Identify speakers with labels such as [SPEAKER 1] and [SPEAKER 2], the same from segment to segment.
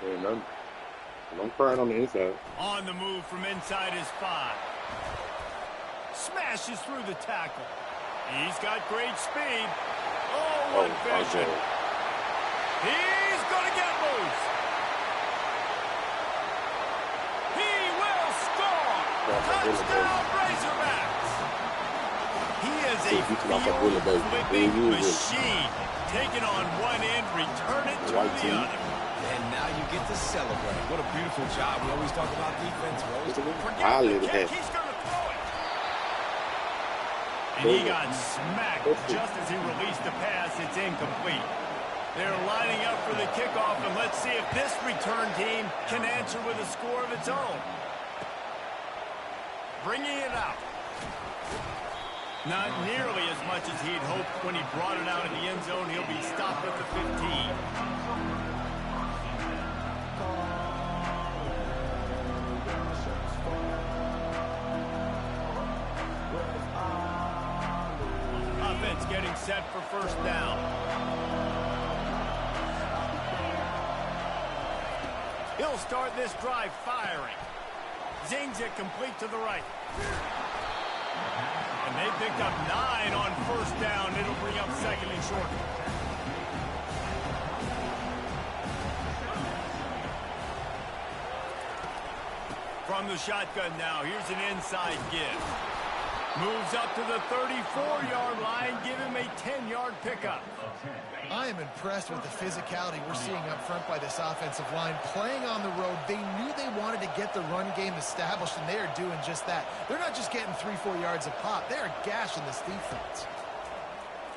[SPEAKER 1] And I'm crying on the inside.
[SPEAKER 2] On the move from inside his 5. Smashes through the tackle. He's got great speed. Oh, what vision. He's going to get loose. He will score. Touchdown, Razorbacks. He is a field-flipping machine. Taking on one end, return it to the other.
[SPEAKER 3] And now you get to celebrate. What a beautiful job. We always talk about defense. We always
[SPEAKER 2] forget the kick. He's going to throw it. And he got smacked just as he released the pass. It's incomplete. They're lining up for the kickoff, and let's see if this return team can answer with a score of its own. Bringing it out. Not nearly as much as he'd hoped when he brought it out of the end zone. He'll be stopped at the 15. Offense getting set for first down. He'll start this drive firing. Zings it complete to the right. And they picked up 9 on first down. It'll bring up second and short. From the shotgun now, here's an inside give. Moves up to the 34-yard line. Give him a 10-yard pickup.
[SPEAKER 4] I am impressed with the physicality we're seeing up front by this offensive line. Playing on the road, they knew they wanted to get the run game established, and they are doing just that. They're not just getting 3-4 yards a pop. They are gashing this defense.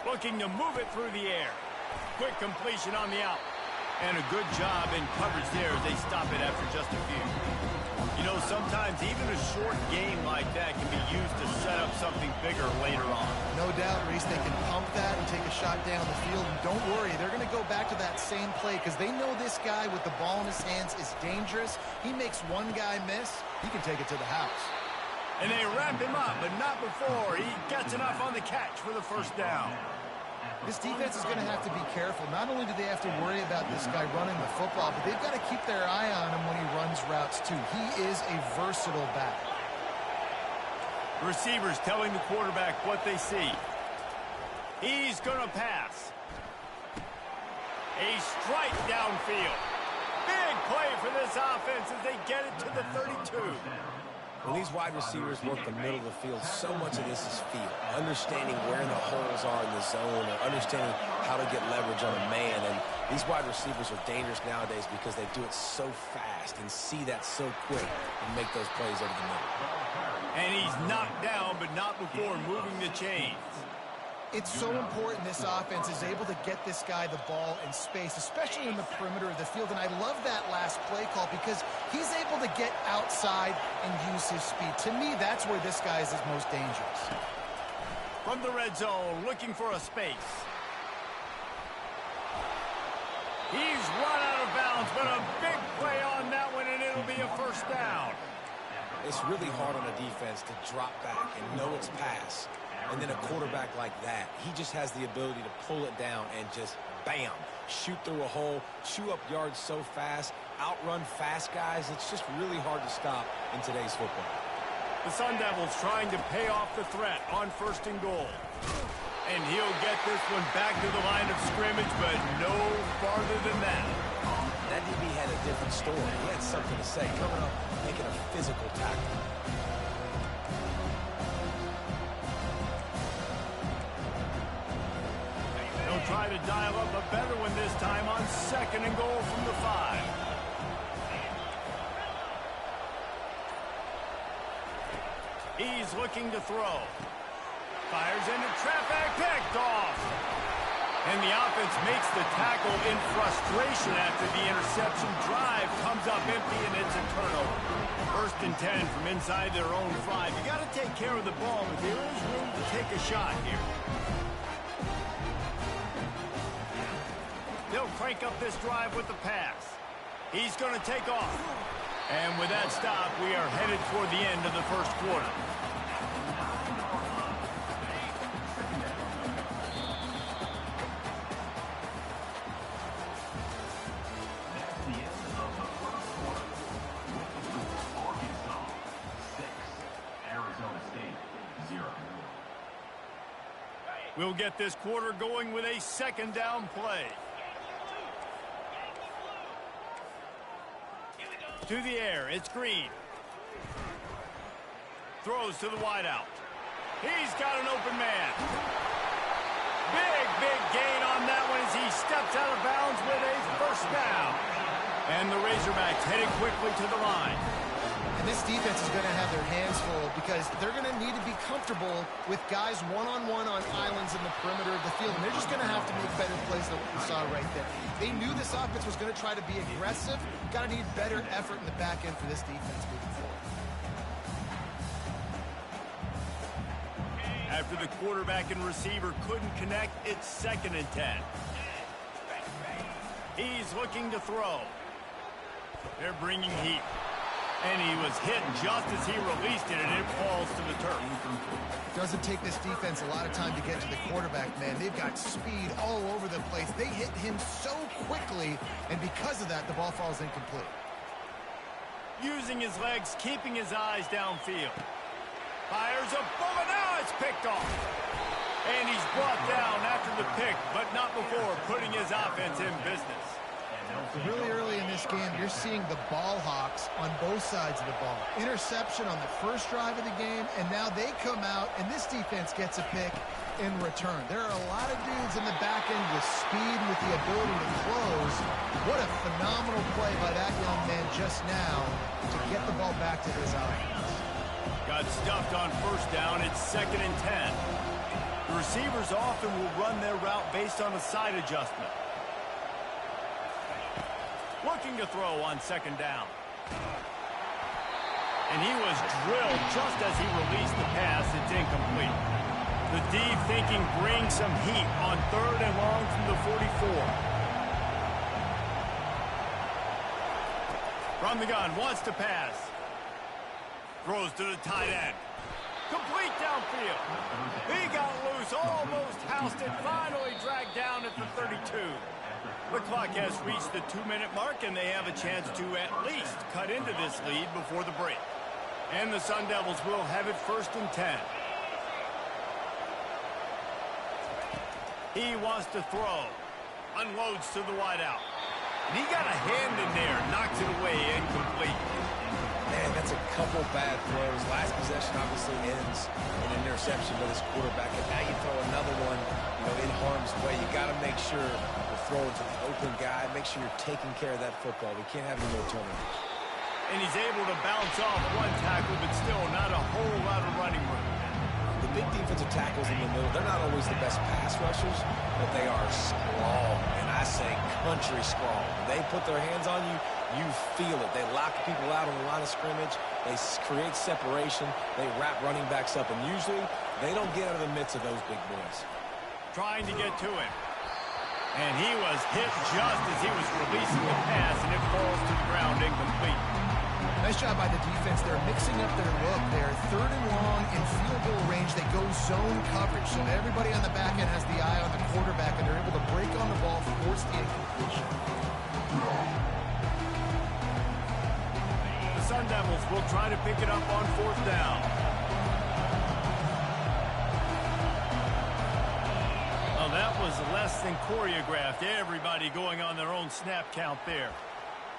[SPEAKER 2] Looking to move it through the air. Quick completion on the out. And a good job in coverage there as they stop it after just a few. You know, sometimes even a short game like that can be used to set up something bigger later on.
[SPEAKER 4] No doubt, Reese, they can pump that and take a shot down the field. And don't worry, they're going to go back to that same play because they know this guy with the ball in his hands is dangerous. He makes one guy miss, he can take it to the house.
[SPEAKER 2] And they wrap him up, but not before he gets enough on the catch for the first down.
[SPEAKER 4] This defense is going to have to be careful. Not only do they have to worry about this guy running the football, but they've got to keep their eye on him when he runs routes too. He is a versatile back.
[SPEAKER 2] Receivers telling the quarterback what they see. He's going to pass. A strike downfield. Big play for this offense as they get it to the 32.
[SPEAKER 3] When these wide receivers work the middle of the field, so much of this is feel. Understanding where the holes are in the zone or understanding how to get leverage on a man. And these wide receivers are dangerous nowadays because they do it so fast and see that so quick and make those plays over the middle.
[SPEAKER 2] And he's knocked down, but not before moving the chains.
[SPEAKER 4] It's so important this offense is able to get this guy the ball in space, especially in the perimeter of the field. And I love that last play call because he's able to get outside and use his speed. To me, that's where this guy is his most dangerous.
[SPEAKER 2] From the red zone, looking for a space. He's run out of bounds, but a big play on that one, and it'll be a first down.
[SPEAKER 3] It's really hard on a defense to drop back and know it's pass. And then a quarterback like that, he just has the ability to pull it down and just, bam, shoot through a hole, chew up yards so fast, outrun fast guys. It's just really hard to stop in today's football.
[SPEAKER 2] The Sun Devils trying to pay off the threat on first and goal. And he'll get this one back to the line of scrimmage, but no farther than that.
[SPEAKER 3] That DB had a different story. He had something to say, coming up, making a physical tackle.
[SPEAKER 2] They'll try to dial up a better one this time on second and goal from the 5. He's looking to throw. Fires into traffic, picked off. And the offense makes the tackle in frustration after the interception. Drive comes up empty, and it's a turnover. First and 10 from inside their own 5. You got to take care of the ball, but there is room to take a shot here. They'll crank up this drive with the pass. He's going to take off. And with that stop, we are headed toward the end of the first quarter. We'll get this quarter going with a second down play. To the air, it's Green. Throws to the wideout. He's got an open man. Big gain on that one as he steps out of bounds with a first down. And the Razorbacks headed quickly to the line.
[SPEAKER 4] And this defense is going to have their hands full because they're going to need to be comfortable with guys one-on-one on islands in the perimeter of the field. And they're just going to have to make better plays than what we saw right there. They knew this offense was going to try to be aggressive. Got to need better effort in the back end for this defense moving forward.
[SPEAKER 2] After the quarterback and receiver couldn't connect, it's 2nd and 10. He's looking to throw. They're bringing heat. And he was hit just as he released it, and it falls to the turf.
[SPEAKER 4] Doesn't take this defense a lot of time to get to the quarterback, man. They've got speed all over the place. They hit him so quickly, and because of that, the ball falls incomplete.
[SPEAKER 2] Using his legs, keeping his eyes downfield. Fires a bullet. Now it's picked off. And he's brought down after the pick, but not before putting his offense in business.
[SPEAKER 4] Really early in this game, you're seeing the ball hawks on both sides of the ball. Interception on the first drive of the game, and now they come out, and this defense gets a pick in return. There are a lot of dudes in the back end with speed, with the ability to close. What a phenomenal play by that young man just now to get the ball back to his offense.
[SPEAKER 2] Got stuffed on first down. It's 2nd and 10. The receivers often will run their route based on a side adjustment. Looking to throw on 2nd down. And he was drilled just as he released the pass. It's incomplete. The D thinking bring some heat on 3rd and long from the 44. From the gun, wants to pass. Throws to the tight end. Complete downfield. He got loose, almost housed it, finally dragged down at the 32. The clock has reached the 2-minute mark, and they have a chance to at least cut into this lead before the break. And the Sun Devils will have it 1st and 10. He wants to throw. Unloads to the wideout. And he got a hand in there, knocks it away, incomplete.
[SPEAKER 3] Man, that's a couple bad throws. Last possession obviously ends in an interception by this quarterback, and now you throw another one, in harm's way. You got to make sure you're throwing to the open guy. Make sure you're taking care of that football. We can't have any more turnovers.
[SPEAKER 2] And he's able to bounce off one tackle, but still not a whole lot of running room.
[SPEAKER 3] The big defensive tackles in the middle, they're not always the best pass rushers, but they are strong, and I say country strong. When they put their hands on you, you feel it. They lock people out on the line of scrimmage. They create separation. They wrap running backs up, and usually they don't get out of the midst of those big boys.
[SPEAKER 2] Trying to get to him. And he was hit just as he was releasing the pass, and it falls to the ground incomplete.
[SPEAKER 4] Nice job by the defense. They're mixing up their look. They're 3rd and long in field goal range. They go zone coverage, so everybody on the back end has the eye on the quarterback, and they're able to break on the ball, force the incompletion.
[SPEAKER 2] The Sun Devils will try to pick it up on 4th down. Well, that was less than choreographed. Everybody going on their own snap count there.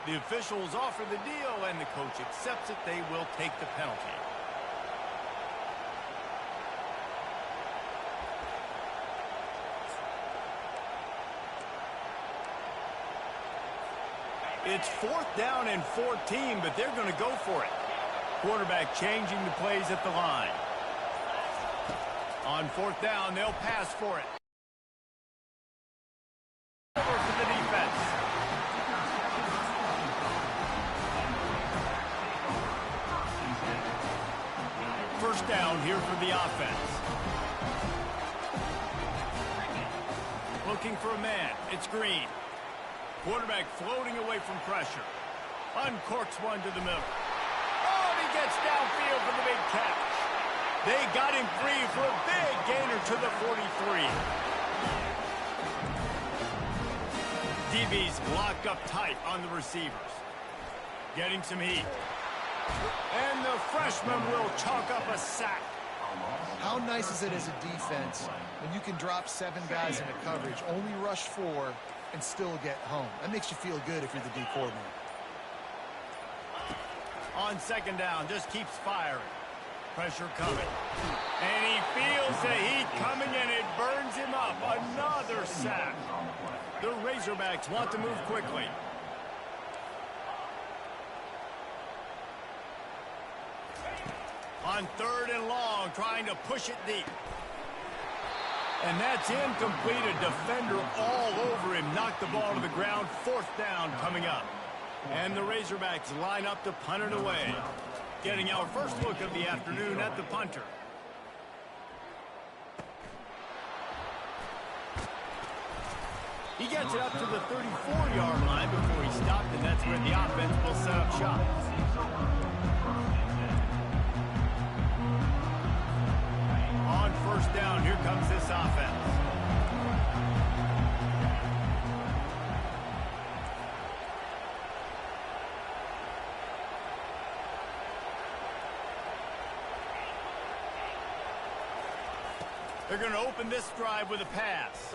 [SPEAKER 2] The officials offer the deal, and the coach accepts it. They will take the penalty. It's 4th down and 14, but they're going to go for it. Quarterback changing the plays at the line. On 4th down, they'll pass for it. Over for the defense. First down here for the offense. Looking for a man. It's Green. Quarterback floating away from pressure. Uncorks one to the middle. Oh, and he gets downfield for the big catch. They got him free for a big gainer to the 43. DB's locked up tight on the receivers. Getting some heat. And the freshman will chalk up a sack.
[SPEAKER 4] How nice is it as a defense when you can drop 7 guys into coverage, only rush 4, and still get home? That makes you feel good if you're the D coordinator.
[SPEAKER 2] On second down, just keeps firing. Pressure coming. And he feels the heat coming, and it burns him up. Another sack. The Razorbacks want to move quickly. On third and long, trying to push it deep. And that's incomplete. A defender all over him. Knocked the ball to the ground. Fourth down coming up. And the Razorbacks line up to punt it away. Getting our first look of the afternoon at the punter. He gets it up to the 34-yard line before he stopped, and that's where the offense will set up shop. On first down, here comes this offense. They're going to open this drive with a pass.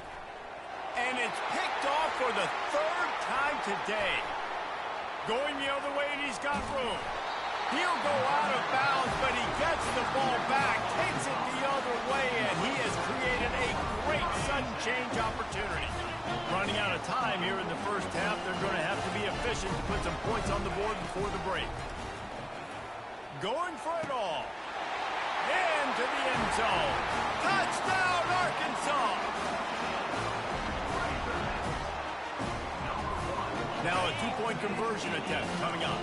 [SPEAKER 2] And it's picked off for the third time today. Going the other way, and he's got room. He'll go out of bounds, but he gets the ball back, takes it the other way, and he has created a great sudden change opportunity. Running out of time here in the first half, they're going to have to be efficient to put some points on the board before the break. Going for it all. Into the end zone. Touchdown, Arkansas! Now a two-point conversion attempt coming up.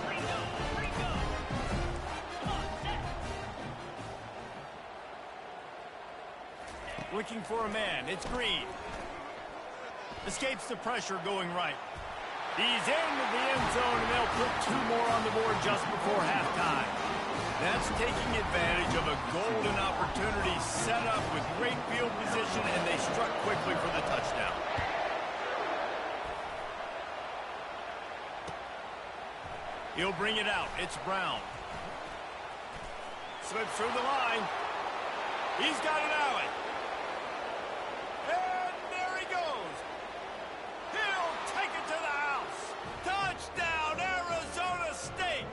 [SPEAKER 2] Looking for a man. It's Green. Escapes the pressure going right. He's into the end zone, and they'll put 2 more on the board just before halftime. That's taking advantage of a golden opportunity set up with great field position, and they struck quickly for the touchdown. He'll bring it out. It's Brown. Slips through the line. He's got an alley. And there he goes. He'll take it to the house. Touchdown, Arizona State.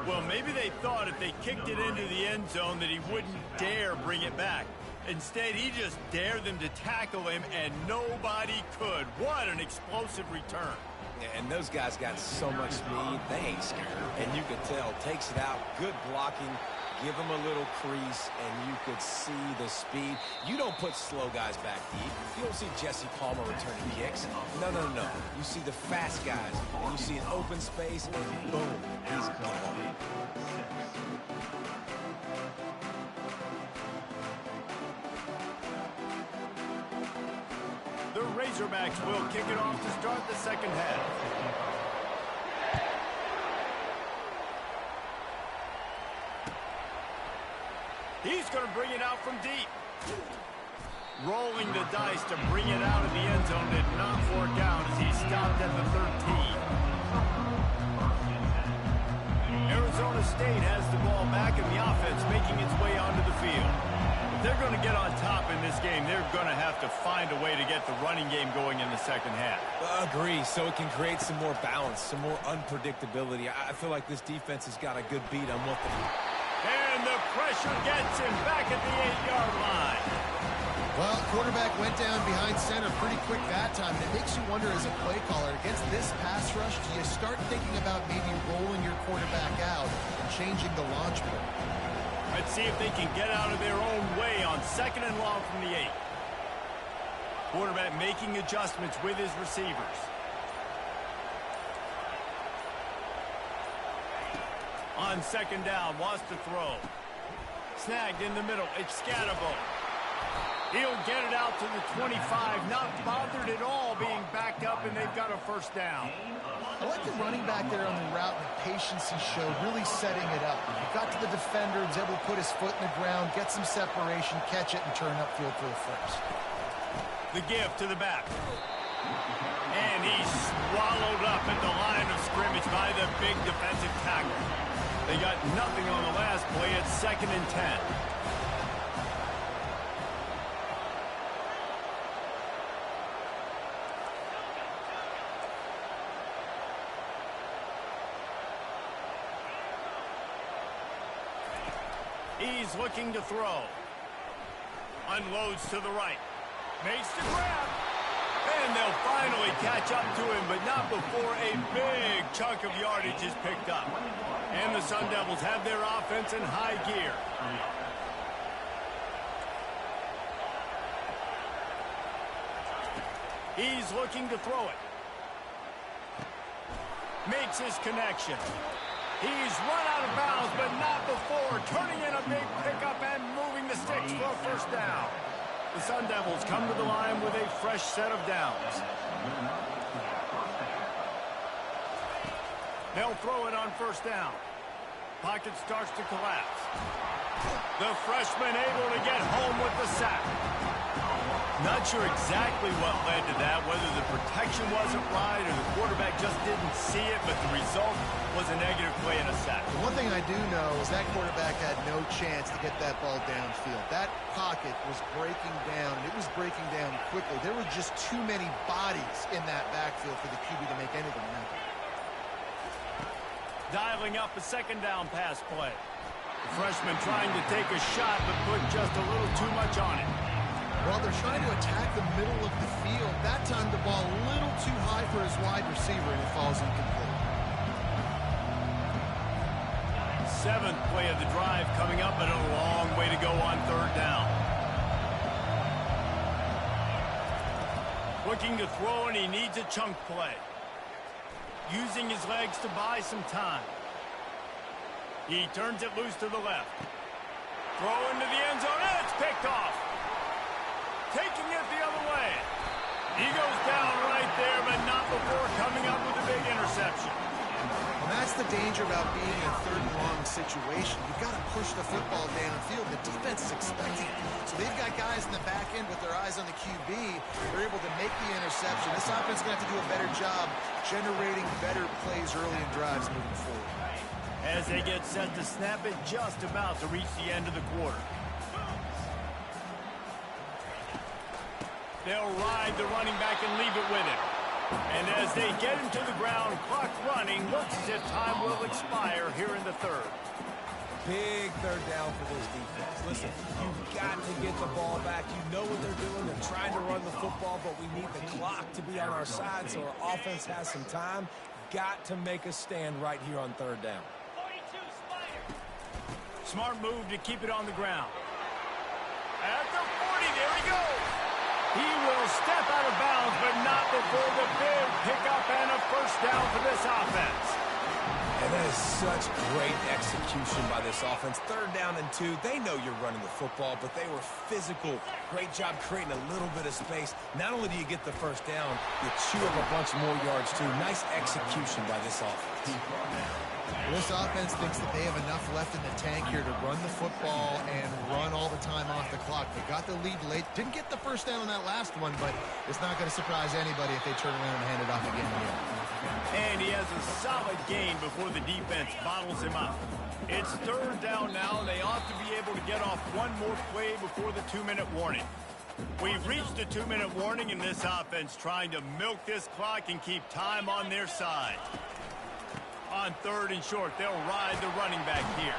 [SPEAKER 2] Well, maybe they thought if they kicked it into the end zone that he wouldn't dare bring it back. Instead, he just dared them to tackle him, and nobody could. What an explosive return.
[SPEAKER 3] And those guys got so much speed, they ain't scared. And you could tell, takes it out, good blocking, give them a little crease, and you could see the speed. You don't put slow guys back deep. You don't see Jesse Palmer returning kicks. No. You see the fast guys, and you see an open space, and boom, he's gone.
[SPEAKER 2] The Razorbacks will kick it off to start the second half. He's going to bring it out from deep. Rolling the dice to bring it out of the end zone did not work out as he stopped at the 13. Arizona State has the ball back, and the offense making its way onto the field. If they're going to get on top in this game, they're going to have to find a way to get the running game going in the second half.
[SPEAKER 3] Agree, so it can create some more balance, some more unpredictability. I feel like this defense has got a good beat on what they...
[SPEAKER 2] And the pressure gets him back at the 8-yard line.
[SPEAKER 4] Well, quarterback went down behind center pretty quick that time, and it makes you wonder as a play caller, against this pass rush, do you start thinking about maybe rolling your quarterback out and changing the launch point?
[SPEAKER 2] Let's see if they can get out of their own way on second and long from the 8. Quarterback making adjustments with his receivers. On second down, wants to throw. Snagged in the middle, it's Scatterbo. He'll get it out to the 25, not bothered at all being backed up, and they've got a first down.
[SPEAKER 4] I like the running back there on the route and the patience he showed, really setting it up. He got to the defender, was able to put his foot in the ground, get some separation, catch it, and turn upfield for the first.
[SPEAKER 2] The give to the back. And he's swallowed up at the line of scrimmage by the big defensive tackle. They got nothing on the last play. It's second and 10. He's looking to throw. Unloads to the right. Makes the grab. And they'll finally catch up to him, but not before a big chunk of yardage is picked up. And the Sun Devils have their offense in high gear. He's looking to throw it. Makes his connection. He's run out of bounds, but not before turning in a big pickup and moving the sticks for a first down. The Sun Devils come to the line with a fresh set of downs. They'll throw it on first down. Pocket starts to collapse. The freshman able to get home with the sack. Not sure exactly what led to that, whether the protection wasn't right or the quarterback just didn't see it, but the result was a negative play and a sack.
[SPEAKER 4] The one thing I do know is that quarterback had no chance to get that ball downfield. That pocket was breaking down, and it was breaking down quickly. There were just too many bodies in that backfield for the QB to make anything happen.
[SPEAKER 2] Dialing up a second down pass play. The freshman trying to take a shot, but put just a little too much on it.
[SPEAKER 4] Well, they're trying to attack the middle of the field. That time the ball a little too high for his wide receiver, and it falls incomplete.
[SPEAKER 2] Seventh play of the drive coming up, but a long way to go on third down. Looking to throw, and he needs a chunk play. Using his legs to buy some time. He turns it loose to the left. Throw into the end zone, and it's picked off. Taking it the other way. He goes down right there, but not before coming up with a big interception.
[SPEAKER 4] And that's the danger about being in a third and long situation. You've got to push the football downfield. The defense is expecting it. So they've got guys in the back end with their eyes on the QB. They're able to make the interception. This offense is going to have to do a better job generating better plays early in drives moving forward.
[SPEAKER 2] As they get set to snap it, just about to reach the end of the quarter. They'll ride the running back and leave it with him. And as they get him to the ground, clock running, looks as if time will expire here in the third.
[SPEAKER 3] Big third down for this defense. Listen, you've got to get the ball back. You know what they're doing. They're trying to run the football, but we need the clock to be on our side so our offense has some time. Got to make a stand right here on third down.
[SPEAKER 2] Smart move to keep it on the ground. At the 40, there he goes. He will step out of bounds, but not before the big pickup and a first down for this offense.
[SPEAKER 3] And that is such great execution by this offense. Third down and 2. They know you're running the football, but they were physical. Great job creating a little bit of space. Not only do you get the first down, you chew up a bunch more yards, too. Nice execution by this offense.
[SPEAKER 4] Well, this offense thinks that they have enough left in the tank here to run the football and run all the time off the clock. They got the lead late. Didn't get the first down on that last one, but it's not going to surprise anybody if they turn around and hand it off again here.
[SPEAKER 2] And he has a solid gain before the defense bottles him up. It's third down now. They ought to be able to get off one more play before the 2-minute warning. We've reached the 2-minute warning, and this offense trying to milk this clock and keep time on their side. On third and short, they'll ride the running back here.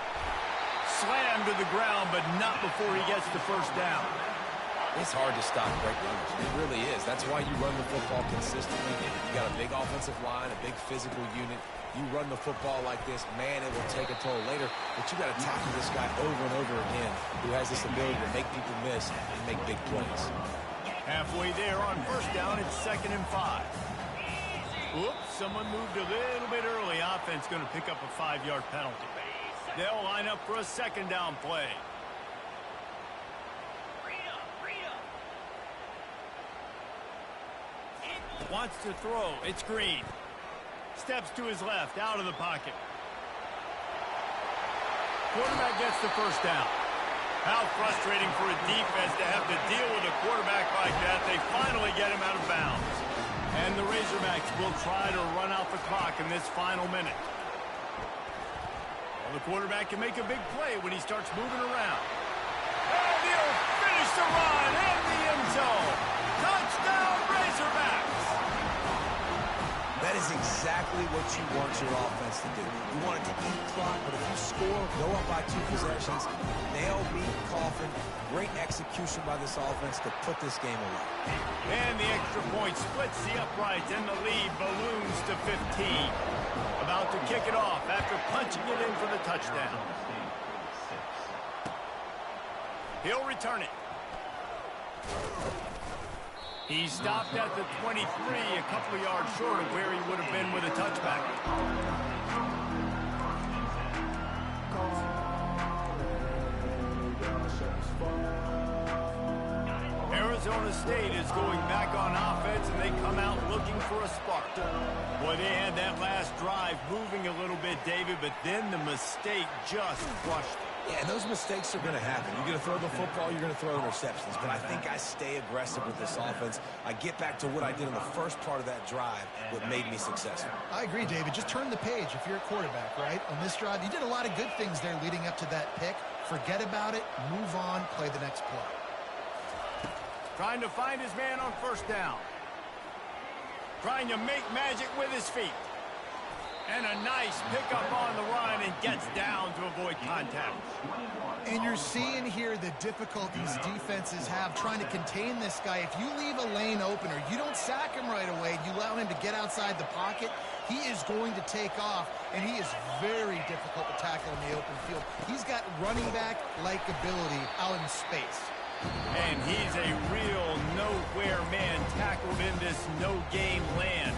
[SPEAKER 2] Slammed to the ground, but not before he gets the first down.
[SPEAKER 3] It's hard to stop great runners. It really is. That's why you run the football consistently. You got a big offensive line, a big physical unit. You run the football like this, man, it will take a toll later. But you got to tackle this guy over and over again who has this ability to make people miss and make big plays.
[SPEAKER 2] Halfway there on first down, it's 2nd and 5. Oops, someone moved a little bit early. Offense going to pick up a 5-yard penalty. They'll line up for a second down play. Wants to throw. It's Green. Steps to his left, out of the pocket. Quarterback gets the first down. How frustrating for a defense to have to deal with a quarterback like that. They finally get him out of bounds. And the Razorbacks will try to run out the clock in this final minute. Well, the quarterback can make a big play when he starts moving around. And he'll finish the run in the end zone. Touchdown, Razorbacks!
[SPEAKER 3] That is exactly what you want your offense to do. You want it to eat clock, but if you score, go up by 2 possessions, nail, beat, coffin. Great execution by this offense to put this game away.
[SPEAKER 2] And the extra point splits the uprights, and the lead balloons to 15. About to kick it off after punching it in for the touchdown. He'll return it. He stopped at the 23, a couple of yards short of where he would have been with a touchback. Arizona State is going back on offense, and they come out looking for a spark. Boy, they had that last drive moving a little bit, David, but then the mistake just crushed it.
[SPEAKER 3] Yeah, and those mistakes are going to happen. You're going to throw the football, you're going to throw interceptions. But I think I stay aggressive with this offense. I get back to what I did in the first part of that drive, what made me successful.
[SPEAKER 4] I agree, David. Just turn the page if you're a quarterback, right? On this drive, you did a lot of good things there leading up to that pick. Forget about it, move on, play the next play.
[SPEAKER 2] Trying to find his man on first down. Trying to make magic with his feet. And a nice pickup on the run, and gets down to avoid contact.
[SPEAKER 4] And you're seeing here the difficulties defenses have trying to contain this guy. If you leave a lane open or you don't sack him right away, you allow him to get outside the pocket, he is going to take off, and he is very difficult to tackle in the open field. He's got running back-like ability out in space.
[SPEAKER 2] And he's a real nowhere man tackled in this no-game land.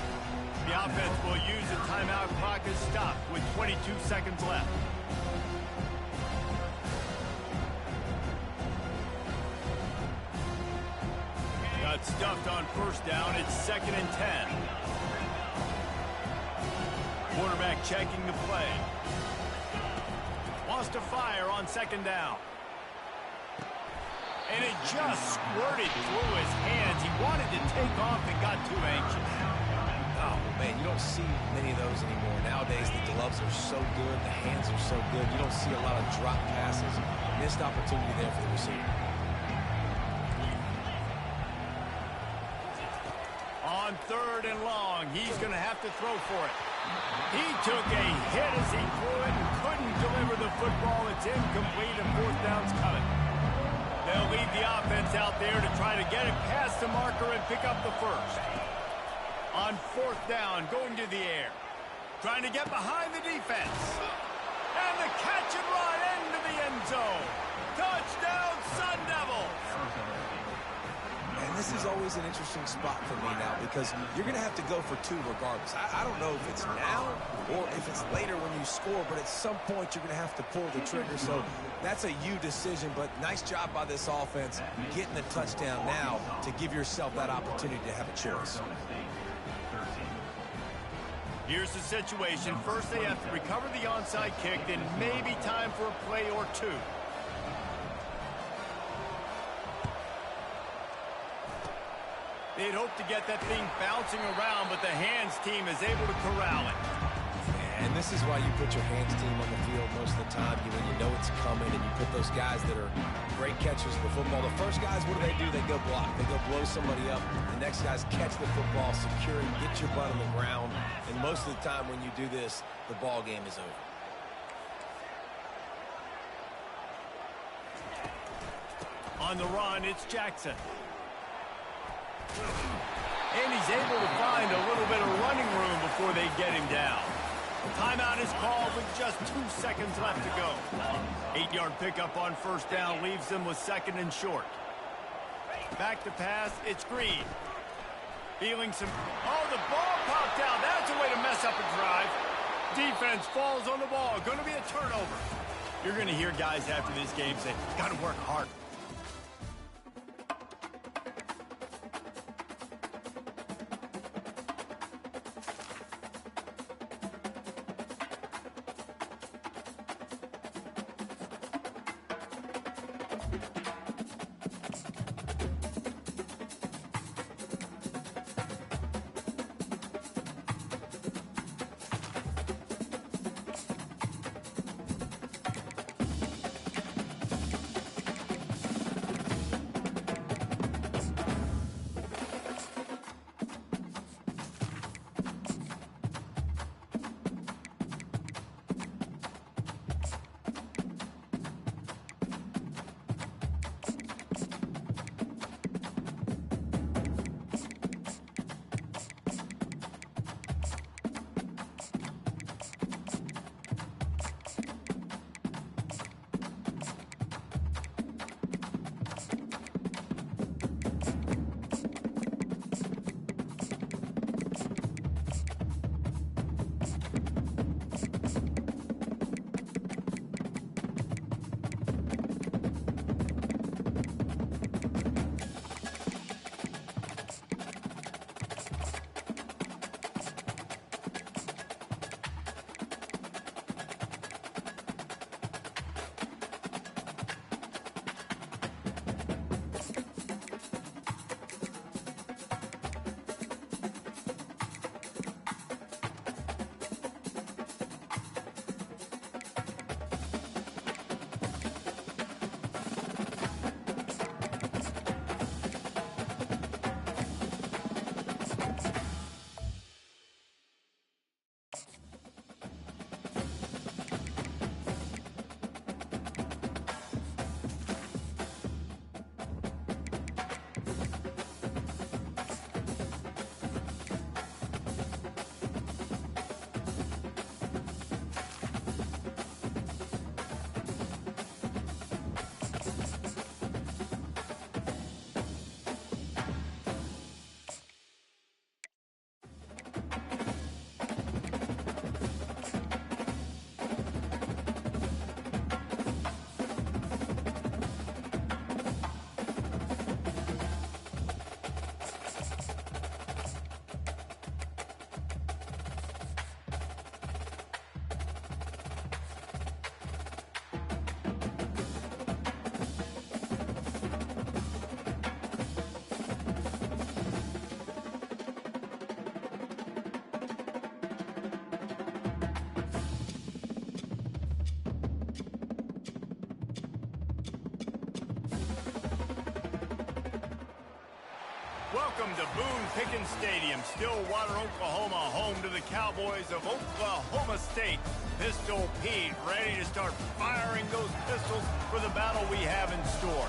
[SPEAKER 2] The offense will use the timeout clock as stopped with 22 seconds left. Got stuffed on first down. It's 2nd and 10. Quarterback checking the play. Wants to fire on 2nd down. And it just squirted through his hands. He wanted to take off and got too anxious.
[SPEAKER 3] Oh, man, you don't see many of those anymore. Nowadays, the gloves are so good, the hands are so good. You don't see a lot of drop passes. Missed opportunity there for the receiver.
[SPEAKER 2] On 3rd and long, he's going to have to throw for it. He took a hit as he threw it and couldn't deliver the football. It's incomplete, and 4th down's coming. They'll lead the offense out there to try to get it past the marker and pick up the first. On 4th down, going to the air. Trying to get behind the defense. And the catch and run into the end zone. Touchdown, Sun Devils!
[SPEAKER 3] And this is always an interesting spot for me now because you're going to have to go for 2 regardless. I don't know if it's now or if it's later when you score, but at some point you're going to have to pull the trigger. So that's a you decision, but nice job by this offense getting the touchdown now to give yourself that opportunity to have a choice.
[SPEAKER 2] Here's the situation. First, they have to recover the onside kick, then maybe time for a play or 2. They'd hope to get that thing bouncing around, but the hands team is able to corral it.
[SPEAKER 3] And this is why you put your hands team on the field most of the time. When you know it's coming, and you put those guys that are great catchers of the football. The first guys, what do? They go block. They go blow somebody up. The next guys catch the football, secure it, get your butt on the ground. And most of the time when you do this, the ball game is over.
[SPEAKER 2] On the run, it's Jackson. And he's able to find a little bit of running room before they get him down. Timeout is called with just 2 seconds left to go. 8-yard pickup on first down leaves them with 2nd and short. Back to pass, it's Green. Feeling some... Oh, the ball popped out. That's a way to mess up a drive. Defense falls on the ball. Going to be a turnover. You're going to hear guys after this game say, got to work hard. Welcome to Boone Pickens Stadium, Stillwater, Oklahoma, home to the Cowboys of Oklahoma State. Pistol Pete, ready to start firing those pistols for the battle we have in store.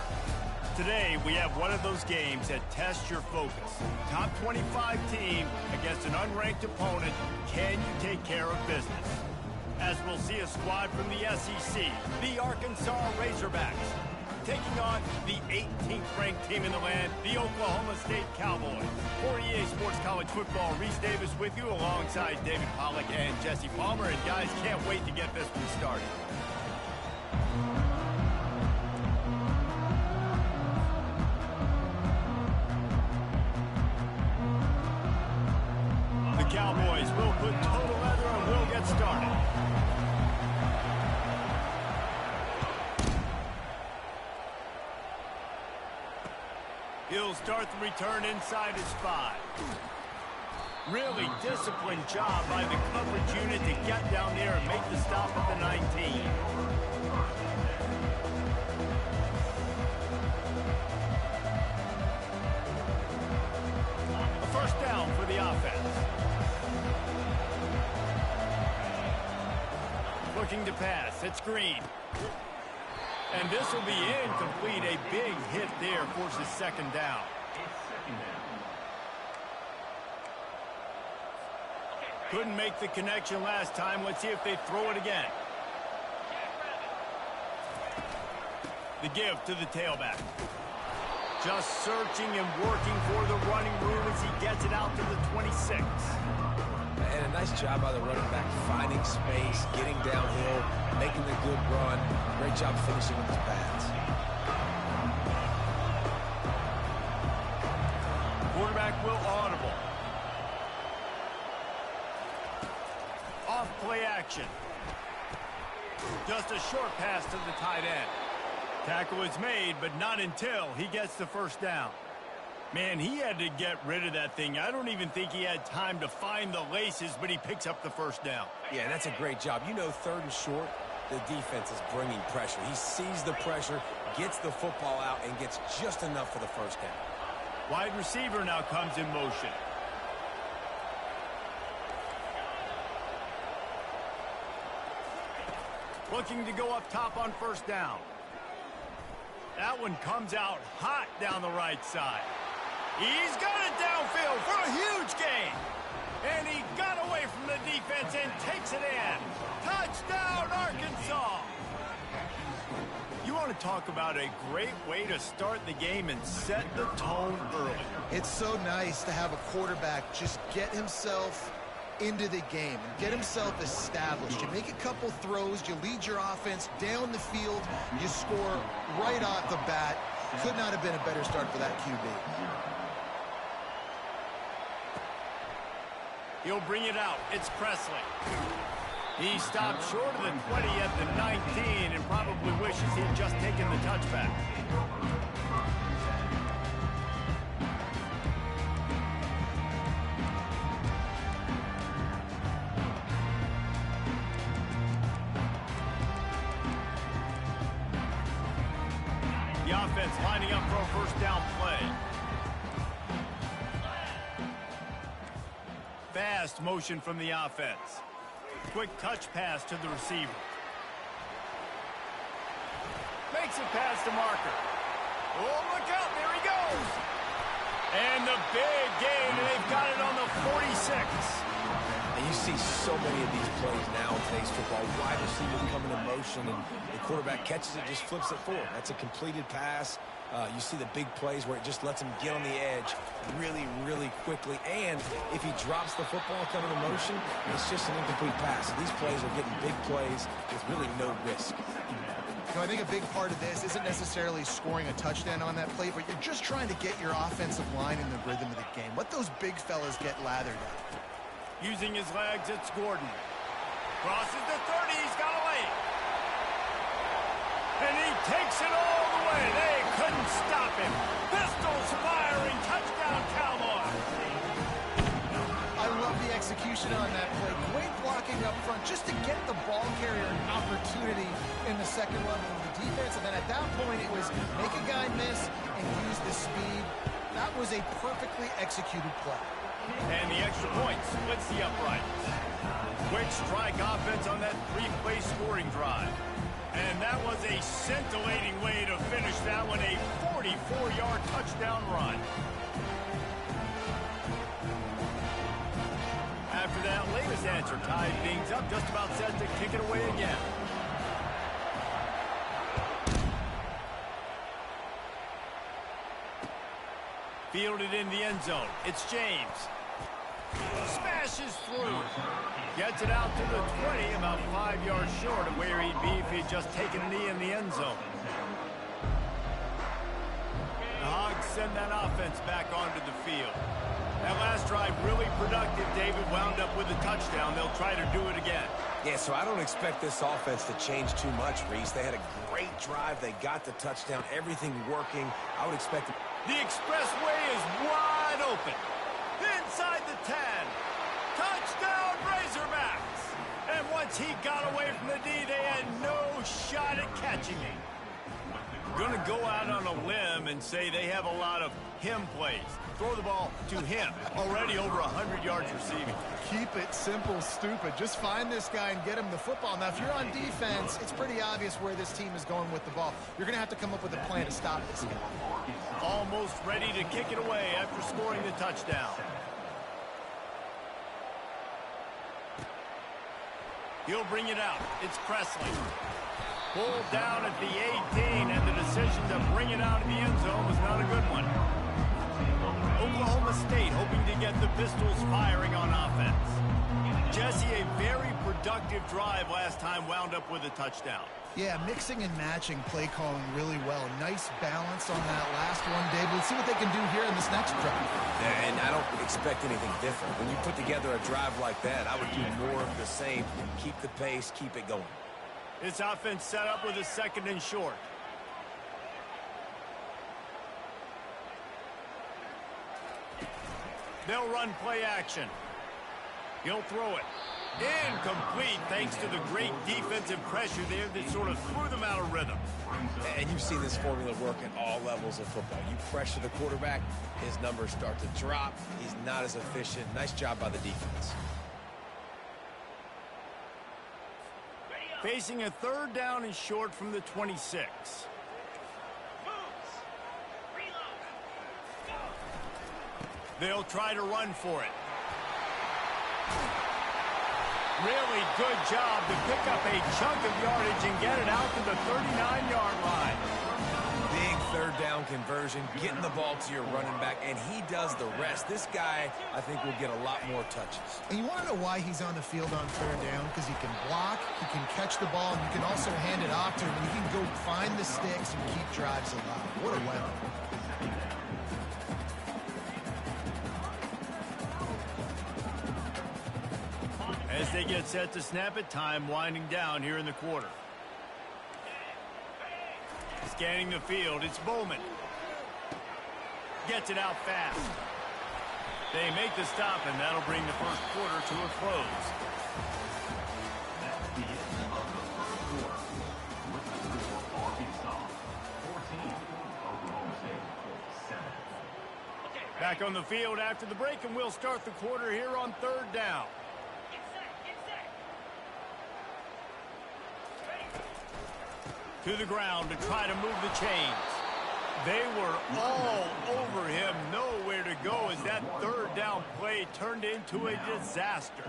[SPEAKER 2] Today, we have one of those games that tests your focus. Top 25 team against an unranked opponent. Can you take care of business? As we'll see a squad from the SEC, the Arkansas Razorbacks, taking on the 18th ranked team in the land, the Oklahoma State Cowboys. For EA Sports College Football, Reese Davis with you alongside David Pollack and Jesse Palmer. And guys, can't wait to get this one started. The Cowboys will put total leather and we'll get started. He'll start the return inside his 5. Really disciplined job by the coverage unit to get down there and make the stop at the 19. A first down for the offense. Looking to pass. It's Green. And this will be incomplete. A big hit there forces second down. Couldn't make the connection last time. Let's see if they throw it again. The give to the tailback. Just searching and working for the running room as he gets it out to the 26.
[SPEAKER 3] And a nice job by the running back, finding space, getting downhill, making the good run. Great job finishing with his pads.
[SPEAKER 2] Quarterback will audible. Off play action. Just a short pass to the tight end. Tackle is made, but not until he gets the first down. Man, he had to get rid of that thing. I don't even think he had time to find the laces, but he picks up the first down.
[SPEAKER 3] Yeah, that's a great job. You know, third and short, the defense is bringing pressure. He sees the pressure, gets the football out, and gets just enough for the first down.
[SPEAKER 2] Wide receiver now comes in motion. Looking to go up top on first down. That one comes out hot down the right side. He's got it downfield for a huge gain. And he got away from the defense and takes it in. Touchdown, Arkansas! You want to talk about a great way to start the game and set the tone early.
[SPEAKER 4] It's so nice to have a quarterback just get himself into the game and get himself established. You make a couple throws, you lead your offense down the field, you score right off the bat. Could not have been a better start for that QB.
[SPEAKER 2] He'll bring it out. It's Presley. He stopped short of the 20 at the 19 and probably wishes he'd just taken the touchback. The offense lining up for a first down play. Fast motion from the offense. Quick touch pass to the receiver. Makes it past the marker. Oh, look out, there he goes. And the big gain, and they've got it on the 46.
[SPEAKER 3] And you see so many of these plays now in today's football. Wide receivers coming in motion, and the quarterback catches it, just flips it forward. That's a completed pass. You see the big plays where it just lets him get on the edge really, really quickly. And if he drops the football coming in motion, it's just an incomplete pass. So these plays are getting big plays with really no risk.
[SPEAKER 4] You know, I think a big part of this isn't necessarily scoring a touchdown on that play, but you're just trying to get your offensive line in the rhythm of the game. Let those big fellas get lathered up.
[SPEAKER 2] Using his legs, it's Gordon. Crosses the 30, he's got a lane. And he takes it all the way. They couldn't stop him. Pistols firing, touchdown Cowboys.
[SPEAKER 4] I love the execution on that play. Great blocking up front just to get the ball carrier an opportunity in the second level of the defense. And then at that point, it was make a guy miss and use the speed That was a perfectly executed play.
[SPEAKER 2] And the extra point splits the uprights. Quick strike offense on that three-play scoring drive. And that was a scintillating way to finish that one, a 44-yard touchdown run. After that latest answer tied things up, just about set to kick it away again. Fielded in the end zone. It's James. Smashes through. Gets it out to the 20, about 5 yards short of where he'd be if he'd just taken a knee in the end zone. The Hogs send that offense back onto the field. That last drive really productive. David wound up with a touchdown. They'll try to do it again.
[SPEAKER 3] Yeah, so I don't expect this offense to change too much, Reese. They had a great drive. They got the touchdown. Everything working. I would expect it.
[SPEAKER 2] The expressway is wide open. Inside the 10. Touchdown, Razorbacks. And once he got away from the D, they had no shot at catching him. Going to go out on a limb and say they have a lot of him plays. Throw the ball to him. Already over 100 yards receiving.
[SPEAKER 4] Keep it simple, stupid. Just find this guy and get him the football. Now, if you're on defense, it's pretty obvious where this team is going with the ball. You're going to have to come up with a plan to stop this guy.
[SPEAKER 2] Almost ready to kick it away after scoring the touchdown. He'll bring it out. It's Presley. Pulled down at the 18, and the decision to bring it out of the end zone was not a good one. Oklahoma State hoping to get the Pistols firing on offense. Jesse, a very productive drive last time, wound up with a touchdown.
[SPEAKER 4] Yeah, mixing and matching play calling really well. Nice balance on that last one, Dave. Let's see what they can do here in this next drive.
[SPEAKER 3] And I don't expect anything different. When you put together a drive like that, I would do more of the same. Keep the pace, keep it going.
[SPEAKER 2] This offense set up with a second and short. They'll run play action. He'll throw it. Incomplete thanks to the great defensive pressure there that sort of threw them out of rhythm.
[SPEAKER 3] And you've seen this formula work at all levels of football. You pressure the quarterback, his numbers start to drop. He's not as efficient. Nice job by the defense.
[SPEAKER 2] Facing a third down and short from the 26. They'll try to run for it. Really good job to pick up a chunk of yardage and get it out to the 39-yard line.
[SPEAKER 3] Big third down conversion, getting the ball to your running back, and he does the rest. This guy, I think, will get a lot more touches.
[SPEAKER 4] And you want to know why he's on the field on third down? Because he can block, he can catch the ball, and you can also hand it off to him, and he can go find the sticks and keep drives alive. What a weapon.
[SPEAKER 2] As they get set to snap it, time winding down here in the quarter. Scanning the field, it's Bowman. Gets it out fast. They make the stop, and that'll bring the first quarter to a close.
[SPEAKER 5] That's the end of the first quarter. With the score Arkansas 14, Oklahoma State 7.
[SPEAKER 2] Back on the field after the break, and we'll start the quarter here on third down. To the ground to try to move the chains. They were all over him, nowhere to go as that third down play turned into a disaster.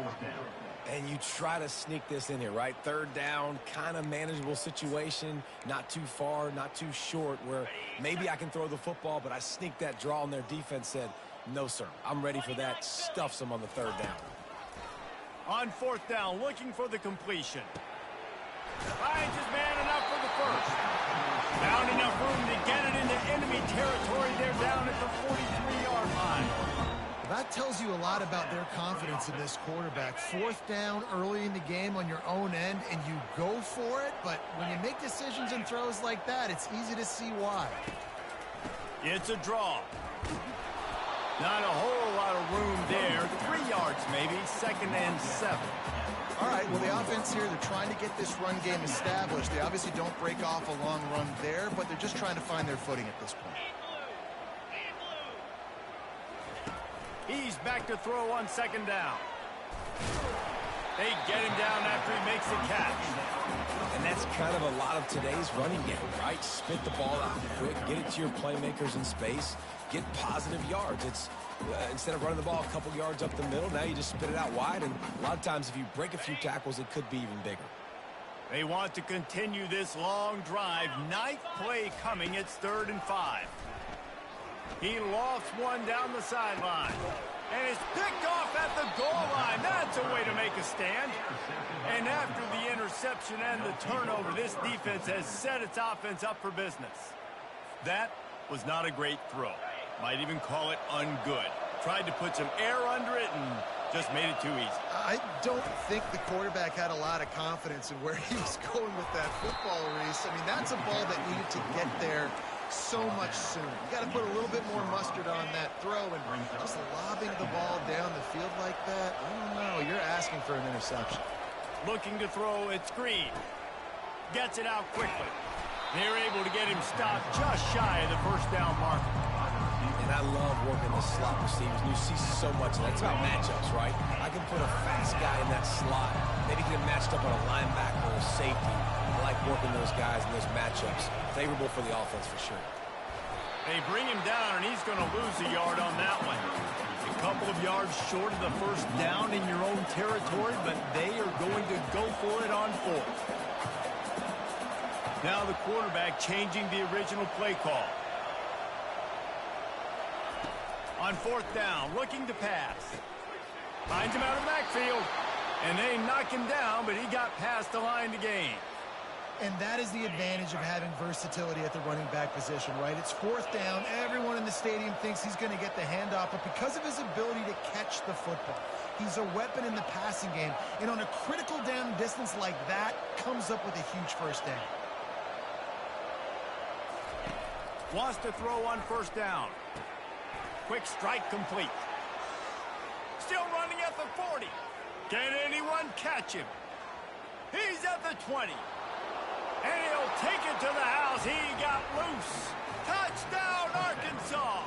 [SPEAKER 3] And you try to sneak this in here, right? Third down, kind of manageable situation, not too far, not too short, where maybe I can throw the football, but I sneak that draw, and their defense said, no, sir, I'm ready for that. Stuffs them on the third down.
[SPEAKER 2] On fourth down, looking for the completion. Finds his man enough for the first. Found enough room to get it into enemy territory. They're down at the 43-yard line.
[SPEAKER 4] That tells you a lot about their confidence in this quarterback. Fourth down early in the game on your own end, and you go for it, but when you make decisions and throws like that, it's easy to see why.
[SPEAKER 2] It's a draw. Not a whole lot of room there. 3 yards maybe, second and 7.
[SPEAKER 4] All right, well, the offense here, they're trying to get this run game established. They obviously don't break off a long run there, but they're just trying to find their footing at this point.
[SPEAKER 2] He's back to throw on second down. They get him down after he makes the catch.
[SPEAKER 3] And that's kind of a lot of today's running game, right? Spit the ball out quick, get it to your playmakers in space, get positive yards. It's instead of running the ball a couple yards up the middle, now you just spit it out wide, and a lot of times if you break a few tackles, it could be even bigger.
[SPEAKER 2] They want to continue this long drive. Ninth play coming. It's 3rd and 5. He lofts one down the sideline. And it's picked off at the goal line. That's a way to make a stand. And after the interception and the turnover, this defense has set its offense up for business. That was not a great throw. Might even call it ungood. Tried to put some air under it and just made it too easy.
[SPEAKER 4] I don't think the quarterback had a lot of confidence in where he was going with that football, Reese. I mean, that's a ball that needed to get there so much sooner. You got to put a little bit more mustard on that throw, and just lobbing the ball down the field like that, I don't know. You're asking for an interception.
[SPEAKER 2] Looking to throw, it's Green. Gets it out quickly. They're able to get him stopped just shy of the first down marker.
[SPEAKER 3] And I love working the slot receivers. You see so much of that. It's about matchups, right? I can put a fast guy in that slot, maybe get him matched up on a linebacker or a safety. I like working those guys in those matchups. Favorable for the offense for sure.
[SPEAKER 2] They bring him down, and he's going to lose a yard on that one. A couple of yards short of the first down in your own territory, but they are going to go for it on 4th. Now the quarterback changing the original play call. On 4th down, looking to pass. Finds him out of the backfield, and they knock him down, but he got past the line to gain.
[SPEAKER 4] And that is the advantage of having versatility at the running back position, right? It's 4th down. Everyone in the stadium thinks he's going to get the handoff, but because of his ability to catch the football, he's a weapon in the passing game. And on a critical down distance like that, comes up with a huge first down.
[SPEAKER 2] Wants to throw on 1st down. Quick strike complete. Still running at the 40. Can anyone catch him? He's at the 20. And he'll take it to the house. He got loose. Touchdown, Arkansas.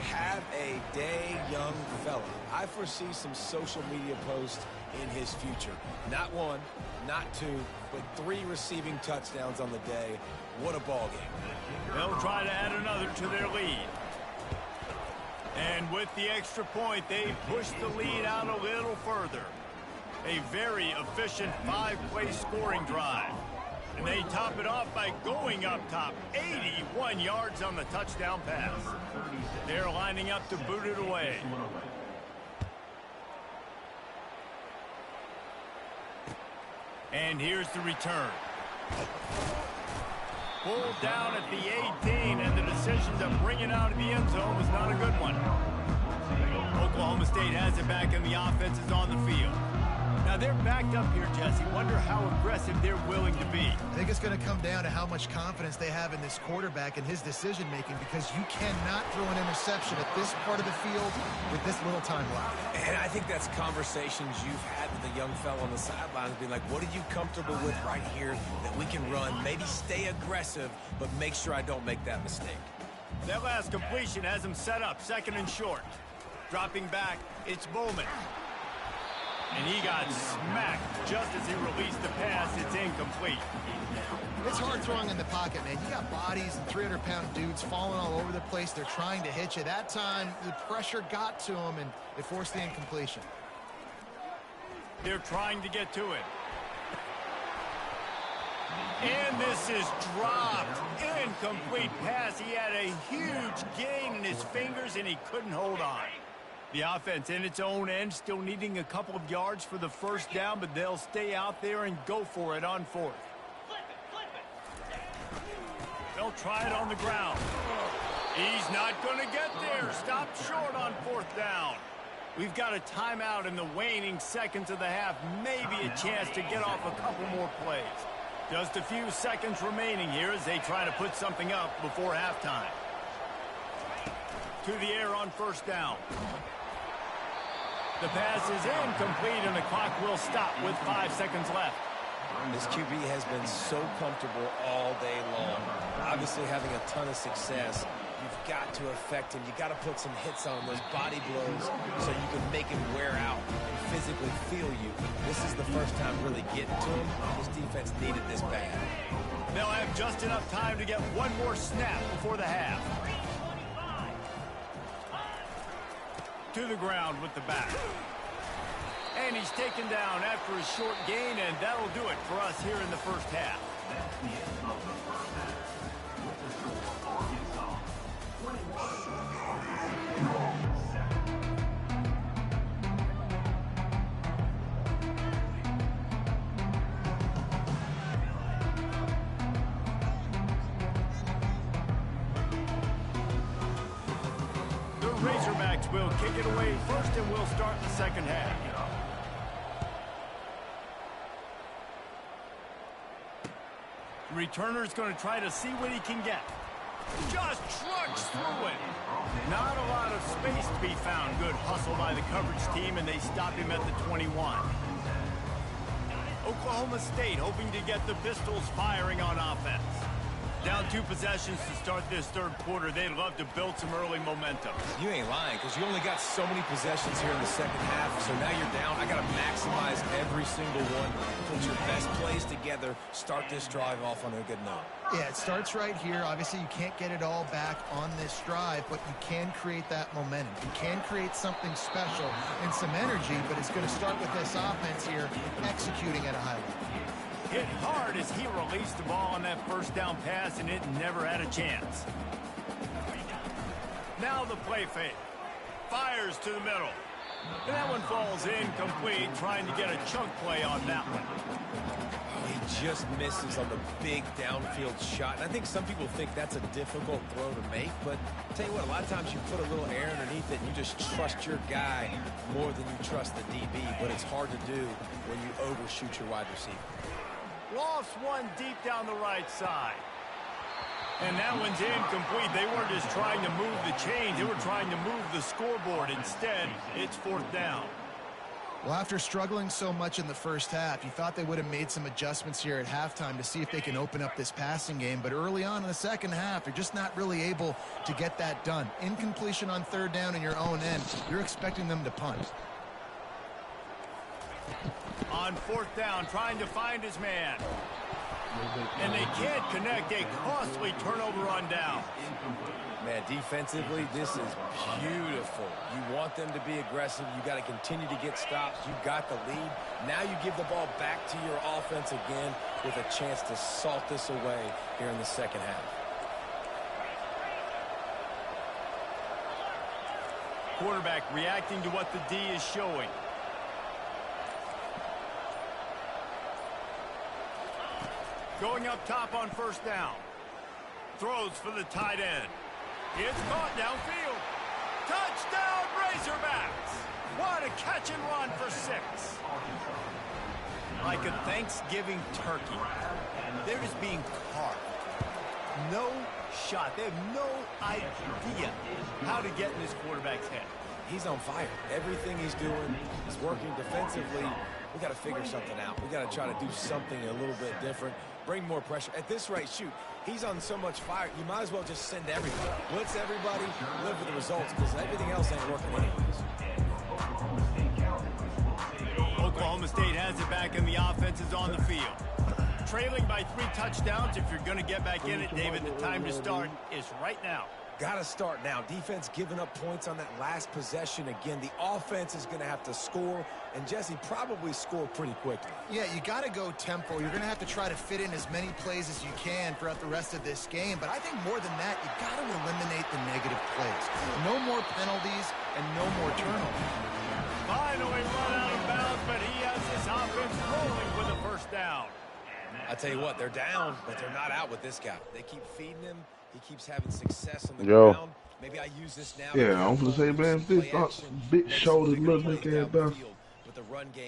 [SPEAKER 3] Have a day, young fella. I foresee some social media posts in his future. Not 1, not 2, but 3 receiving touchdowns on the day. What a ball game.
[SPEAKER 2] They'll try to add another to their lead. And with the extra point, they push the lead out a little further. A very efficient 5-play scoring drive. And they top it off by going up top. 81 yards on the touchdown pass. They're lining up to boot it away. And here's the return. Pulled down at the 18, and the decision to bring it out of the end zone was not a good one. Oklahoma State has it back, and the offense is on the field. Now they're backed up here, Jesse. Wonder how aggressive they're willing to be.
[SPEAKER 4] I think it's going to come down to how much confidence they have in this quarterback and his decision-making, because you cannot throw an interception at this part of the field with this little time left.
[SPEAKER 3] And I think that's conversations you've had with the young fella on the sidelines, being like, what are you comfortable with right here that we can run? Maybe stay aggressive, but make sure I don't make that mistake.
[SPEAKER 2] That last completion has him set up, 2nd and short. Dropping back, it's Bowman. And he got smacked just as he released the pass. It's incomplete.
[SPEAKER 4] It's hard throwing in the pocket, man. You got bodies and 300-pound dudes falling all over the place. They're trying to hit you. That time, the pressure got to him, and it forced the incompletion.
[SPEAKER 2] They're trying to get to it. And this is dropped. Incomplete pass. He had a huge gain in his fingers, and he couldn't hold on. The offense in its own end, still needing a couple of yards for the first down, but they'll stay out there and go for it on 4th. They'll try it on the ground. He's not going to get there. Stopped short on 4th down. We've got a timeout in the waning seconds of the half. Maybe a chance to get off a couple more plays. Just a few seconds remaining here as they try to put something up before halftime. To the air on 1st down. The pass is incomplete, and the clock will stop with 5 seconds left.
[SPEAKER 3] This QB has been so comfortable all day long. Obviously having a ton of success. You've got to affect him. You got to put some hits on him, those body blows, so you can make him wear out and physically feel you. This is the first time really getting to him. This defense needed this bad.
[SPEAKER 2] They'll have just enough time to get one more snap before the half. To the ground with the back. And he's taken down after a short gain, and that'll do it for us here in the first half.
[SPEAKER 5] That's the end of the first half. With the score, Arkansas 21.
[SPEAKER 2] The Razorbacks will kick it away first, and we'll start the second half. Returner's going to try to see what he can get. Just trucks through it. Not a lot of space to be found. Good hustle by the coverage team, and they stop him at the 21. Oklahoma State hoping to get the Pistols firing on offense. Down 2 possessions to start this third quarter. They'd love to build some early momentum.
[SPEAKER 3] You ain't lying, because you only got so many possessions here in the second half, so now you're down. I got to maximize every single one. Put your best plays together. Start this drive off on a good note.
[SPEAKER 4] Yeah, it starts right here. Obviously, you can't get it all back on this drive, but you can create that momentum. You can create something special and some energy, but it's going to start with this offense here executing at a high level.
[SPEAKER 2] Hit hard as he released the ball on that first down pass, and it never had a chance. Now the play fake. Fires to the middle. And that one falls incomplete, trying to get a chunk play on that one.
[SPEAKER 3] He just misses on the big downfield shot. And I think some people think that's a difficult throw to make, but I'll tell you what, a lot of times you put a little air underneath it and you just trust your guy more than you trust the DB, but it's hard to do when you overshoot your wide receiver.
[SPEAKER 2] Lofts one deep down the right side. And that one's incomplete. They weren't just trying to move the chains. They were trying to move the scoreboard. Instead, it's 4th down.
[SPEAKER 4] Well, after struggling so much in the first half, you thought they would have made some adjustments here at halftime to see if they can open up this passing game. But early on in the second half, they're just not really able to get that done. Incompletion on 3rd down in your own end. You're expecting them to punt.
[SPEAKER 2] On 4th down, trying to find his man. And they can't connect. A costly turnover on down.
[SPEAKER 3] Man, defensively, this is beautiful. You want them to be aggressive. You got to continue to get stops. You got the lead. Now you give the ball back to your offense again with a chance to salt this away here in the second half.
[SPEAKER 2] Quarterback reacting to what the D is showing. Going up top on 1st down. Throws for the tight end. It's caught downfield. Touchdown, Razorbacks. What a catch and run for 6. Like a Thanksgiving turkey. They're just being carved. No shot. They have no idea how to get in this quarterback's head.
[SPEAKER 3] He's on fire. Everything he's doing is working defensively. We got to figure something out. We got to try to do something a little bit different. Bring more pressure. At this rate, shoot, he's on so much fire, you might as well just send everybody. Blitz everybody, live with the results, because everything else ain't working anyways.
[SPEAKER 2] Oklahoma State has it back, and the offense is on the field. Trailing by 3 touchdowns. If you're going to get back in it, David, the time to start is right now.
[SPEAKER 3] Got to start now. Defense giving up points on that last possession. Again, the offense is going to have to score, and Jesse probably score pretty quickly.
[SPEAKER 4] Yeah, you got to go tempo. You're going to have to try to fit in as many plays as you can throughout the rest of this game. But I think more than that, you got to eliminate the negative plays. No more penalties and no more turnovers.
[SPEAKER 2] Finally run out of bounds, but he has this offense rolling with a 1st down.
[SPEAKER 3] I tell you what, they're down, but they're not out with this guy. They keep feeding him. He keeps having success on the ground. Maybe I use this now.
[SPEAKER 1] Yeah, I'm gonna say, man, this big shoulders look like that, bro.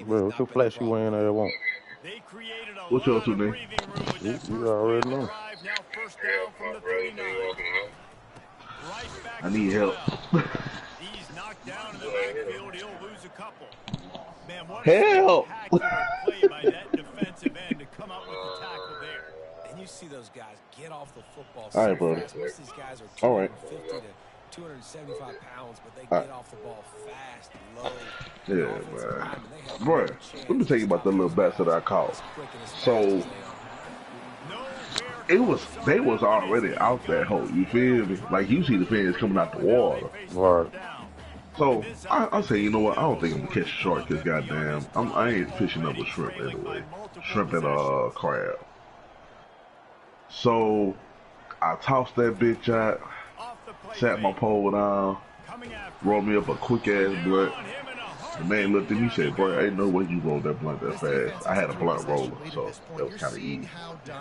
[SPEAKER 1] Bro, what the flash you wearing there want?
[SPEAKER 2] They created a
[SPEAKER 1] What y'all
[SPEAKER 2] lot of
[SPEAKER 1] do,
[SPEAKER 2] breathing room with that
[SPEAKER 1] You already know.
[SPEAKER 2] drive. Now 1st down from the 39. Right back
[SPEAKER 1] I need
[SPEAKER 2] to
[SPEAKER 1] help.
[SPEAKER 2] 12. He's knocked down in the backfield. He'll lose a couple. Man, what
[SPEAKER 1] Help!
[SPEAKER 2] a spectacular play by that defensive end to come up with the tackle there.
[SPEAKER 3] And you see those those guys get off the football
[SPEAKER 1] All
[SPEAKER 3] so
[SPEAKER 1] right, bro.
[SPEAKER 3] fast. Most of these guys are
[SPEAKER 1] All right.
[SPEAKER 3] 250 to 275 pounds, but they
[SPEAKER 1] All
[SPEAKER 3] get
[SPEAKER 1] right.
[SPEAKER 3] off the ball fast, low.
[SPEAKER 1] Yeah, man. Bro, let me tell you about the little bats that I caught. So they was already out that hole. You feel me? Like you see the fins coming out the water.
[SPEAKER 2] Right.
[SPEAKER 1] So I say, you know what? I don't think I'm gonna catch a shark because goddamn, I ain't fishing up with shrimp anyway. Shrimp and crab. So I tossed that bitch out, sat my pole down, rolled me up a quick ass blunt. The man looked at me and said, "Boy, ain't no way you rolled that blunt that fast." I had a blunt roller, so that was kind of easy.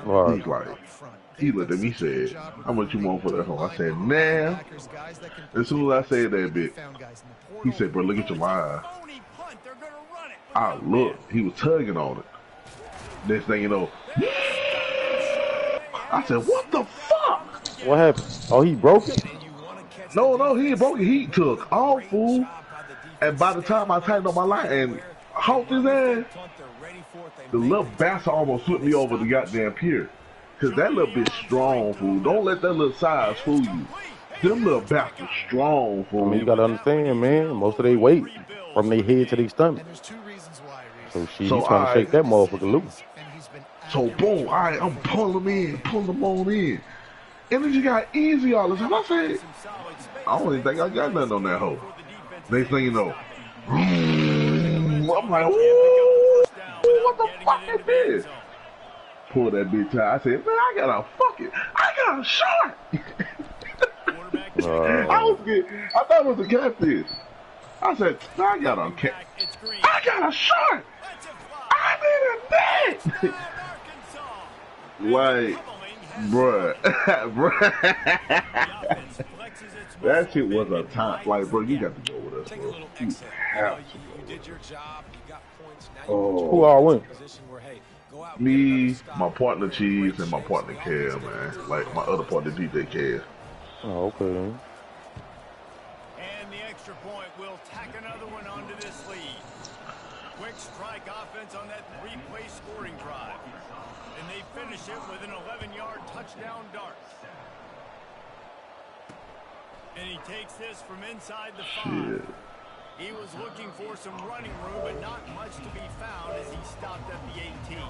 [SPEAKER 2] Right.
[SPEAKER 1] He's like, he looked at me and said, "How much you want for that hole?" I said, "Nah." As soon as I said that bit, he said, "Bro, look at your line." I looked, he was tugging on it. Next thing you know, I said, "What the fuck?"
[SPEAKER 2] What happened? Oh, he broke it?
[SPEAKER 1] No, he ain't broke it. He took off, fool. And by the time I tightened up my line and honked his ass, the little bastard almost flipped me over the goddamn pier. Cause that little bitch strong, fool. Don't let that little size fool you. Them little bastards strong, fool.
[SPEAKER 2] I mean, you gotta understand, man. Most of their weight from their head to their stomach. So shit, he's trying to shake that motherfucker loose.
[SPEAKER 1] So boom, alright, I'm pulling them on in. And it just got easy all the time. I said, I don't even think I got nothing on that hoe. Next thing you know, I'm like, ooh, what the fuck is this? Pull that bitch out. I said, man, I got a shark. I thought it was a catfish. I said, man, I got a shark. I'm in a net. Like, bruh. That shit was a time. Like, bro, you got to go with us, bro. You have to go. Oh,
[SPEAKER 2] Who all went?
[SPEAKER 1] me, my partner Cheese, and my partner Cal, man. Like my other partner DJ Cal.
[SPEAKER 2] Oh, okay. And the extra point will tack another one onto this lead. Quick strike offense on that replay scoring drive. And they finish it with an 11-yard touchdown dart. And he takes this from inside the 5.
[SPEAKER 1] Shit.
[SPEAKER 2] He was looking for some running room, but not much to be found as he stopped at the 18.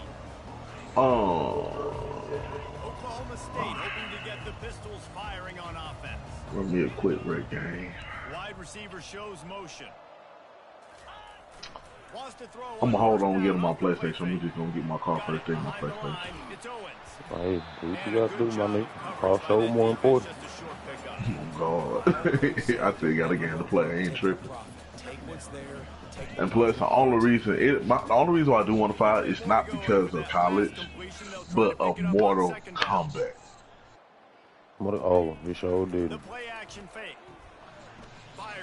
[SPEAKER 2] Oklahoma State hoping to get the Pistols firing on offense.
[SPEAKER 1] Run me a quick break game.
[SPEAKER 2] Wide receiver shows motion.
[SPEAKER 1] I'm gonna hold on and get on my PlayStation. I'm just gonna get my car first thing on my PlayStation.
[SPEAKER 2] Hey, do what you gotta do, my nigga. Car show more important.
[SPEAKER 1] Oh, God. I still got a game to play. I ain't tripping. And plus, the only reason why I do want to fight is not because of college, but of Mortal Kombat.
[SPEAKER 2] Oh, you sure did.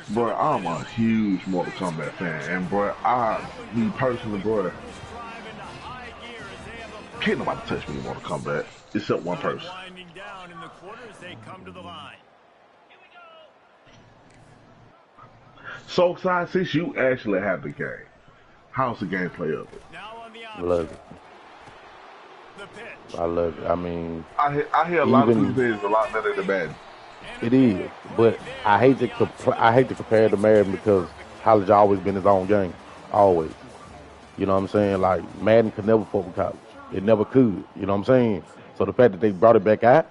[SPEAKER 1] Bro, I'm a huge Mortal Kombat fan, and bro, me personally, bro, can't nobody touch me in Mortal Kombat except one person. So, since you actually have the game, how's the gameplay of it?
[SPEAKER 2] Love it. I love it. I mean,
[SPEAKER 1] I hear a lot of people say it's a lot better than Madden.
[SPEAKER 2] It is, but I hate to compare it to Madden because college always been his own game, always. You know what I'm saying? Like Madden could never fuck with college. It never could. You know what I'm saying? So the fact that they brought it back out,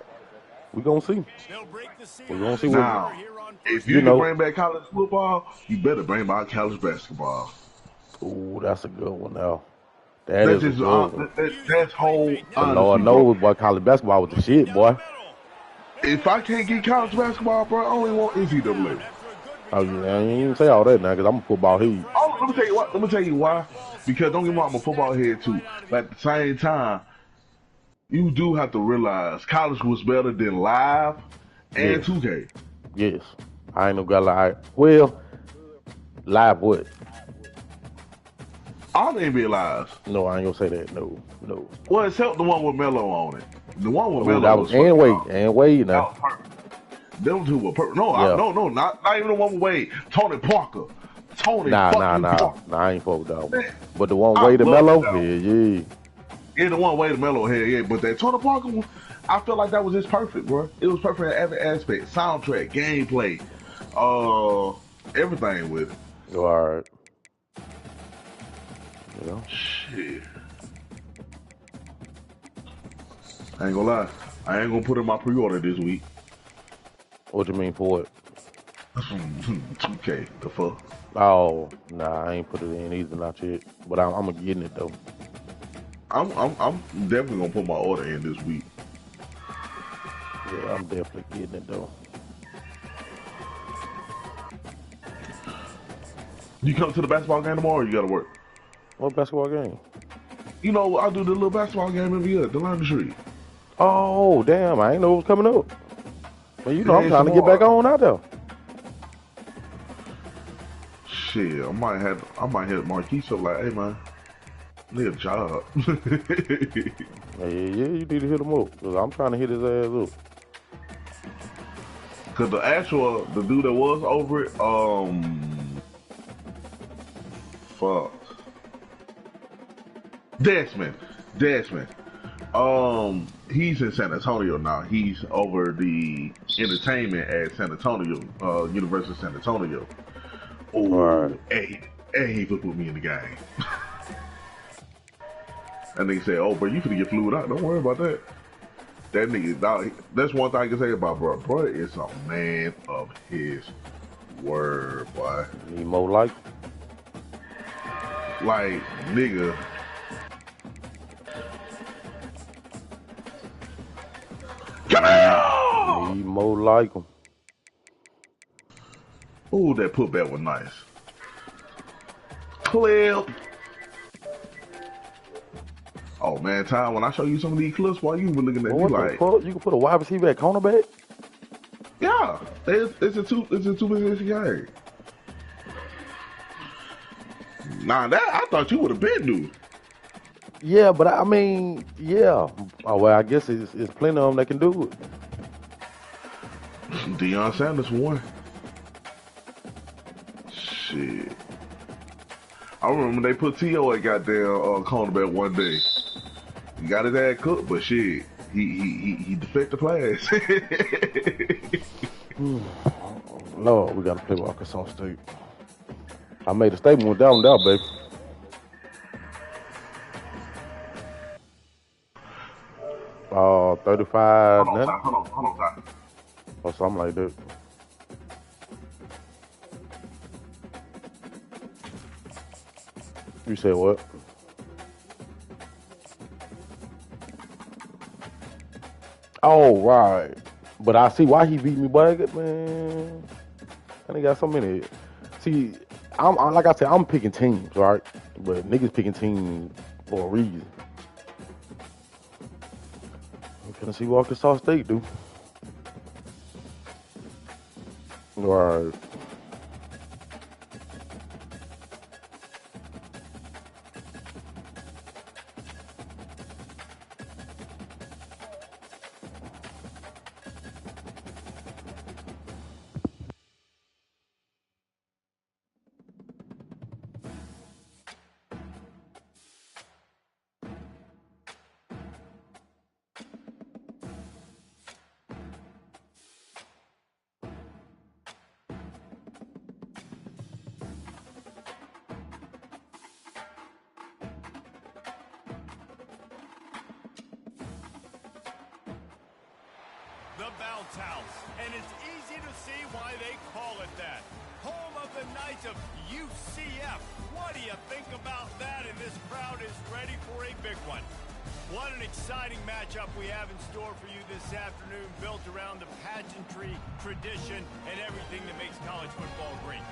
[SPEAKER 2] we gonna see. We gonna see.
[SPEAKER 1] Now, if you can bring back college football, you better bring back college basketball.
[SPEAKER 2] Ooh, that's a good one now. That's just
[SPEAKER 1] that's whole.
[SPEAKER 2] Lord knows, boy, college basketball was the shit, boy.
[SPEAKER 1] If I can't get college basketball, bro, I only want NCAA.
[SPEAKER 2] Oh, yeah, I ain't even say all that now because I'm a football head.
[SPEAKER 1] Oh, let me tell you why. Because don't get me wrong, I'm a football head too. But at the same time, you do have to realize college was better than live and 2K.
[SPEAKER 2] Yes, I ain't no guy like. Well, live what?
[SPEAKER 1] All the NBA lives.
[SPEAKER 2] No, I ain't gonna say that. No.
[SPEAKER 1] Well, except the one with Melo on it. The one with Melo
[SPEAKER 2] that was and Wade now.
[SPEAKER 1] Them two were perfect. No, not even the one with Wade. Tony Parker. Parker.
[SPEAKER 2] Nah, I ain't fuck with that one. But the one Wade and Melo, yeah.
[SPEAKER 1] In the one way, the Melo had, yeah, but that Tony Parker one, I feel like that was just perfect, bro. It was perfect in every aspect, soundtrack, gameplay, everything with it.
[SPEAKER 6] All right. Yeah.
[SPEAKER 1] Shit. I ain't gonna lie. I ain't gonna put in my pre-order this week.
[SPEAKER 6] What you mean for what?
[SPEAKER 1] 2K, the fuck.
[SPEAKER 6] Oh, nah, I ain't put it in either, not yet. But I'm getting it though.
[SPEAKER 1] I'm definitely gonna put my order in this week.
[SPEAKER 6] Yeah, I'm definitely getting it though.
[SPEAKER 1] You come to the basketball game tomorrow or you gotta work?
[SPEAKER 6] What basketball game?
[SPEAKER 1] You know, I do the little basketball game every year, the London Street.
[SPEAKER 6] Oh, damn, I ain't know it was coming up. Well, you know, I'm
[SPEAKER 1] Yeah,
[SPEAKER 6] trying to get back on out there.
[SPEAKER 1] Shit, I might hit Marquise up like, hey man, need a job.
[SPEAKER 6] Yeah, you need to hit him up. Cause I'm trying to hit his ass up.
[SPEAKER 1] Cause the dude that was over it, fuck. Desmond. He's in San Antonio now. He's over the entertainment at San Antonio, University of San Antonio. Oh,
[SPEAKER 6] Right.
[SPEAKER 1] and he put me in the game. And they said, "Oh, bro, you finna get flued out. Don't worry about that." That nigga, that's one thing I can say about bro. Bro is a man of his word, boy.
[SPEAKER 6] Need more like.
[SPEAKER 1] Like, nigga. Come on!
[SPEAKER 6] Need more like him.
[SPEAKER 1] Ooh, that putback was nice. Clip. Oh man, Ty, when I show you some of these clips, why you were looking at me like,
[SPEAKER 6] you can put a wide receiver at cornerback?
[SPEAKER 1] yeah, it's a two position game. Nah, that I thought you would have been dude.
[SPEAKER 6] Yeah, but I mean, yeah. Oh, well, I guess it's plenty of them that can do it.
[SPEAKER 1] Deion Sanders won. Shit. I remember they put T.O. at goddamn cornerback one day. He got his ass cooked, but shit, he defected class.
[SPEAKER 6] Lord, we gotta play with Arkansas State. I made a statement with that one down, baby.
[SPEAKER 1] Hold
[SPEAKER 6] 35
[SPEAKER 1] on,
[SPEAKER 6] nothing,
[SPEAKER 1] Ty. Hold on, Ty.
[SPEAKER 6] or something like that. You said what? Oh, right. But I see why he beat me, but man, and he got so many. See, I'm like I said, I'm picking teams, right? But niggas picking teams for a reason. I'm gonna see what Arkansas State do. Right.
[SPEAKER 2] The Bounce House, and it's easy to see why they call it that. Home of the Knights of UCF. What do you think about that? And this crowd is ready for a big one. What an exciting matchup we have in store for you this afternoon, built around the pageantry, tradition, and everything that makes college football great.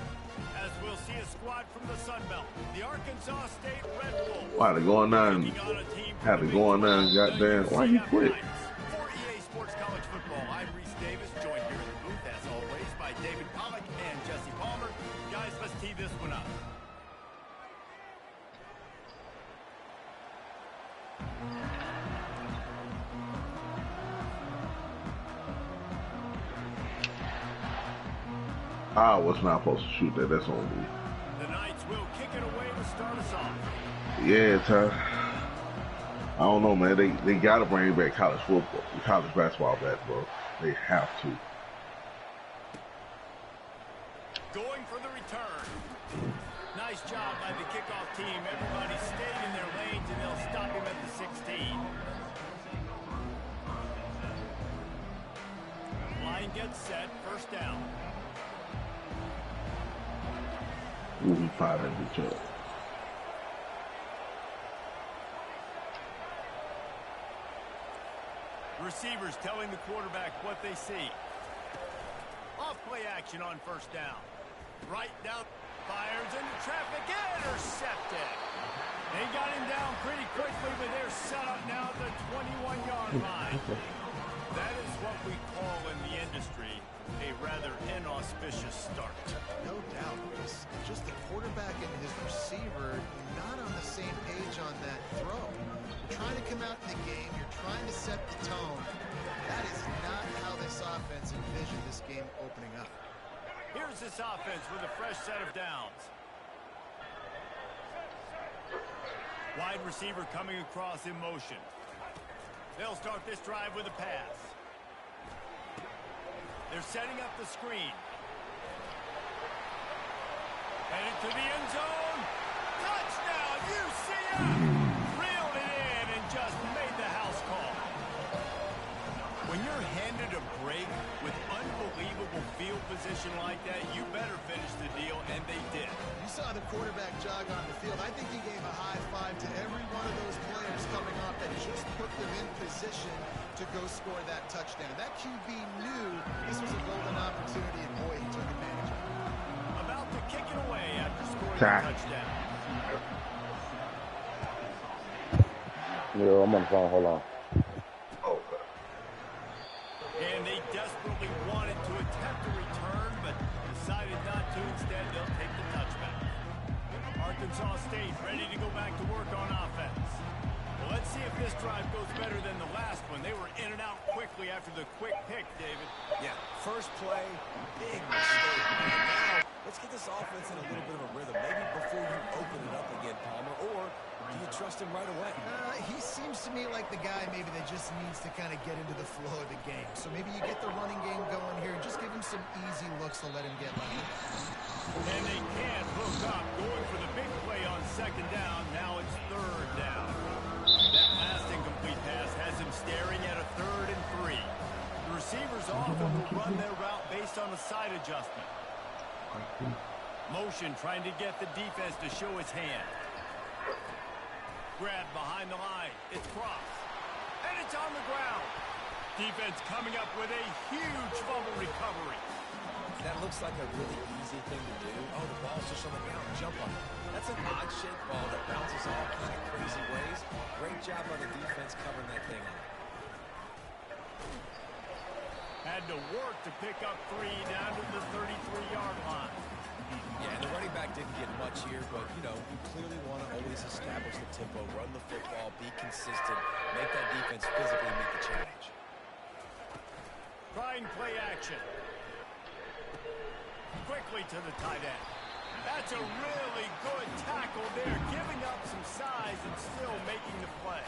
[SPEAKER 2] As we'll see a squad from the Sun Belt, the Arkansas State Red Wolves.
[SPEAKER 1] Why they going down? Had to go on down, goddamn. Why he quit?
[SPEAKER 2] For EA Sports College Football, I'm Reese Davis, joined here in the booth, as always, by David Pollack and Jesse Palmer. Guys, let's tee this one up.
[SPEAKER 1] I was not supposed to shoot that. That's on me.
[SPEAKER 2] The Knights will kick it away to start us off.
[SPEAKER 1] Yeah, Ty. I don't know, man. They gotta bring back college football, college basketball back, bro. They have to.
[SPEAKER 2] Going for the return. Nice job by the kickoff team. Everybody stayed in their lanes, and they'll stop him at the 16. Line gets set. First down.
[SPEAKER 1] Ooh, he fired at each other.
[SPEAKER 2] Receivers telling the quarterback what they see. Off play action on first down. Right down, fires into traffic, intercepted. They got him down pretty quickly, but they're set up now at the 21-yard line. That is what we call in the industry a rather inauspicious start.
[SPEAKER 4] No doubt, Chris. Just the quarterback and his receiver not on the same page on that throw. You're trying to come out in the game. You're trying to set the tone. That is not how this offense envisioned this game opening up.
[SPEAKER 2] Here's this offense with a fresh set of downs. Wide receiver coming across in motion. They'll start this drive with a pass. They're setting up the screen. Headed to the end zone. Touchdown, UCF! Reeled it in and just made the house call. When you're handed a break with unbelievable field position like that, you better finish the deal, and they did.
[SPEAKER 4] You saw the quarterback jog on the field. I think he gave a high five to every one of those players coming off that just put them in position to go score that touchdown. That QB knew this was a golden opportunity, and boy, he took advantage of it.
[SPEAKER 2] About to kick it away after scoring a touchdown.
[SPEAKER 6] Yeah, I'm on the phone. Hold on.
[SPEAKER 2] And they desperately wanted to attempt a return, but decided not to. Instead, they'll take the touchback. Arkansas State ready to go back to work on offense. Well, let's see if this drive goes better than the last one. They were in and out quickly after the quick pick, David.
[SPEAKER 3] Yeah, first play, big mistake. And now, let's get this offense in a little bit of a rhythm. Maybe before you open it up again, Palmer, or do you trust him right away?
[SPEAKER 4] He seems to me like the guy maybe that just needs to kind of get into the flow of the game. So maybe you get the running game going here and just give him some easy looks to let him get left.
[SPEAKER 2] And they can't hook up. Going for the big play on second down. Now it's third down. That last incomplete pass has him staring at a 3rd and 3. The receivers often will run their route based on a side adjustment. Motion trying to get the defense to show his hand. Grab behind the line. It's crossed. And it's on the ground. Defense coming up with a huge fumble recovery.
[SPEAKER 3] That looks like a really easy thing to do. Oh, the ball's just on the ground. Jump on it. That's an odd-shaped ball that bounces all kind of crazy ways. Great job by the defense covering that thing up.
[SPEAKER 2] Had to work to pick up 3 down to the 33-yard line.
[SPEAKER 3] Yeah, and the running back didn't get much here, but, you know, you clearly want to always establish the tempo, run the football, be consistent, make that defense physically meet the challenge.
[SPEAKER 2] Trying play action. Quickly to the tight end. That's a really good tackle there, giving up some size and still making the play.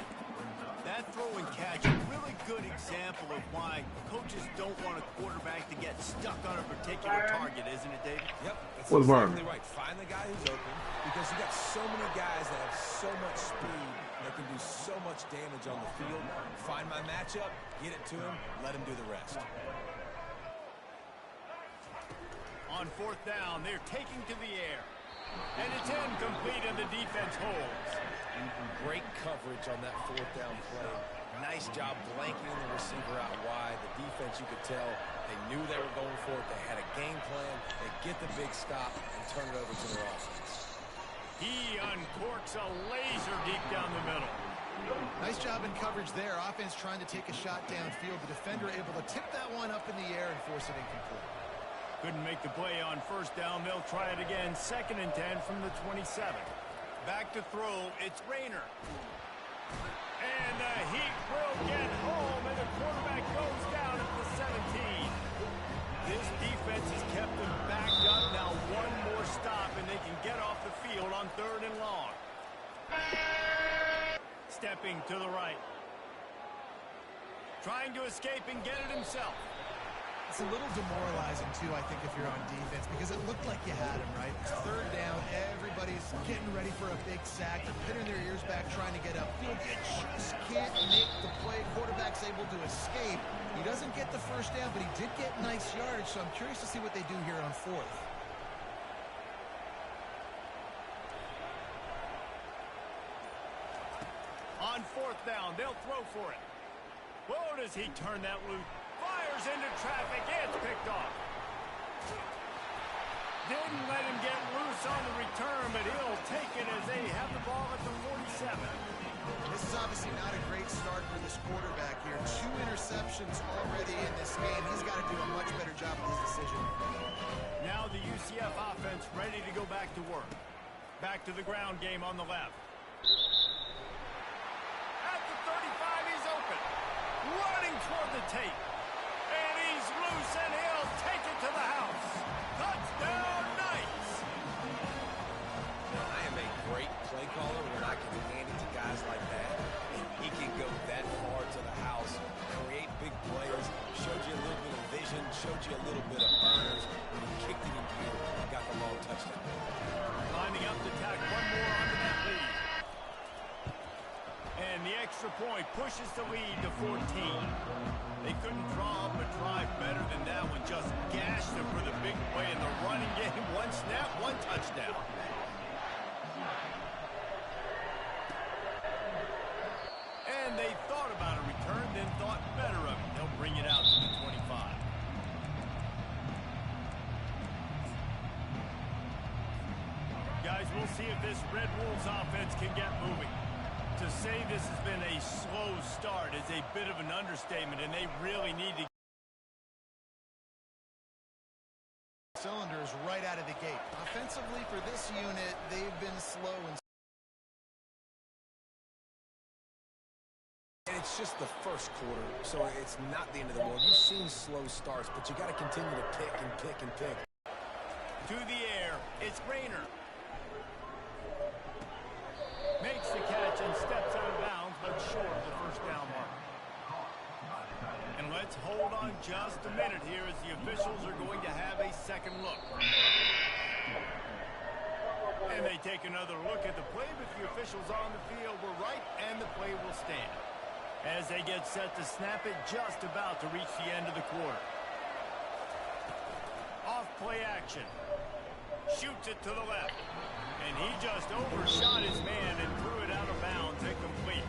[SPEAKER 2] That throw and catch, a really good example of why coaches don't want a quarterback to get stuck on a particular target, isn't it, David?
[SPEAKER 3] Yep, that's
[SPEAKER 1] What's
[SPEAKER 3] exactly right. Find the guy who's open, because you got so many guys that have so much speed that can do so much damage on the field. Find my matchup, get it to him, let him do the rest.
[SPEAKER 2] On 4th down, they're taking to the air. And it's incomplete, and the defense holds.
[SPEAKER 3] Great coverage on that 4th down play. Nice job blanketing the receiver out wide. The defense, you could tell, they knew they were going for it. They had a game plan. They get the big stop and turn it over to their offense.
[SPEAKER 2] He uncorks a laser deep down the middle.
[SPEAKER 4] Nice job in coverage there. Offense trying to take a shot downfield. The defender able to tip that one up in the air and force it incomplete.
[SPEAKER 2] Couldn't make the play on 1st down. They'll try it again. 2nd and 10 from the 27. Back to throw. It's Rayner. And the Heat will get home, and the quarterback goes down at the 17. This defense has kept them backed up. Now one more stop, and they can get off the field on 3rd and long. Stepping to the right. Trying to escape and get it himself.
[SPEAKER 4] It's a little demoralizing, too, I think, if you're on defense, because it looked like you had him, right? It's third down. Everybody's getting ready for a big sack. They're pinning their ears back, trying to get upfield. You just can't make the play. Quarterback's able to escape. He doesn't get the first down, but he did get nice yardage, so I'm curious to see what they do here on fourth.
[SPEAKER 2] On fourth down, they'll throw for it. Whoa, does he turn that loose? Fires into traffic. It's picked off. Didn't let him get loose on the return, but he'll take it as they have the ball at the 47.
[SPEAKER 4] This is obviously not a great start for this quarterback here. 2 interceptions already in this game. He's got to do a much better job with his decision.
[SPEAKER 2] Now the UCF offense ready to go back to work. Back to the ground game on the left. At the 35, he's open. Running toward the tape. And he's loose, and he'll take it to the house. Touchdown, Knights!
[SPEAKER 3] I am a great play caller when I can hand it to guys like that. And he can go that far to the house, create big plays, showed you a little bit of vision, showed you a little bit of burners, and he kicked it in gear and got the long touchdown.
[SPEAKER 2] Lining up to tack one more onto that lead. And the extra point pushes the lead to 14. They couldn't draw up a drive better than that one. Just gashed them for the big play in the running game. One snap, one touchdown. And they thought about a return, then thought better of it. They'll bring it out to the 25. Guys, we'll see if this Red Wolves offense can get moving. To say this has been a slow start is a bit of an understatement, and they really need to.
[SPEAKER 4] Cylinders right out of the gate. Offensively for this unit, they've been slow
[SPEAKER 3] And it's just the first quarter, so it's not the end of the world. You've seen slow starts, but you got to continue to pick and pick and pick.
[SPEAKER 2] To the air, it's Rayner. Makes the catch and steps out of bounds, but short of the first down mark. And let's hold on just a minute here as the officials are going to have a second look. And they take another look at the play, but the officials on the field were right, and the play will stand. As they get set to snap it, just about to reach the end of the quarter. Off play action. Shoots it to the left. And he just overshot his man and threw it out of bounds incomplete.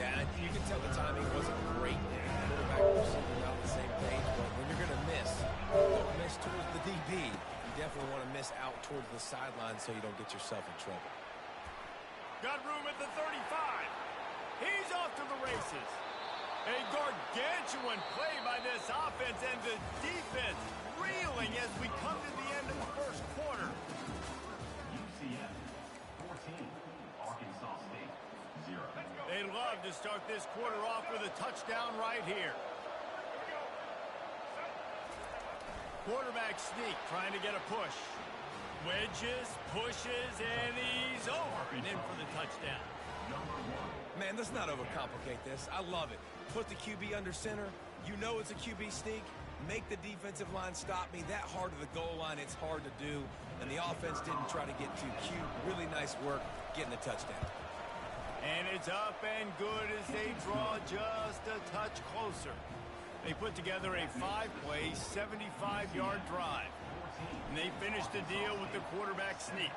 [SPEAKER 3] Yeah, you can tell the timing wasn't great. Quarterback and receiver not on the same page, but when you're going to miss, don't miss towards the DB. You definitely want to miss out towards the sideline so you don't get yourself in trouble.
[SPEAKER 2] Got room at the 35. He's off to the races. A gargantuan play by this offense, and the defense reeling as we come to the end of the first quarter.
[SPEAKER 5] UCF 14, Arkansas State 0.
[SPEAKER 2] They love to start this quarter off with a touchdown right here. Quarterback sneak, trying to get a push. Wedges, pushes, and he's over and in for the touchdown.
[SPEAKER 3] Man, let's not overcomplicate this. I love it. Put the QB under center. You know it's a QB sneak. Make the defensive line stop me. That hard of the goal line, it's hard to do. And the offense didn't try to get too cute. Really nice work getting a touchdown.
[SPEAKER 2] And it's up and good as they draw just a touch closer. They put together a 5-play, 75-yard drive. And they finish the deal with the quarterback sneak.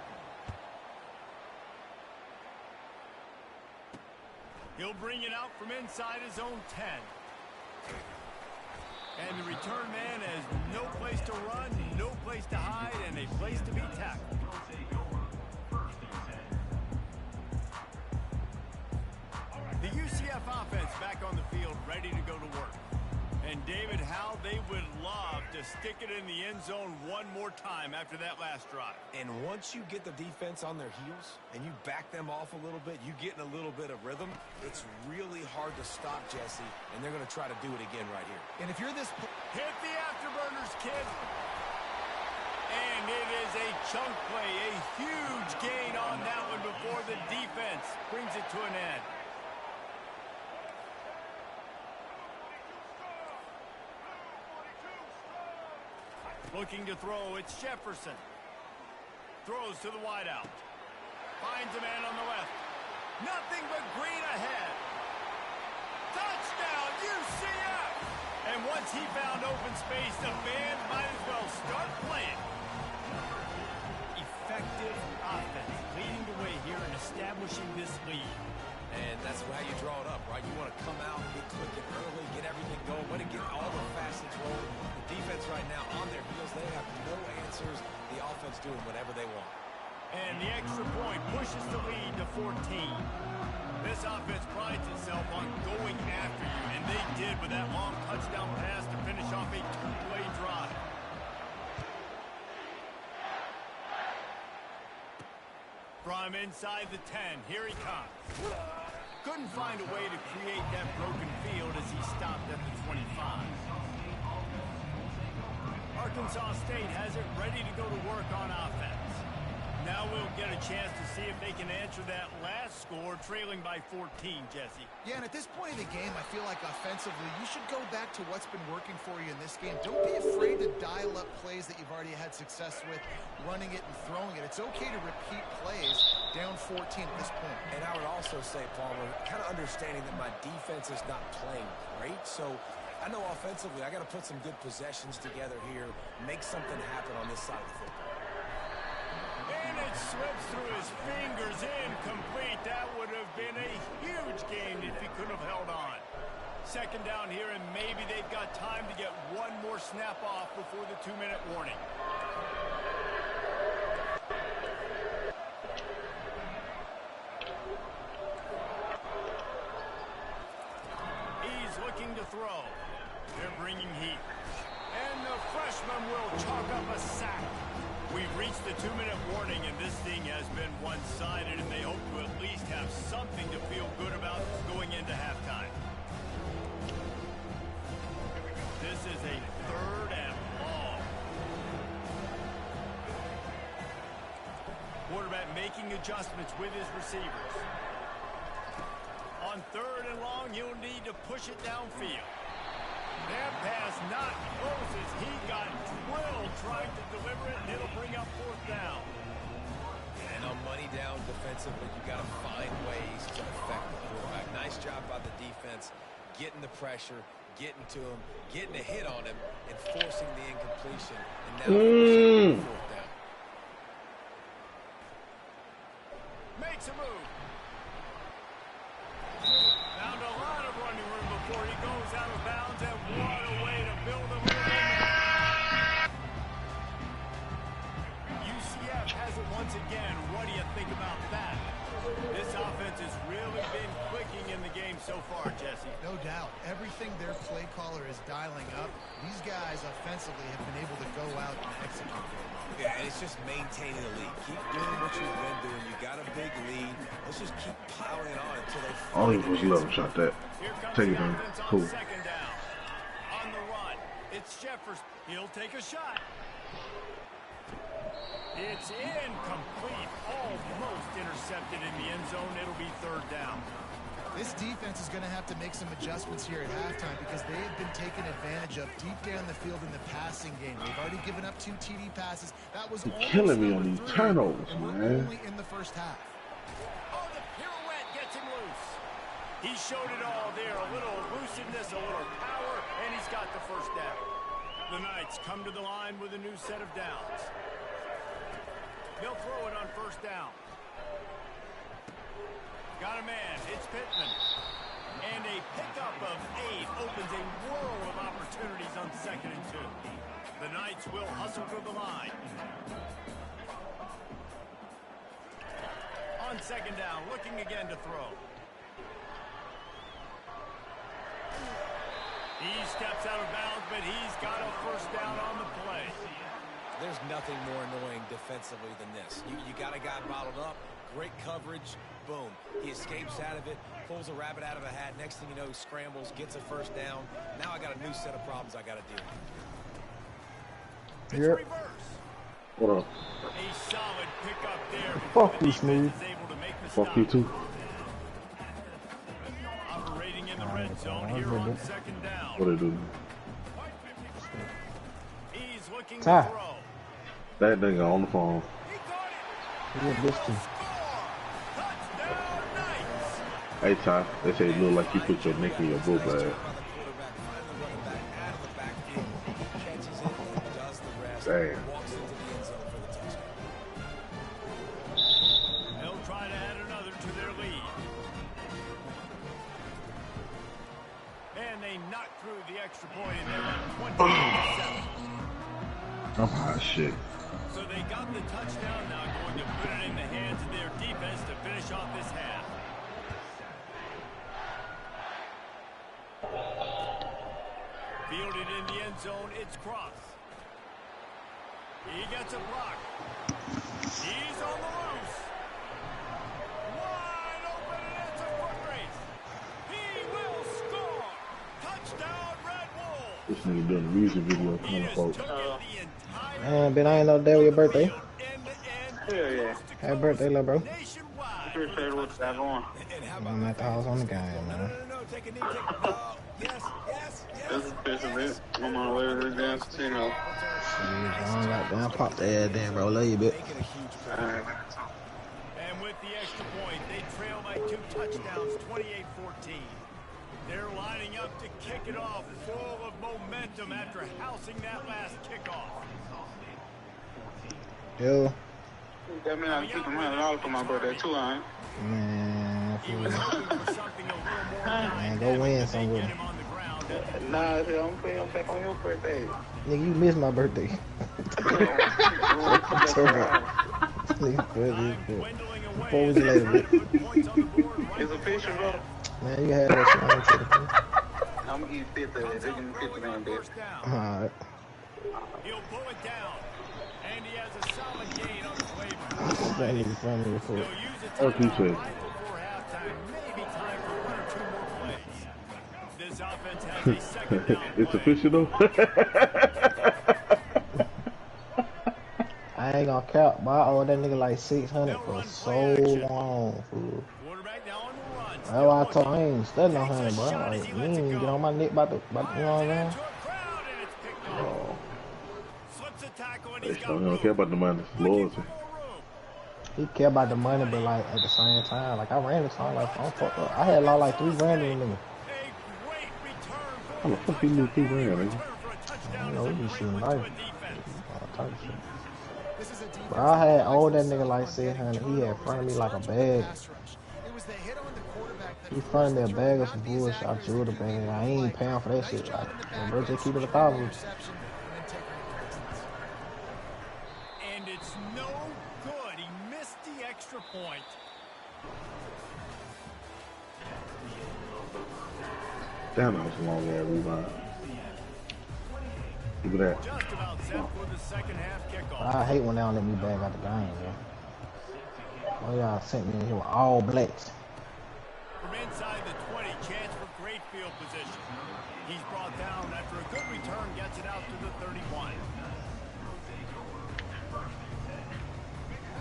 [SPEAKER 2] He'll bring it out from inside his own 10. And the return man has no place to run, no place to hide, and a place to be tackled. The UCF offense back on the field, ready to go to work. And David, how they would love to stick it in the end zone one more time after that last drive.
[SPEAKER 3] And once you get the defense on their heels and you back them off a little bit, you get in a little bit of rhythm, it's really hard to stop, Jesse, and they're going to try to do it again right here.
[SPEAKER 4] And if you're this...
[SPEAKER 2] Hit the afterburners, kid. And it is a chunk play, a huge gain on that one before the defense brings it to an end. Looking to throw, it's Jefferson. Throws to the wideout. Finds a man on the left. Nothing but green ahead. Touchdown, UCF! And once he found open space, the band might as well start playing. Effective offense, leading the way here and establishing this lead.
[SPEAKER 3] And that's how you draw it up, right? You want to come out, get clicking early, get everything going, want to get all the facets rolling. The defense right now on their heels, they have no answers. The offense doing whatever they want.
[SPEAKER 2] And the extra point pushes the lead to 14. This offense prides itself on going after you, and they did with that long touchdown pass to finish off a two-play drive. From inside the 10, here he comes. Couldn't find a way to create that broken field as he stopped at the 25. Arkansas State has it ready to go to work on offense. Now we'll get a chance to see if they can answer that last score, trailing by 14, Jesse.
[SPEAKER 4] Yeah, and at this point in the game, I feel like offensively, you should go back to what's been working for you in this game. Don't be afraid to dial up plays that you've already had success with, running it and throwing it. It's okay to repeat plays down 14 at this point.
[SPEAKER 3] And I would also say, Palmer, kind of understanding that my defense is not playing great, so I know offensively I got to put some good possessions together here, make something happen on this side of the football.
[SPEAKER 2] And it slips through his fingers, incomplete. That would have been a huge game if he could have held on. Second down here, and maybe they've got time to get one more snap off before the 2-minute warning. He's looking to throw. They're bringing heat. And the freshman will chalk up a sack. We've reached the 2-minute warning, and this thing has been one-sided, and they hope to at least have something to feel good about going into halftime. This is a 3rd and long. Quarterback making adjustments with his receivers. On 3rd and long, you'll need to push it downfield. That pass not close as he got drilled trying to deliver it, and it'll bring up 4th down.
[SPEAKER 3] And on money down defensively, you got to find ways to affect the quarterback. Nice job by the defense, getting the pressure, getting to him, getting a hit on him, and forcing the incompletion. And now 4th down.
[SPEAKER 2] Makes a move. Found a lot of running room before he goes out of bounds, and what a way to build a lead. UCF has it once again. What do you think about that? This offense has really been clicking in the game so far, Jesse.
[SPEAKER 4] No doubt. Everything their play caller is dialing up, these guys offensively have been able to go out and execute.
[SPEAKER 3] Yeah, and it's just maintaining the lead. Keep doing what you've been doing. You got a big lead. Let's just keep piling on until they
[SPEAKER 1] Oh, he was low. Shot that. Take it down. Cool.
[SPEAKER 2] Second down. On the run, it's Jefferson. He'll take a shot. It's incomplete. Almost intercepted in the end zone. It'll be 3rd down.
[SPEAKER 4] This defense is going to have to make some adjustments here at halftime because they have been taken advantage of deep down the field in the passing game. They've already given up 2 TD passes. That was
[SPEAKER 1] killing me on these turnovers,
[SPEAKER 4] and we're
[SPEAKER 1] man.
[SPEAKER 4] only in the first half.
[SPEAKER 2] Oh, the pirouette gets him loose. He showed it all there. A little elusiveness, a little power, and he's got the first down. The Knights come to the line with a new set of downs. They'll throw it on 1st down. Got a man. It's Pittman. And a pickup of 8 opens a whirl of opportunities on 2nd and 2. The Knights will hustle to the line. On 2nd down, looking again to throw. He steps out of bounds, but he's got a 1st down on the play.
[SPEAKER 3] There's nothing more annoying defensively than this. You got a guy bottled up, great coverage, boom. He escapes out of it, pulls a rabbit out of a hat. Next thing you know, he scrambles, gets a 1st down. Now I got a new set of problems I got to deal with.
[SPEAKER 2] It's reverse.
[SPEAKER 1] Hold on.
[SPEAKER 2] A solid pickup there.
[SPEAKER 6] Fuck you, Sneed.
[SPEAKER 1] Fuck you too.
[SPEAKER 2] Operating in the red zone here on 2nd down.
[SPEAKER 1] What they do?
[SPEAKER 2] He's looking looking to
[SPEAKER 7] Ty.
[SPEAKER 2] throw.
[SPEAKER 1] That nigga on the phone.
[SPEAKER 2] He got it.
[SPEAKER 7] Who is this team?
[SPEAKER 2] Score. Touchdown, Knights.
[SPEAKER 1] Hey Ty, they say it look like you put your neck in your book bag. Damn.
[SPEAKER 2] They'll try to add another to their lead. And they knocked through the extra point and they're up 20-7.
[SPEAKER 1] I'm hot shit.
[SPEAKER 2] So they got the touchdown, now going to put it in the hands of their defense to finish off this half. Fielded in the end zone, it's Cross. He gets a block. He's on the loose. Wide open, and it's a foot race. He will score. Touchdown, Red Wolves.
[SPEAKER 1] This nigga doing a music video
[SPEAKER 2] He
[SPEAKER 1] coming
[SPEAKER 2] just
[SPEAKER 1] folks.
[SPEAKER 2] took in the entire
[SPEAKER 7] Man, Ben, I ain't know that was your birthday.
[SPEAKER 2] field, end-to-end,
[SPEAKER 8] Hell yeah.
[SPEAKER 2] coast to
[SPEAKER 7] Happy
[SPEAKER 2] coast,
[SPEAKER 7] birthday, little bro.
[SPEAKER 2] nationwide.
[SPEAKER 8] Appreciate what's that going.
[SPEAKER 7] I'm at the house on the game, man.
[SPEAKER 3] Take a knee, yes.
[SPEAKER 8] This is officially I'm on my way to the damn casino.
[SPEAKER 7] I got down, pop that ass down, bro. Love you, bit.
[SPEAKER 8] Alright.
[SPEAKER 2] And with the extra point, they trail by 2 touchdowns, 28-14. They're lining up to kick it off full of momentum after housing that last kickoff.
[SPEAKER 7] Yo,
[SPEAKER 8] That mean I took $100 for my birthday too, I ain't.
[SPEAKER 7] man,
[SPEAKER 2] He was hoping for something a little more
[SPEAKER 7] man, go win some
[SPEAKER 2] get
[SPEAKER 7] with
[SPEAKER 2] him on the ground.
[SPEAKER 8] Nah, I'm paying back on your birthday.
[SPEAKER 7] Nigga, you missed my birthday.
[SPEAKER 2] Time dwindling away.
[SPEAKER 7] 4 weeks later, bit.
[SPEAKER 2] Points on the board right
[SPEAKER 8] It's official, bro.
[SPEAKER 7] Man, you had that shit on your shit.
[SPEAKER 8] I'm gonna give you 50. They give me 50 man, bitch.
[SPEAKER 2] first down.
[SPEAKER 7] Alright.
[SPEAKER 2] He'll pull it down. And he has a solid gain on his way back.
[SPEAKER 7] That nigga funny as
[SPEAKER 2] He'll
[SPEAKER 7] fuck.
[SPEAKER 2] use it
[SPEAKER 1] What you say?
[SPEAKER 2] right before halftime. Maybe time for 1 or 2 more plays. This offense has a second down
[SPEAKER 1] It's
[SPEAKER 2] play.
[SPEAKER 1] official though.
[SPEAKER 7] I ain't gonna count, but I owe that nigga like 600 for so long, fool.
[SPEAKER 2] Quarterback now on the run.
[SPEAKER 7] That's why I told I ain't studying on 100, bro. Like, you ain't even get on my neck about the, you know what I'm saying?
[SPEAKER 2] To a crowd, and it's picked off. Slips a tackle, and
[SPEAKER 1] They
[SPEAKER 2] he's got
[SPEAKER 1] don't
[SPEAKER 2] room.
[SPEAKER 1] care about the money. It's
[SPEAKER 2] Looking
[SPEAKER 1] loyalty.
[SPEAKER 2] for more room.
[SPEAKER 7] He care about the money, but like at the same time, like I ran the time, like I'm fucked up. I had lost like 3 grand in the nigga.
[SPEAKER 2] A great return for
[SPEAKER 1] How the fuck you lose 2 grand, nigga?
[SPEAKER 2] return for a touchdown
[SPEAKER 7] You know,
[SPEAKER 2] is a
[SPEAKER 7] we
[SPEAKER 2] great
[SPEAKER 7] shooting
[SPEAKER 2] one to
[SPEAKER 7] life.
[SPEAKER 2] a defense.
[SPEAKER 7] All type of shit.
[SPEAKER 4] This is a defense
[SPEAKER 7] But I had
[SPEAKER 4] that
[SPEAKER 7] owed that
[SPEAKER 4] likes
[SPEAKER 7] nigga
[SPEAKER 4] to
[SPEAKER 7] like
[SPEAKER 4] sit on
[SPEAKER 7] 600.
[SPEAKER 4] getting
[SPEAKER 7] He had fronted me like a bag.
[SPEAKER 4] pass rush. It was the hit on the quarterback that
[SPEAKER 7] He fronted me a
[SPEAKER 4] forced the
[SPEAKER 7] bag of
[SPEAKER 4] throw.
[SPEAKER 7] some
[SPEAKER 4] Not be as
[SPEAKER 7] bullshit. I
[SPEAKER 4] accurate
[SPEAKER 7] drew the
[SPEAKER 4] as you
[SPEAKER 7] bag.
[SPEAKER 4] would
[SPEAKER 7] I ain't
[SPEAKER 4] like.
[SPEAKER 7] paying for that
[SPEAKER 4] Nice
[SPEAKER 7] shit.
[SPEAKER 4] job
[SPEAKER 7] Like,
[SPEAKER 4] in the
[SPEAKER 7] bro,
[SPEAKER 4] backfield,
[SPEAKER 7] just keep it a
[SPEAKER 4] strip
[SPEAKER 7] thousand.
[SPEAKER 4] the interception and then take her into business.
[SPEAKER 2] And it's no good. He missed the extra point.
[SPEAKER 1] Damn, that was a long ass rebound. Look at that.
[SPEAKER 2] Just about set for the second half kickoff.
[SPEAKER 7] I hate when they don't let me back out the game, bro. Oh, y'all sent me in here with all blacks.
[SPEAKER 2] From inside the 20, chance for great field position. He's brought down after a good return, gets it out to the 31.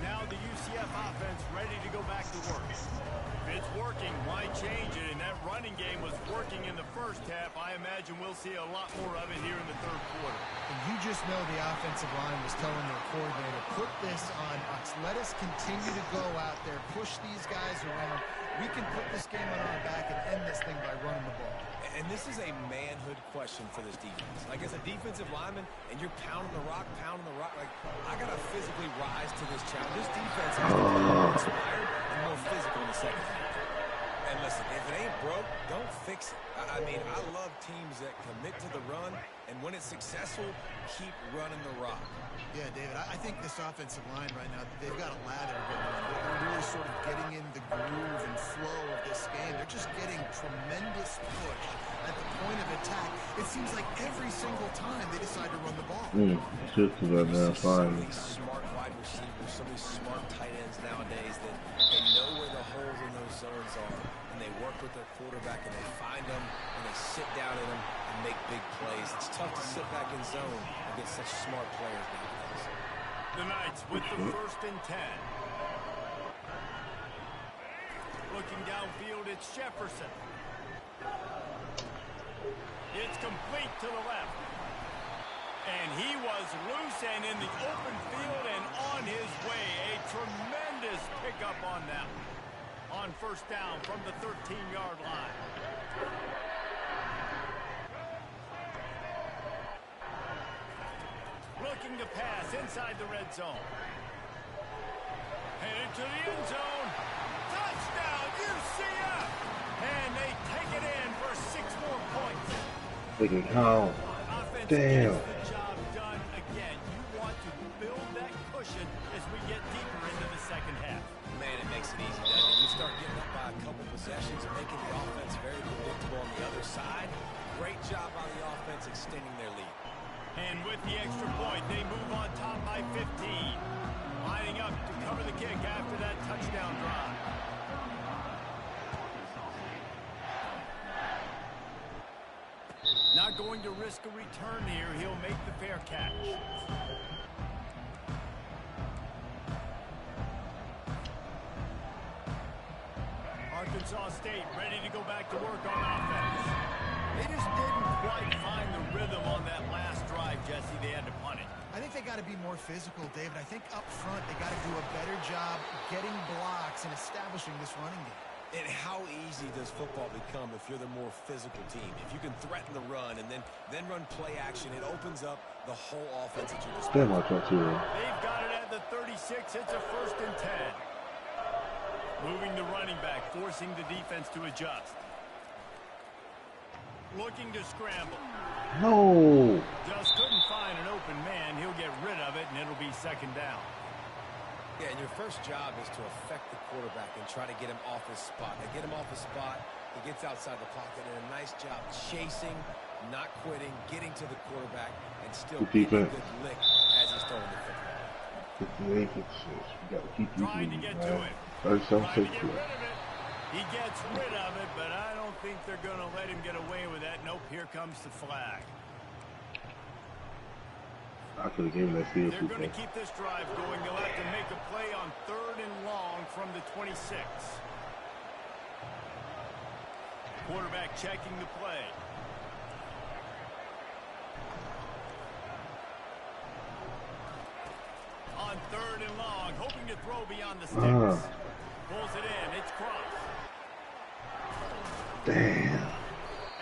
[SPEAKER 2] Now the UCF offense ready to go back to work. If it's working, why change it? And that running game was working in the first half. I imagine we'll see a lot more of it here in the third quarter.
[SPEAKER 4] And you just know the offensive line was telling their coordinator, put this on us. Let us continue to go out there, push these guys around. We can put this game on our back and end this thing by running the ball.
[SPEAKER 3] And this is a manhood question for this defense. Like, as a defensive lineman, and you're pounding the rock, like, I got to physically rise to this challenge. This defense has to be more inspired and more physical in the second half. And listen, if it ain't broke, don't fix it. I mean, I love teams that commit to the run, and when it's successful, keep running the rock.
[SPEAKER 4] Yeah, David, I think this offensive line right now, they've got a lather going on. They're really sort of getting in the groove and flow of this game. They're just getting tremendous push at the point of attack. It seems like every single time they decide to run the ball.
[SPEAKER 1] Just about now,
[SPEAKER 3] So
[SPEAKER 1] fine.
[SPEAKER 3] many smart wide receivers, so many smart tight ends nowadays that they know where the holes in those zones are, and they work with their quarterback, and they find them, and they sit down in them and make big plays. It's tough to sit back in zone against such smart players nowadays.
[SPEAKER 2] The Knights with the 1st and 10. Looking downfield, it's Jefferson. It's complete to the left. And he was loose and in the open field and on his way. A tremendous pickup on that one. On first down from the 13-yard line. Looking to pass inside the red zone. Headed to the end zone. Touchdown, UCF! And they take it in for 6 more points.
[SPEAKER 1] They can count. Damn.
[SPEAKER 2] Gets the job done again. You want to build that cushion as we get deeper into the second half.
[SPEAKER 3] Man, it makes it easy, doesn't it? You start getting up by a couple possessions, making the offense very predictable on the other side. Great job by the offense extending their lead.
[SPEAKER 2] And with the extra point, they move on top by 15. Lining up to cover the kick after that touchdown drive. Not going to risk a return here. He'll make the fair catch. Arkansas State ready to go back to work on offense. They just didn't quite find the rhythm on that last drive, Jesse. They had to punt it.
[SPEAKER 4] I think they got to be more physical, David. I think up front they got to do a better job getting blocks and establishing this running game.
[SPEAKER 3] And how easy does football become if you're the more physical team? If you can threaten the run and then run play action, it opens up the whole offense at your disposal.
[SPEAKER 2] They've got it at the 36. It's a 1st and 10. Moving the running back, forcing the defense to adjust. Looking to scramble.
[SPEAKER 1] No.
[SPEAKER 2] Just couldn't find an open man. He'll get rid of it, and it'll be 2nd down.
[SPEAKER 3] Yeah, and your first job is to affect the quarterback and try to get him off his spot. They get him off his spot, he gets outside the pocket, and a nice job chasing, not quitting, getting to the quarterback, and still getting a good lick as he's throwing the football.
[SPEAKER 1] 58 6. We got to keep
[SPEAKER 2] Trying to get to it.
[SPEAKER 1] 37 6.
[SPEAKER 2] He gets rid of it, but I don't think they're going to let him get away with that. Nope, here comes the flag.
[SPEAKER 1] I could have given that field.
[SPEAKER 2] They're going to keep this drive going. They'll have to make a play on 3rd and long from the 26. Quarterback checking the play. On 3rd and long, hoping to throw beyond the sticks. Pulls it in. It's crossed.
[SPEAKER 1] Damn.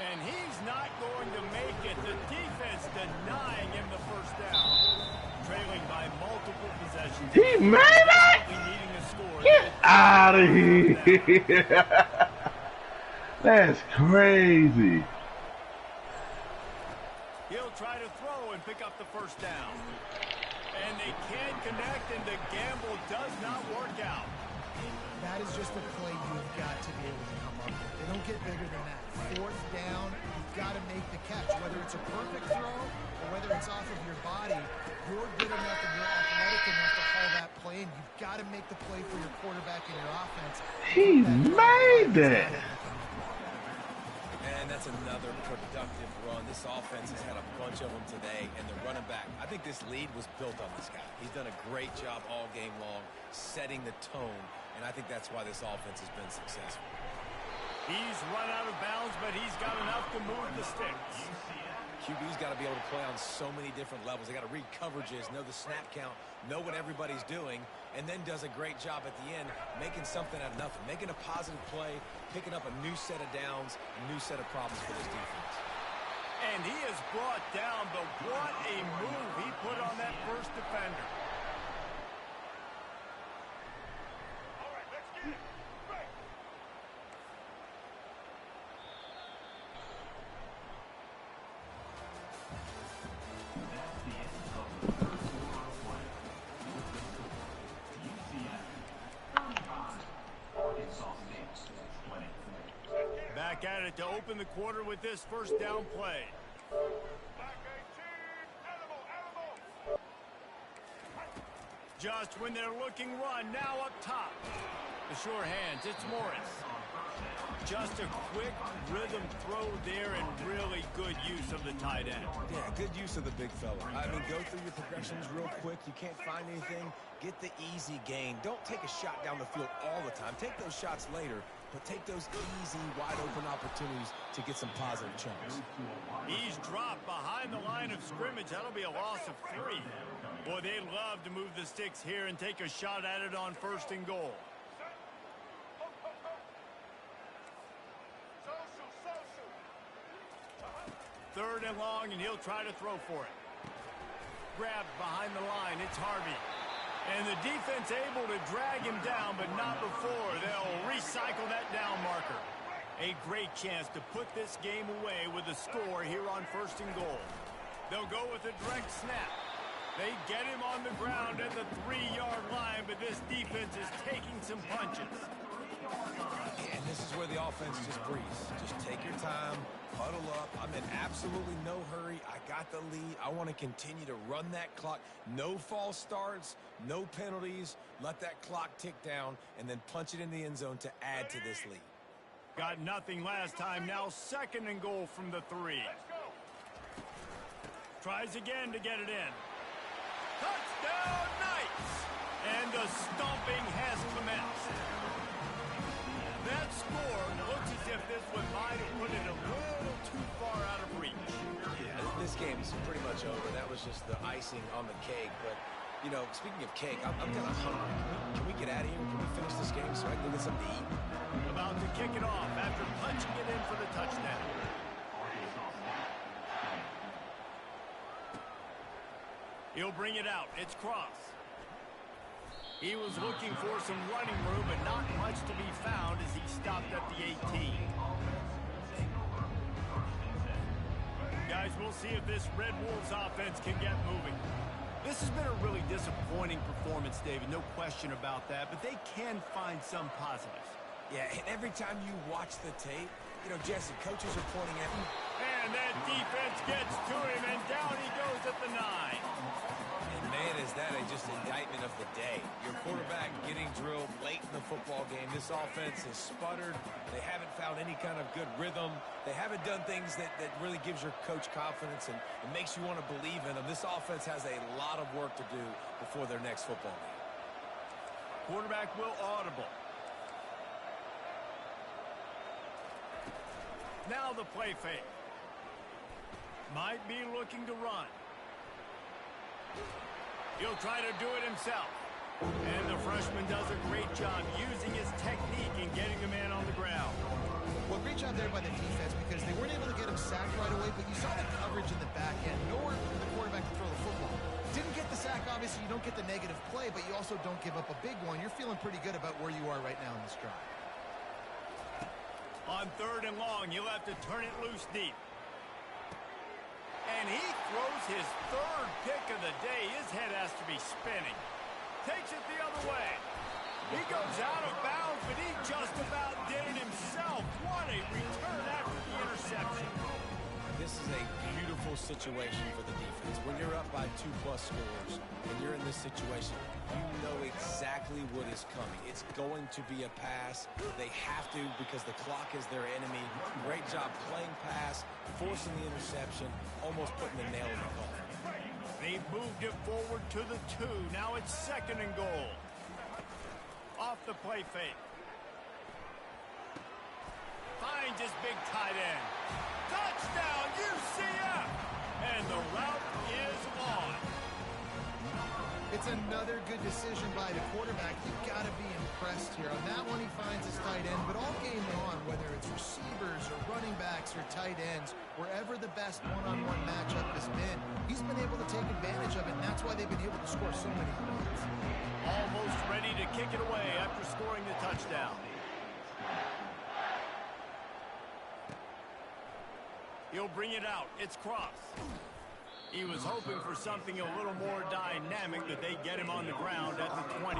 [SPEAKER 2] And he's not going to make it. The defense denying him the 1st down. Trailing by multiple possessions.
[SPEAKER 1] He made it!
[SPEAKER 2] Needing a score.
[SPEAKER 1] Get out of here. That's crazy.
[SPEAKER 2] He'll try to throw and pick up the 1st down. And they can't connect, and the gamble does not work out.
[SPEAKER 4] That is just a play you've got to be able to come up with. They don't get bigger than that. 4th down, you've got to make the catch. Whether it's a perfect throw or whether it's off of your body, you're good enough and you're athletic enough to haul that play, and you've got to make the play for your quarterback and your offense.
[SPEAKER 1] He made that.
[SPEAKER 3] And that's another productive run. This offense has had a bunch of them today, and the running back, I think this lead was built on this guy. He's done a great job all game long, setting the tone, and I think that's why this offense has been successful.
[SPEAKER 2] He's run out of bounds, but he's got enough to move the sticks.
[SPEAKER 3] QB's got to be able to play on so many different levels. They got to read coverages, know the snap count, know what everybody's doing, and then does a great job at the end making something out of nothing, making a positive play, picking up a new set of downs, a new set of problems for this defense.
[SPEAKER 2] And he is brought down, but what a move he put on that 1st defender. All right, let's get it. Right.
[SPEAKER 5] That's the end of the 3rd quarter of play. UCF 35, Arkansas State 20.
[SPEAKER 2] Back at it to open the quarter with this 1st down play. Just when they're looking run, now up top. The sure hands, it's Morris. Just a quick rhythm throw there and really good use of the tight end.
[SPEAKER 3] Yeah, good use of the big fella. I mean, go through your progressions real quick. You can't find anything. Get the easy gain. Don't take a shot down the field all the time. Take those shots later, but take those easy, wide-open opportunities to get some positive chunks.
[SPEAKER 2] He's dropped behind the line of scrimmage. That'll be a loss of 3. Boy, they love to move the sticks here and take a shot at it on 1st and goal. Third and long, and he'll try to throw for it. Grabbed behind the line. It's Harvey. And the defense able to drag him down, but not before. They'll recycle that down marker. A great chance to put this game away with a score here on 1st and goal. They'll go with a direct snap. They get him on the ground at the 3-yard line, but this defense is taking some punches.
[SPEAKER 3] And this is where the offense just breathes. Just take your time, huddle up. I'm in absolutely no hurry. I got the lead. I want to continue to run that clock. No false starts, no penalties. Let that clock tick down, and then punch it in the end zone to add to this lead.
[SPEAKER 2] Got nothing last time. Now 2nd and goal from the 3. Tries again to get it in. Touchdown, Knights! And the stomping has commenced. That score looks as if this one might have put it a little too far out of reach.
[SPEAKER 3] Yeah, this game is pretty much over. That was just the icing on the cake. But, you know, speaking of cake, I'm kind of hungry. Can we get out of here? Can we finish this game so I can get something to eat?
[SPEAKER 2] About to kick it off after punching it in for the touchdown. He'll bring it out. It's Cross. He was looking for some running room, but not much to be found as he stopped at the 18. Guys, we'll see if this Red Wolves offense can get moving. This has been a really disappointing performance, David. No question about that, but they can find some positives.
[SPEAKER 3] Yeah, and every time you watch the tape, you know, Jesse, coaches are pointing at you.
[SPEAKER 2] And that defense gets to him, and down he goes at the 9.
[SPEAKER 3] And man, is that just an indictment of the day. Your quarterback getting drilled late in the football game. This offense has sputtered. They haven't found any kind of good rhythm. They haven't done things that really gives your coach confidence and makes you want to believe in them. This offense has a lot of work to do before their next football game.
[SPEAKER 2] Quarterback will audible. Now the play fake. Might be looking to run. He'll try to do it himself. And the freshman does a great job using his technique and getting the man on the ground.
[SPEAKER 4] Well, great job there by the defense because they weren't able to get him sacked right away, but you saw the coverage in the back end. Nowhere for the quarterback to throw the football. Didn't get the sack, obviously. You don't get the negative play, but you also don't give up a big one. You're feeling pretty good about where you are right now in this drive.
[SPEAKER 2] On 3rd and long, he'll have to turn it loose deep. And he throws his 3rd pick of the day. His head has to be spinning. Takes it the other way. He goes out of bounds, but he just about did it himself. What a return after the interception.
[SPEAKER 3] This is a beautiful situation for the defense. When you're up by 2+ scores and you're in this situation, you know exactly what is coming. It's going to be a pass. They have to because the clock is their enemy. Great job playing pass, forcing the interception, almost putting the nail in the coffin.
[SPEAKER 2] They've moved it forward to the 2. Now it's 2nd and goal. Off the play fake. Finds his big tight end. Touchdown, UCF! And the route is on.
[SPEAKER 4] It's another good decision by the quarterback. You've got to be impressed here. On that one, he finds his tight end, but all game long, whether it's receivers or running backs or tight ends, wherever the best one-on-one matchup has been, he's been able to take advantage of it, and that's why they've been able to score so many points.
[SPEAKER 2] Almost ready to kick it away after scoring the touchdown. He'll bring it out. It's Cross. He was hoping for something a little more dynamic, but they get him on the ground at the 20.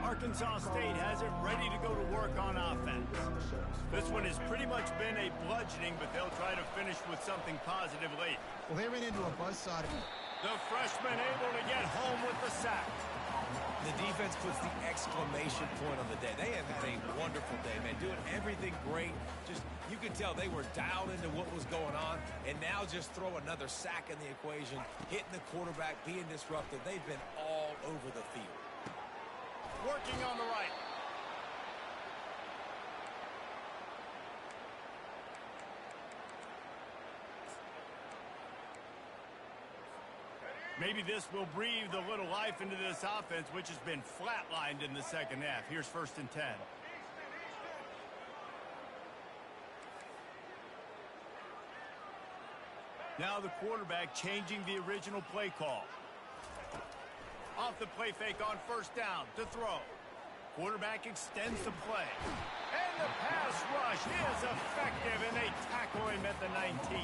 [SPEAKER 2] Arkansas State has it ready to go to work on offense. This one has pretty much been a bludgeoning, but they'll try to finish with something positive late.
[SPEAKER 4] Well, they ran into a buzzsaw.
[SPEAKER 2] The freshman able to get home with the sack.
[SPEAKER 3] The defense puts the exclamation point on the day. They have had a wonderful day, man, doing everything great. Just, you could tell they were dialed into what was going on, and now just throw another sack in the equation, hitting the quarterback, being disruptive. They've been all over the field.
[SPEAKER 2] Working on the right. Maybe this will breathe a little life into this offense, which has been flatlined in the second half. Here's 1st and 10. Now the quarterback changing the original play call. Off the play fake on 1st down to throw. Quarterback extends the play. And the pass rush is effective, and they tackle him at the 19.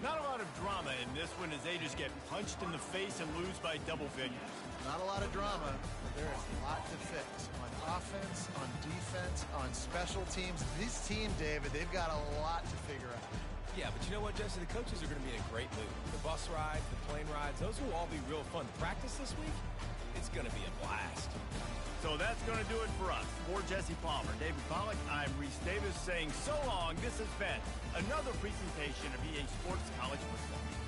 [SPEAKER 2] Not a lot of drama in this one as they just get punched in the face and lose by double figures.
[SPEAKER 4] Not a lot of drama, but there is a lot to fix on offense, on defense, on special teams. This team, David, they've got a lot to figure out.
[SPEAKER 3] Yeah, but you know what, Jesse? The coaches are going to be in a great mood. The bus rides, the plane rides, those will all be real fun. Practice this week, it's going to be a blast.
[SPEAKER 2] So that's going to do it for us. For Jesse Palmer, David Pollack, I'm Reese Davis saying so long. This has been another presentation of EA Sports College Football.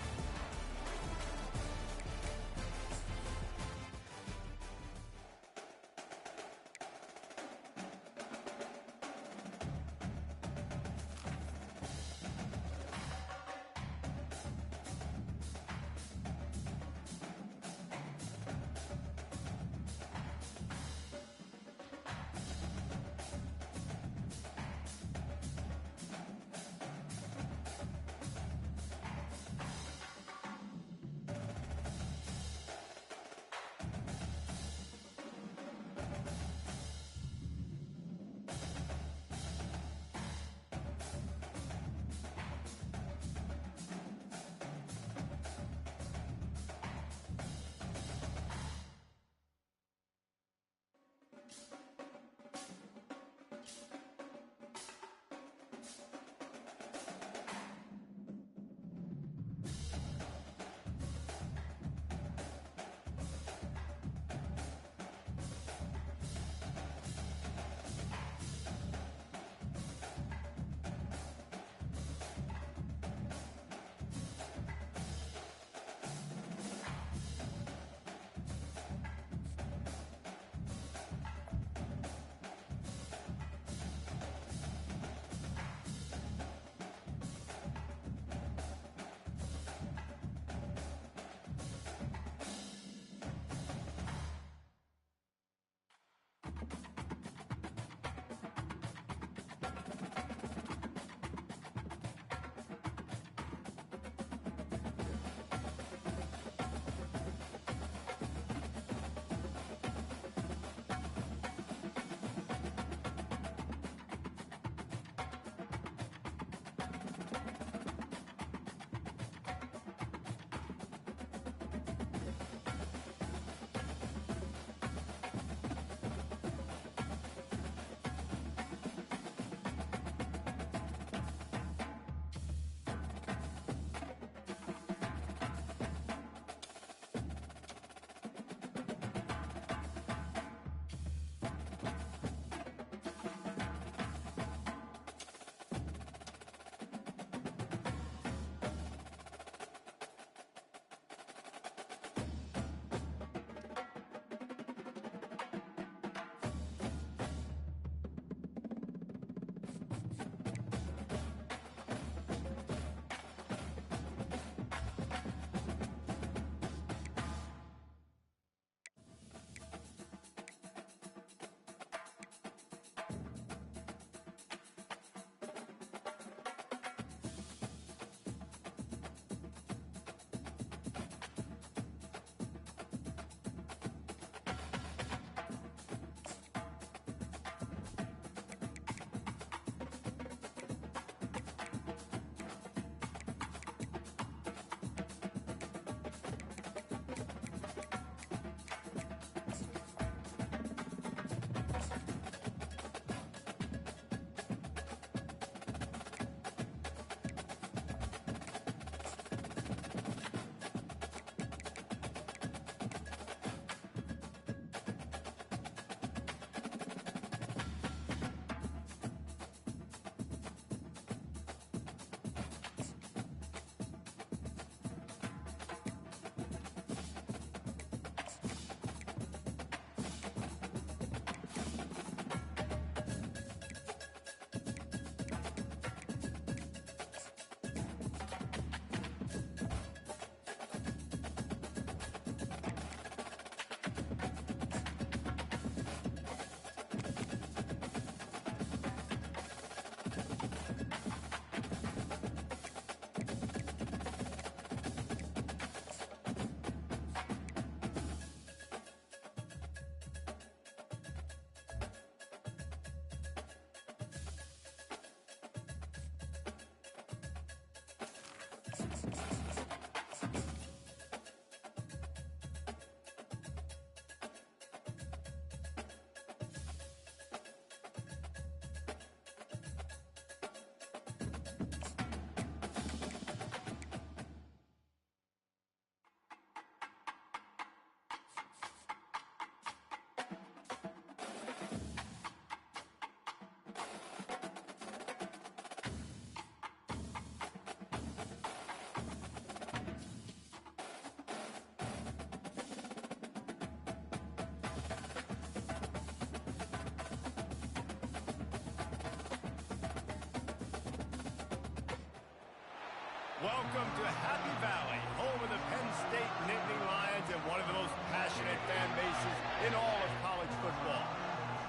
[SPEAKER 2] Welcome to Happy Valley, home of the Penn State Nittany Lions and one of the most passionate fan bases in all of college football.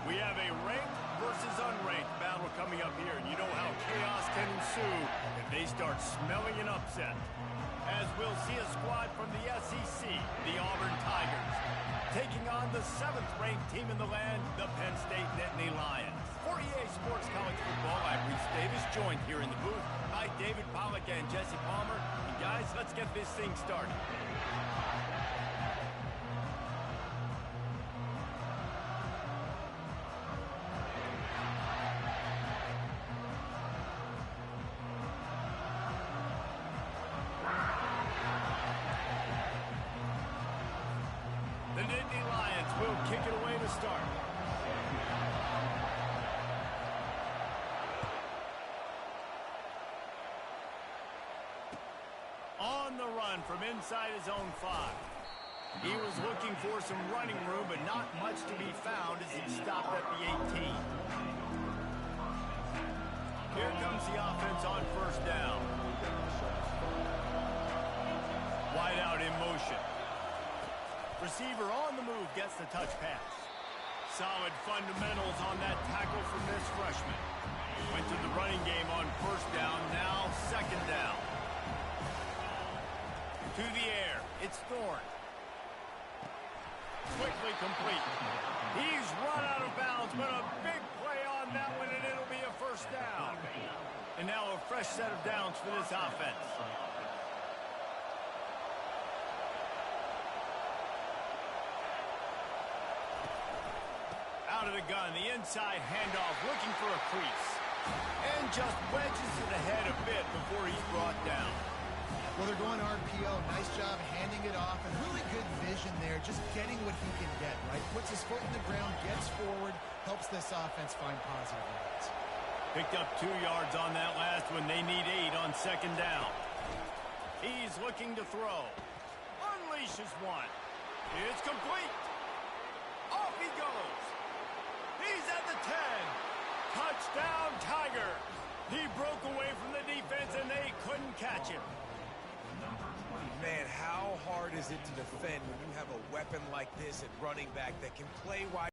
[SPEAKER 2] We have a ranked versus unranked battle coming up here, and you know how chaos can ensue if they start smelling an upset. As we'll see a squad from the SEC, the Auburn Tigers, taking on the 7th-ranked team in the land, the Penn State Nittany Lions. For EA Sports College Football, I'm Reese Davis, joined here in the booth by David Pollack and Jesse Palmer. And guys, let's get this thing started. The Nittany Lions will kick it away to start. On the run from inside his own 5. He was looking for some running room, but not much to be found as he stopped at the 18. Here comes the offense on first down. Wide out in motion. Receiver on the move gets the touch pass. Solid fundamentals on that tackle from this freshman. Went to the running game on first down, now second down. To the air, it's Thorne. Quickly complete. He's run out of bounds, but a big play on that one, and it'll be a first down. And now a fresh set of downs for this offense. Out of the gun, the inside handoff, looking for a crease. And just wedges to the head a bit before he's brought down.
[SPEAKER 4] Well, they're going RPO. Nice job handing it off, and really good vision there, just getting what he can get, right? Puts his foot in the ground, gets forward, helps this offense find positive yards.
[SPEAKER 2] Picked up 2 yards on that last one. They need 8 on second down. He's looking to throw. Unleashes one. It's complete. Off he goes. He's at the 10. Touchdown, Tigers. He broke away from the defense, and they couldn't catch him.
[SPEAKER 3] Man, how hard is it to defend when you have a weapon like this at running back that can play wide?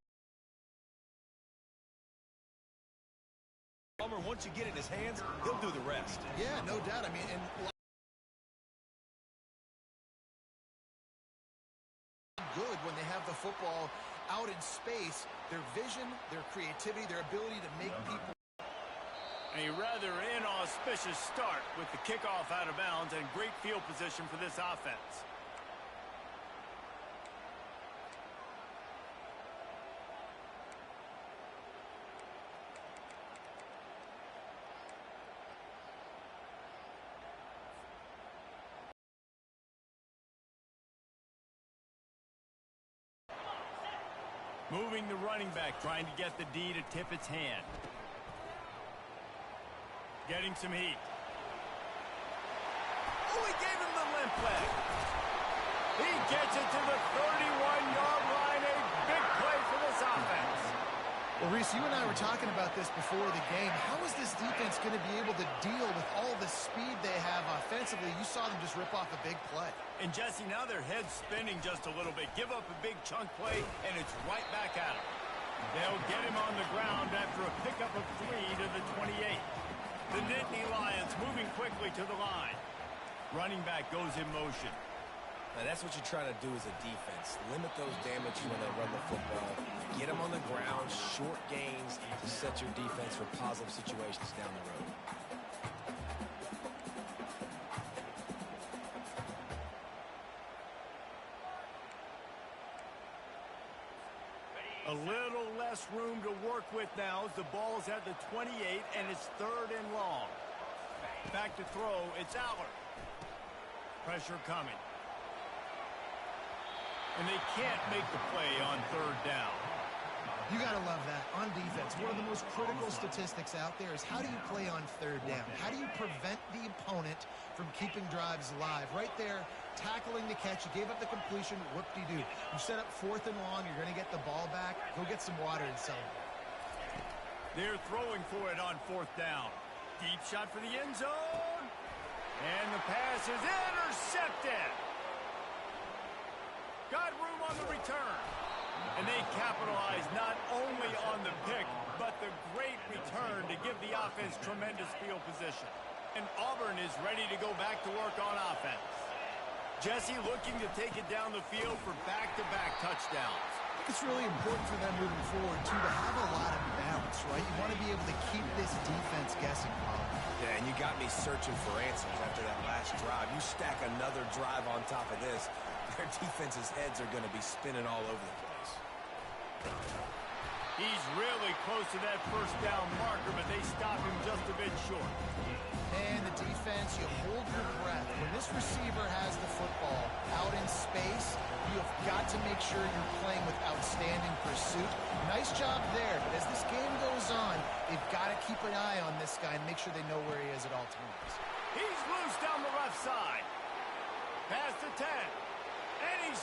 [SPEAKER 3] Once you get in his hands, he'll do the rest.
[SPEAKER 4] Yeah, no doubt. I mean, and good when they have the football out in space. Their vision, their creativity, their ability to make people.
[SPEAKER 2] A rather inauspicious start with the kickoff out of bounds and great field position for this offense. Moving the running back, trying to get the D to tip its hand. Getting some heat. Oh, he gave him the limp leg. He gets it to the 31-yard line. A big play for this offense.
[SPEAKER 4] Well, Reese, you and I were talking about this before the game. How is this defense going to be able to deal with all the speed they have offensively? You saw them just rip off a big play.
[SPEAKER 2] And, Jesse, now their head's spinning just a little bit. Give up a big chunk play, and it's right back at them. They'll get him on the ground after a pickup of 3 to the 28. The Nittany Lions moving quickly to the line. Running back goes in motion.
[SPEAKER 3] Now, that's what you're trying to do as a defense. Limit those damages when they run the football. Get them on the ground, short gains to set your defense for positive situations down the road.
[SPEAKER 2] A little less room to work with now as the ball's at the 28 and it's 3rd and long. Back to throw, it's Aller. Pressure coming. And they can't make the play on 3rd down.
[SPEAKER 4] You got to love that. On defense, one of the most critical statistics out there is how do you play on 3rd down? How do you prevent the opponent from keeping drives alive? Right there, tackling the catch. You gave up the completion. Whoop-de-doo. You set up 4th and long. You're going to get the ball back. Go get some water and celebrate.
[SPEAKER 2] They're throwing for it on 4th down. Deep shot for the end zone. And the pass is intercepted. Got room on the return. And they capitalize not only on the pick, but the great return to give the offense tremendous field position. And Auburn is ready to go back to work on offense. Jesse looking to take it down the field for back-to-back touchdowns.
[SPEAKER 4] I think it's really important for them moving forward, too, to have a lot of bounce, right? You want to be able to keep this defense guessing, Paul.
[SPEAKER 3] Yeah, and you got me searching for answers after that last drive. You stack another drive on top of this, their defense's heads are going to be spinning all over the place.
[SPEAKER 2] He's really close to that 1st down marker, but they stop him just a bit short.
[SPEAKER 4] And the defense, you hold your breath. When this receiver has the football out in space, you've got to make sure you're playing with outstanding pursuit. Nice job there, but as this game goes on, they've got to keep an eye on this guy and make sure they know where he is at all times.
[SPEAKER 2] He's loose down the left side. Pass to 10. And he's...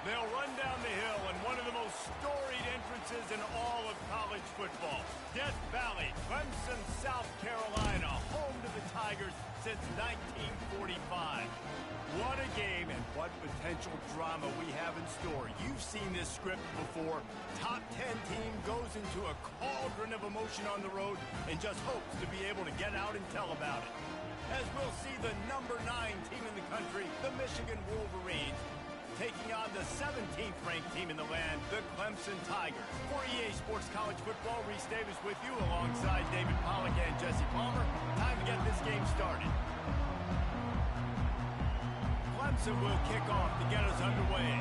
[SPEAKER 2] They'll run down the hill in one of the most storied entrances in all of college football. Death Valley, Clemson, South Carolina, home to the Tigers since 1945. What a game and what potential drama we have in store. You've seen this script before. Top 10 team goes into a cauldron of emotion on the road and just hopes to be able to get out and tell about it. As we'll see the number 9 team in the country, the Michigan Wolverines, taking on the 17th ranked team in the land, the Clemson Tigers. For EA Sports College Football, Reese Davis with you alongside David Pollack and Jesse Palmer. Time to get this game started. Clemson will kick off to get us underway.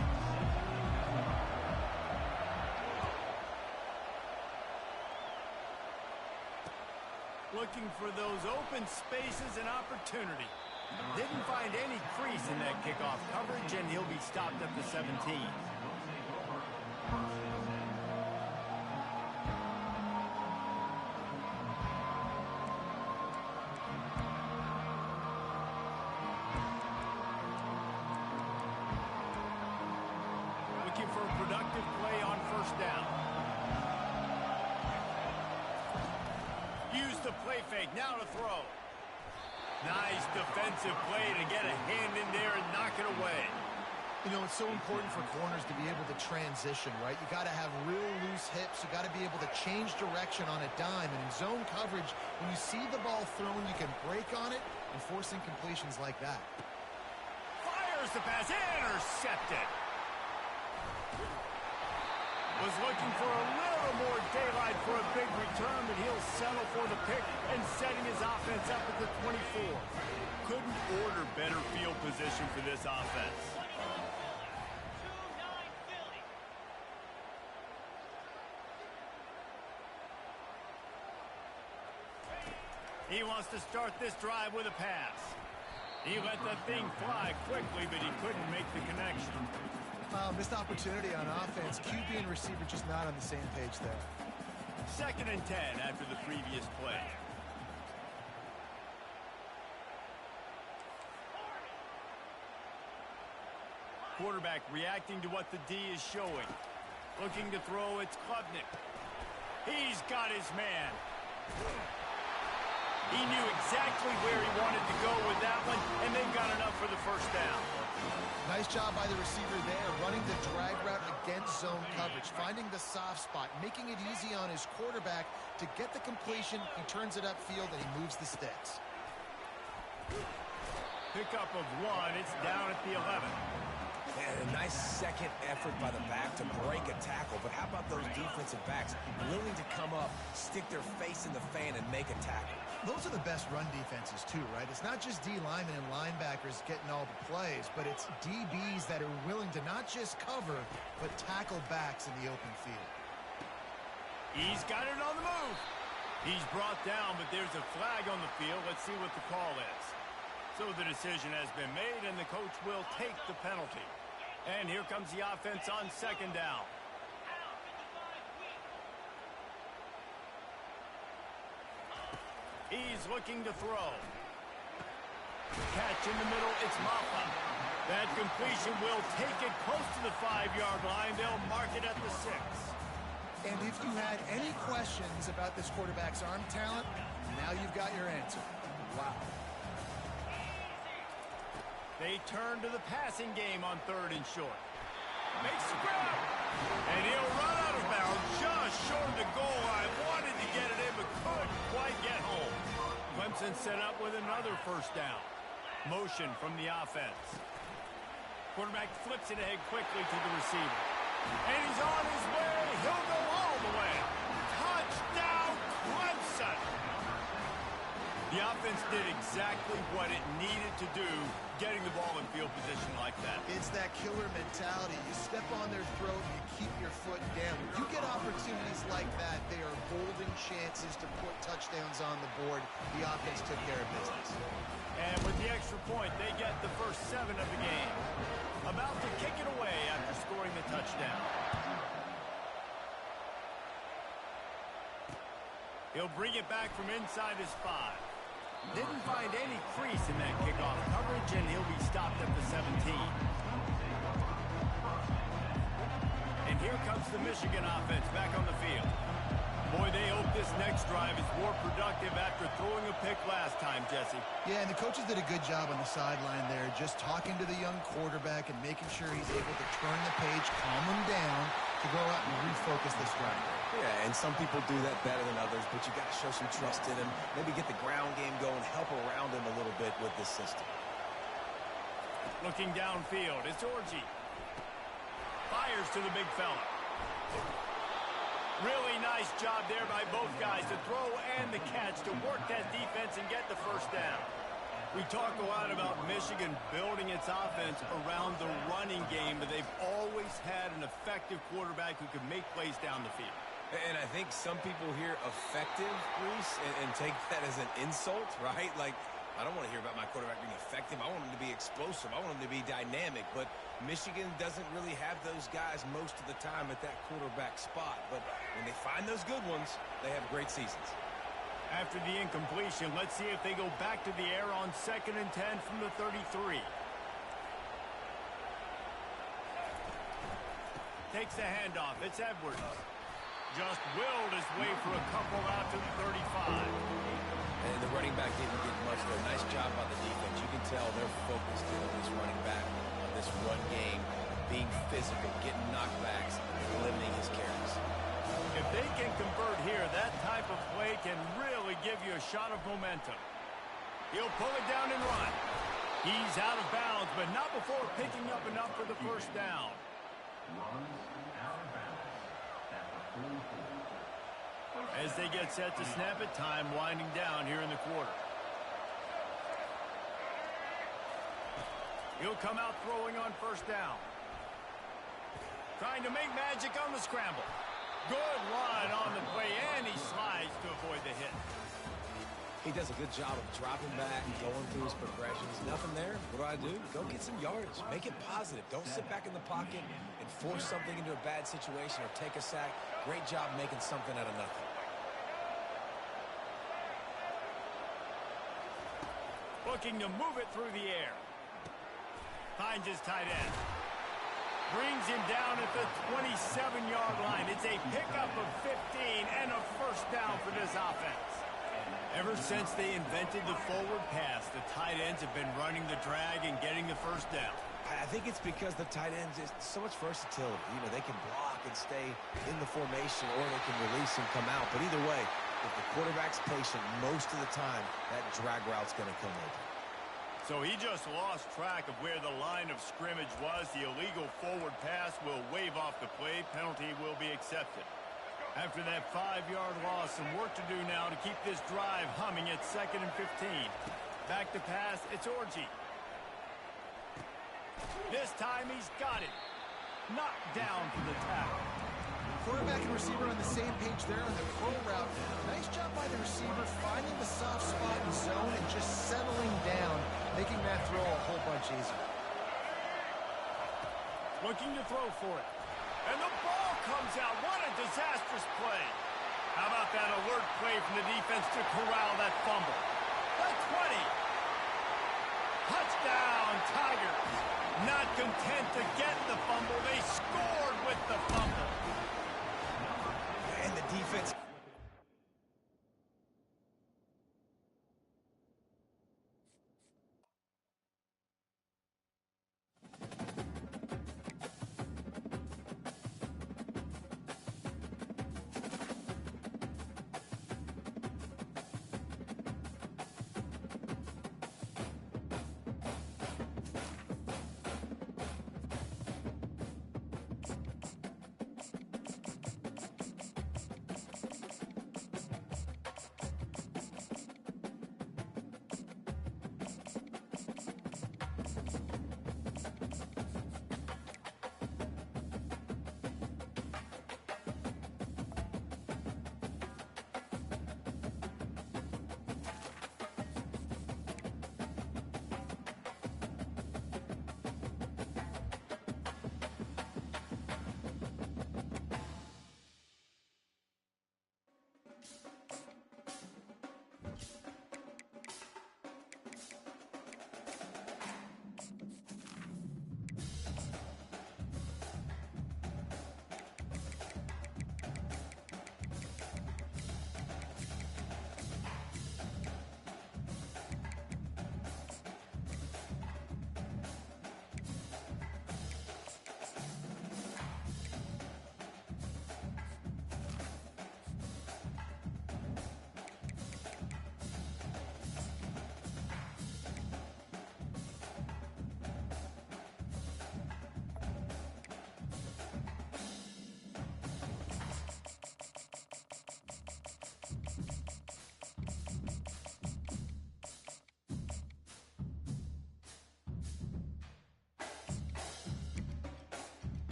[SPEAKER 2] Looking for those open spaces and opportunity. Didn't find any crease in that kickoff coverage, and he'll be stopped at the 17. Looking for a productive play on first down. Use the play fake, now to throw. Nice defensive play to get a hand in there and knock it away.
[SPEAKER 4] You know, it's so important for corners to be able to transition, right? You got to have real loose hips. You got to be able to change direction on a dime. And in zone coverage, when you see the ball thrown, you can break on it and force incompletions like that.
[SPEAKER 2] Fires the pass, intercepted. Was looking for a little more daylight for a big return, but he'll settle for the pick and setting his offense up at the 24. Couldn't order better field position for this offense. He wants to start this drive with a pass. He let the thing fly quickly, but he couldn't make the connection.
[SPEAKER 4] Missed opportunity on offense. QB and receiver just not on the same page there.
[SPEAKER 2] 2nd and 10 after the previous play. Quarterback reacting to what the D is showing. Looking to throw, it's Klubnik. He's got his man. He knew exactly where he wanted to go with that one, and they've got enough for the first down.
[SPEAKER 4] Nice job by the receiver there, running the drag route against zone coverage, finding the soft spot, making it easy on his quarterback to get the completion. He turns it upfield, and he moves the sticks.
[SPEAKER 2] Pickup of 1. It's down at the 11.
[SPEAKER 3] And a nice second effort by the back to break a tackle. But how about those defensive backs willing to come up, stick their face in the fan, and make a tackle?
[SPEAKER 4] Those are the best run defenses, too, right? It's not just D linemen and linebackers getting all the plays, but it's DBs that are willing to not just cover, but tackle backs in the open field.
[SPEAKER 2] He's got it on the move. He's brought down, but there's a flag on the field. Let's see what the call is. So the decision has been made, and the coach will take the penalty. And here comes the offense on 2nd down. He's looking to throw. Catch in the middle, it's Maffa. That completion will take it close to the 5-yard line. They'll mark it at the 6.
[SPEAKER 4] And if you had any questions about this quarterback's arm talent, now you've got your answer. Wow.
[SPEAKER 2] They turn to the passing game on 3rd and short. Makes the grab. And he'll run out of bounds just short of the goal line. Wanted to get it in, but couldn't quite get home. Clemson set up with another first down. Motion from the offense. Quarterback flips it ahead quickly to the receiver. And he's on his way. He'll go all the way. Touchdown, Clemson. The offense did exactly what it needed to do, getting the ball in field position like that.
[SPEAKER 4] It's that killer mentality. You step on their throat and you keep your foot down. When you get opportunities like that, they are golden chances to put touchdowns on the board. The offense took care of business.
[SPEAKER 2] And with the extra point, they get the first 7 of the game. About to kick it away after scoring the touchdown. He'll bring it back from inside his 5. Didn't find any crease in that kickoff coverage, and he'll be stopped at the 17. here comes the Michigan offense back on the field. Boy, they hope this next drive is more productive after throwing a pick last time, Jesse.
[SPEAKER 4] Yeah, and the coaches did a good job on the sideline there, just talking to the young quarterback and making sure he's able to turn the page, calm him down, to go out and refocus this drive.
[SPEAKER 3] Yeah, and some people do that better than others, but you got to show some trust in him. Maybe get the ground game going, help around him a little bit with this system.
[SPEAKER 2] Looking downfield, it's Orji. Fires to the big fella. Really nice job there by both guys to throw and the catch to work that defense and get the first down. We talk a lot about Michigan building its offense around the running game, but they've always had an effective quarterback who can make plays down the field.
[SPEAKER 3] And I think some people hear effective, Reese, and take that as an insult, right? Like, I don't want to hear about my quarterback being effective. I want him to be explosive. I want him to be dynamic. But Michigan doesn't really have those guys most of the time at that quarterback spot. But when they find those good ones, they have great seasons.
[SPEAKER 2] After the incompletion, let's see if they go back to the air on 2nd and 10 from the 33. Takes the handoff. It's Edwards. Just willed his way for a couple out to the 35.
[SPEAKER 3] And the running back didn't get much there. Nice job by the defense. You can tell they're focused on this running back, on this run game, being physical, getting knockbacks, and limiting his carries.
[SPEAKER 2] If they can convert here, that type of play can really give you a shot of momentum. He'll pull it down and run. He's out of bounds, but not before picking up enough for the first down.
[SPEAKER 5] Runs out of bounds at the 44.
[SPEAKER 2] As they get set to snap it, time winding down here in the quarter. He'll come out throwing on first down. Trying to make magic on the scramble. Good run on the play, and he slides to avoid the hit.
[SPEAKER 3] He does a good job of dropping back, going through his progressions. Nothing there. What do? Go get some yardage. Make it positive. Don't sit back in the pocket and force something into a bad situation or take a sack. Great job making something out of nothing.
[SPEAKER 2] Looking to move it through the air. Finds his tight end. Brings him down at the 27-yard line. It's a pickup of 15 and a first down for this offense. Ever since they invented the forward pass, the tight ends have been running the drag and getting the first down.
[SPEAKER 3] I think it's because the tight ends is so much versatility. You know, they can block and stay in the formation, or they can release and come out. But either way, if the quarterback's patient most of the time, that drag route's going to come over.
[SPEAKER 2] So he just lost track of where the line of scrimmage was. The illegal forward pass will wave off the play. Penalty will be accepted. After that 5-yard loss, some work to do now to keep this drive humming at 2nd and 15. Back to pass, it's Orji. This time he's got it. Knocked down for the tackle.
[SPEAKER 4] Quarterback and receiver on the same page there on the throw route. Nice job by the receiver finding the soft spot in zone and just settling down, making that throw a whole bunch easier.
[SPEAKER 2] Looking to throw for it. And the ball comes out. What a disastrous play. How about that alert play from the defense to corral that fumble? The 20. Touchdown, Tigers. Not content to get the fumble, they scored with the fumble.
[SPEAKER 3] And the defense...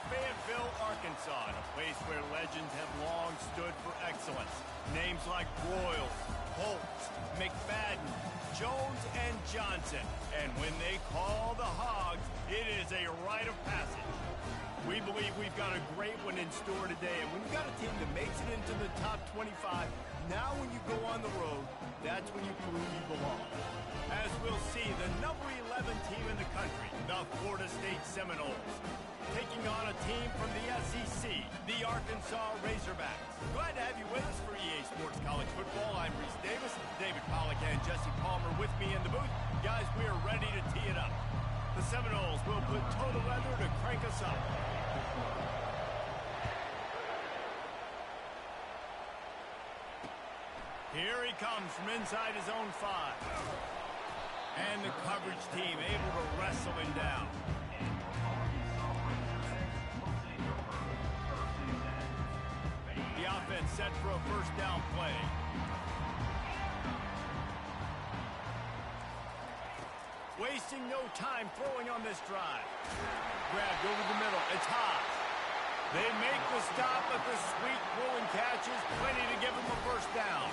[SPEAKER 2] Fayetteville, Arkansas, a place where legends have long stood for excellence. Names like Royals, Holtz, McFadden, Jones, and Johnson. And when they call the Hogs, it is a rite of passage. We believe we've got a great one in store today, and when you've got a team that makes it into the top 25, now when you go on the road, that's when you prove you belong. As we'll see, the number 11 team in the country, the Florida State Seminoles, taking on a team from the SEC, the Arkansas Razorbacks. Glad to have you with us for EA Sports College Football. I'm Reese Davis, David Pollack and Jesse Palmer with me in the booth. Guys, we are ready to tee it up. The Seminoles will put total weather to crank us up. Here he comes from inside his own 5. And the coverage team able to wrestle him down. The offense set for a first down play. Wasting no time throwing on this drive. Grabbed over the middle. It's high. They make the stop, but the sweet rolling catch is plenty to give them a first down.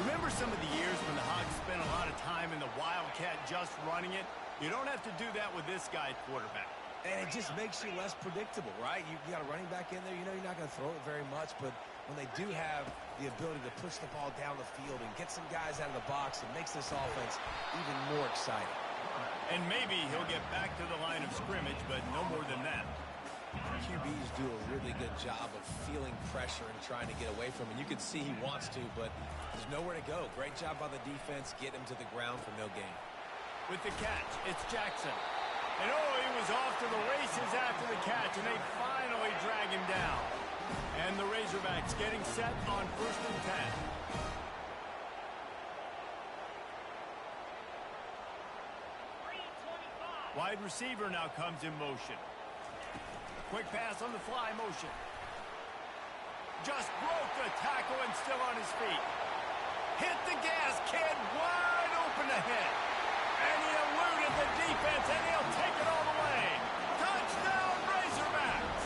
[SPEAKER 2] Remember some of the years when the Hogs spent a lot of time in the Wildcat just running it? You don't have to do that with this guy at quarterback.
[SPEAKER 3] And it just makes you less predictable, right? You got a running back in there. You know you're not going to throw it very much, but when they do have the ability to push the ball down the field and get some guys out of the box, it makes this offense even more exciting.
[SPEAKER 2] And maybe he'll get back to the line of scrimmage, but no more than that.
[SPEAKER 3] QBs do a really good job of feeling pressure and trying to get away from it. You can see he wants to, but there's nowhere to go. Great job by the defense, get him to the ground for no gain.
[SPEAKER 2] With the catch, it's Jackson. And oh, he was off to the races after the catch, and they finally drag him down. And the Razorbacks getting set on 1st and 10. Wide receiver now comes in motion. Quick pass on the fly motion. Just broke the tackle and still on his feet. Hit the gas, kid, wide open ahead. And he eluded the defense, and he'll take it all the way. Touchdown, Razorbacks!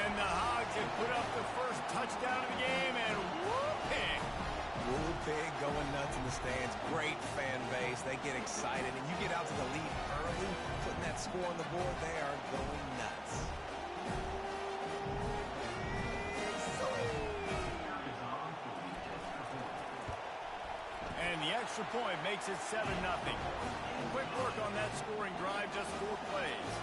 [SPEAKER 2] And the Hogs have put up the first touchdown of the game, and whoop-pig.
[SPEAKER 3] Woo-pig going nuts in the stands. Great fan base. They get excited, and you get out to the lead early, putting that score on the board, they are going nuts.
[SPEAKER 2] And the extra point makes it 7-0. Quick work on that scoring drive, just 4 plays.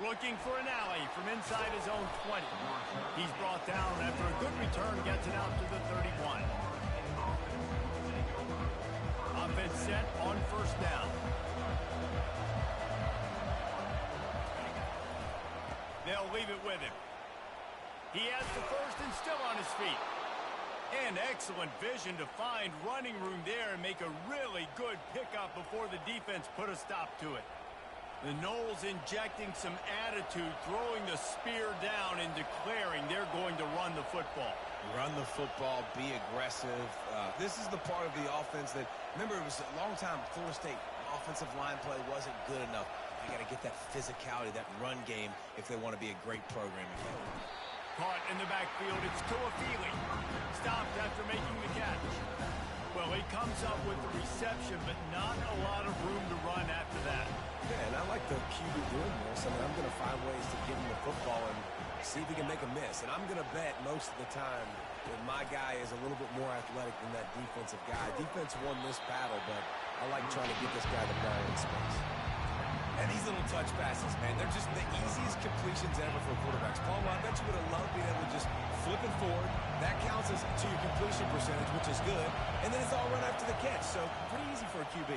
[SPEAKER 2] Looking for an alley from inside his own 20. He's brought down after a good return, gets it out to the 31. Offense set on 1st down. They'll leave it with him. He has the first and still on his feet. And excellent vision to find running room there and make a really good pickup before the defense put a stop to it. The Noles injecting some attitude, throwing the spear down and declaring they're going to run the football.
[SPEAKER 3] Run the football, be aggressive. This is the part of the offense that, remember, it was a long time, Florida State offensive line play wasn't good enough. They got to get that physicality, that run game, if they want to be a great program again.
[SPEAKER 2] Caught in the backfield, it's Tuafili. Stopped after making the catch. Well, he comes up with the reception, but not a lot of room to run after that.
[SPEAKER 3] Yeah, and I like the QB doing this. I mean, I'm going to find ways to give him the football and see if he can make a miss. And I'm going to bet most of the time that my guy is a little bit more athletic than that defensive guy. Defense won this battle, but I like trying to get this guy the ball in space. And these little touch passes, man, they're just the easiest completions ever for quarterbacks. Paul, I bet you would have loved being able to just flip it forward. That counts as to your completion percentage, which is good. And then it's all run after the catch. So pretty easy for a QB.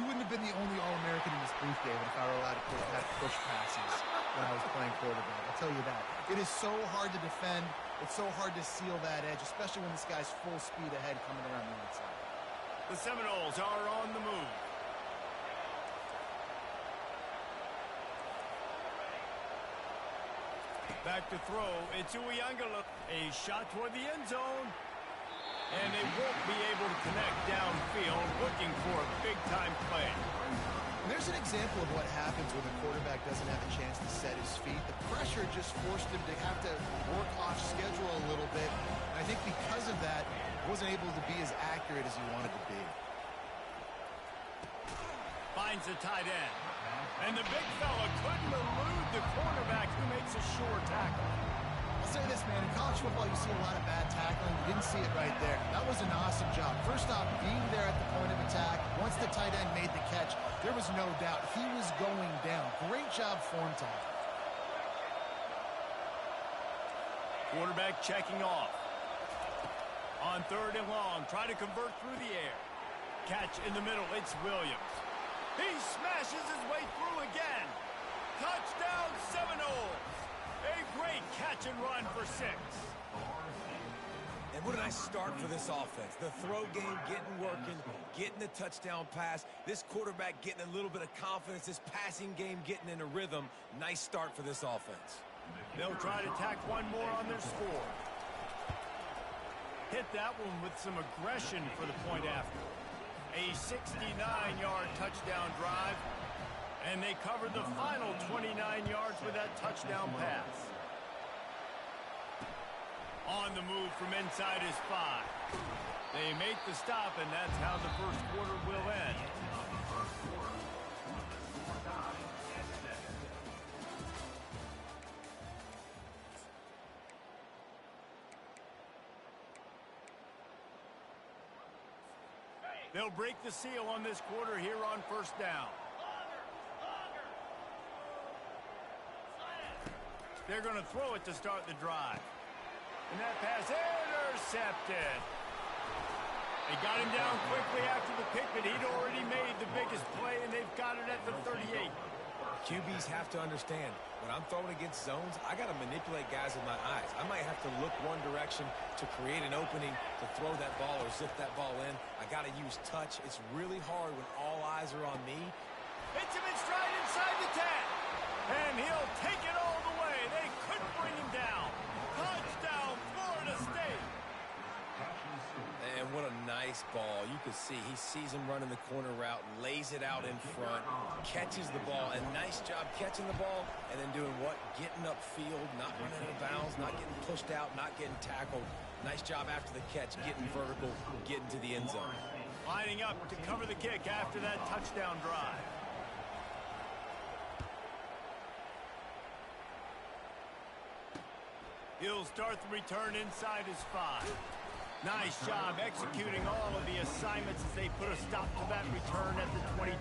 [SPEAKER 4] You wouldn't have been the only All-American in this booth, David, if I were allowed to have push passes when I was playing quarterback. I'll tell you that. It is so hard to defend. It's so hard to seal that edge, especially when this guy's full speed ahead coming around the outside.
[SPEAKER 2] The Seminoles are on the move. Back to throw. It's Uyangala. A shot toward the end zone. And they won't be able to connect downfield, looking for a big-time play.
[SPEAKER 4] There's an example of what happens when the quarterback doesn't have a chance to set his feet. The pressure just forced him to have to work off schedule a little bit. And I think because of that, he wasn't able to be as accurate as he wanted to be.
[SPEAKER 2] Finds the tight end. And the big fella couldn't elude the cornerback who makes a sure tackle.
[SPEAKER 4] I'll say this, man. In college football, you see a lot of bad tackling. You didn't see it right there. That was an awesome job. First off, being there at the point of attack. Once the tight end made the catch, there was no doubt he was going down. Great job form time.
[SPEAKER 2] Quarterback checking off. On 3rd and long, try to convert through the air. Catch in the middle, it's Williams. He smashes his way through again. Touchdown Seminoles. A great catch and run for 6.
[SPEAKER 3] And what a nice start for this offense. The throw game getting working, getting the touchdown pass. This quarterback getting a little bit of confidence. This passing game getting in a rhythm. Nice start for this offense.
[SPEAKER 2] They'll try to tack one more on their score. Hit that one with some aggression for the point after. A 69-yard touchdown drive. And they covered the final 29 yards with that touchdown pass. On the move from inside his 5. They make the stop, and that's how the first quarter will end. They'll break the seal on this quarter here on 1st down. They're going to throw it to start the drive. And that pass intercepted. They got him down quickly after the pick, but he'd already made the biggest play, and they've got it at the 38.
[SPEAKER 3] QBs have to understand, when I'm throwing against zones, I got to manipulate guys with my eyes. I might have to look one direction to create an opening to throw that ball or zip that ball in. I got to use touch. It's really hard when all eyes are on me.
[SPEAKER 2] Hits him in stride inside the 10. And he'll take it all the way. They couldn't bring him down. Touchdown, Florida State.
[SPEAKER 3] And what a nice ball. You can see he sees him running the corner route, lays it out in front, catches the ball, and nice job catching the ball and then doing what? Getting upfield, not running out of bounds, not getting pushed out, not getting tackled. Nice job after the catch, getting vertical, getting to the end zone.
[SPEAKER 2] Lining up to cover the kick after that touchdown drive. He'll start the return inside his 5. Nice job executing all of the assignments as they put a stop to that return at the 22.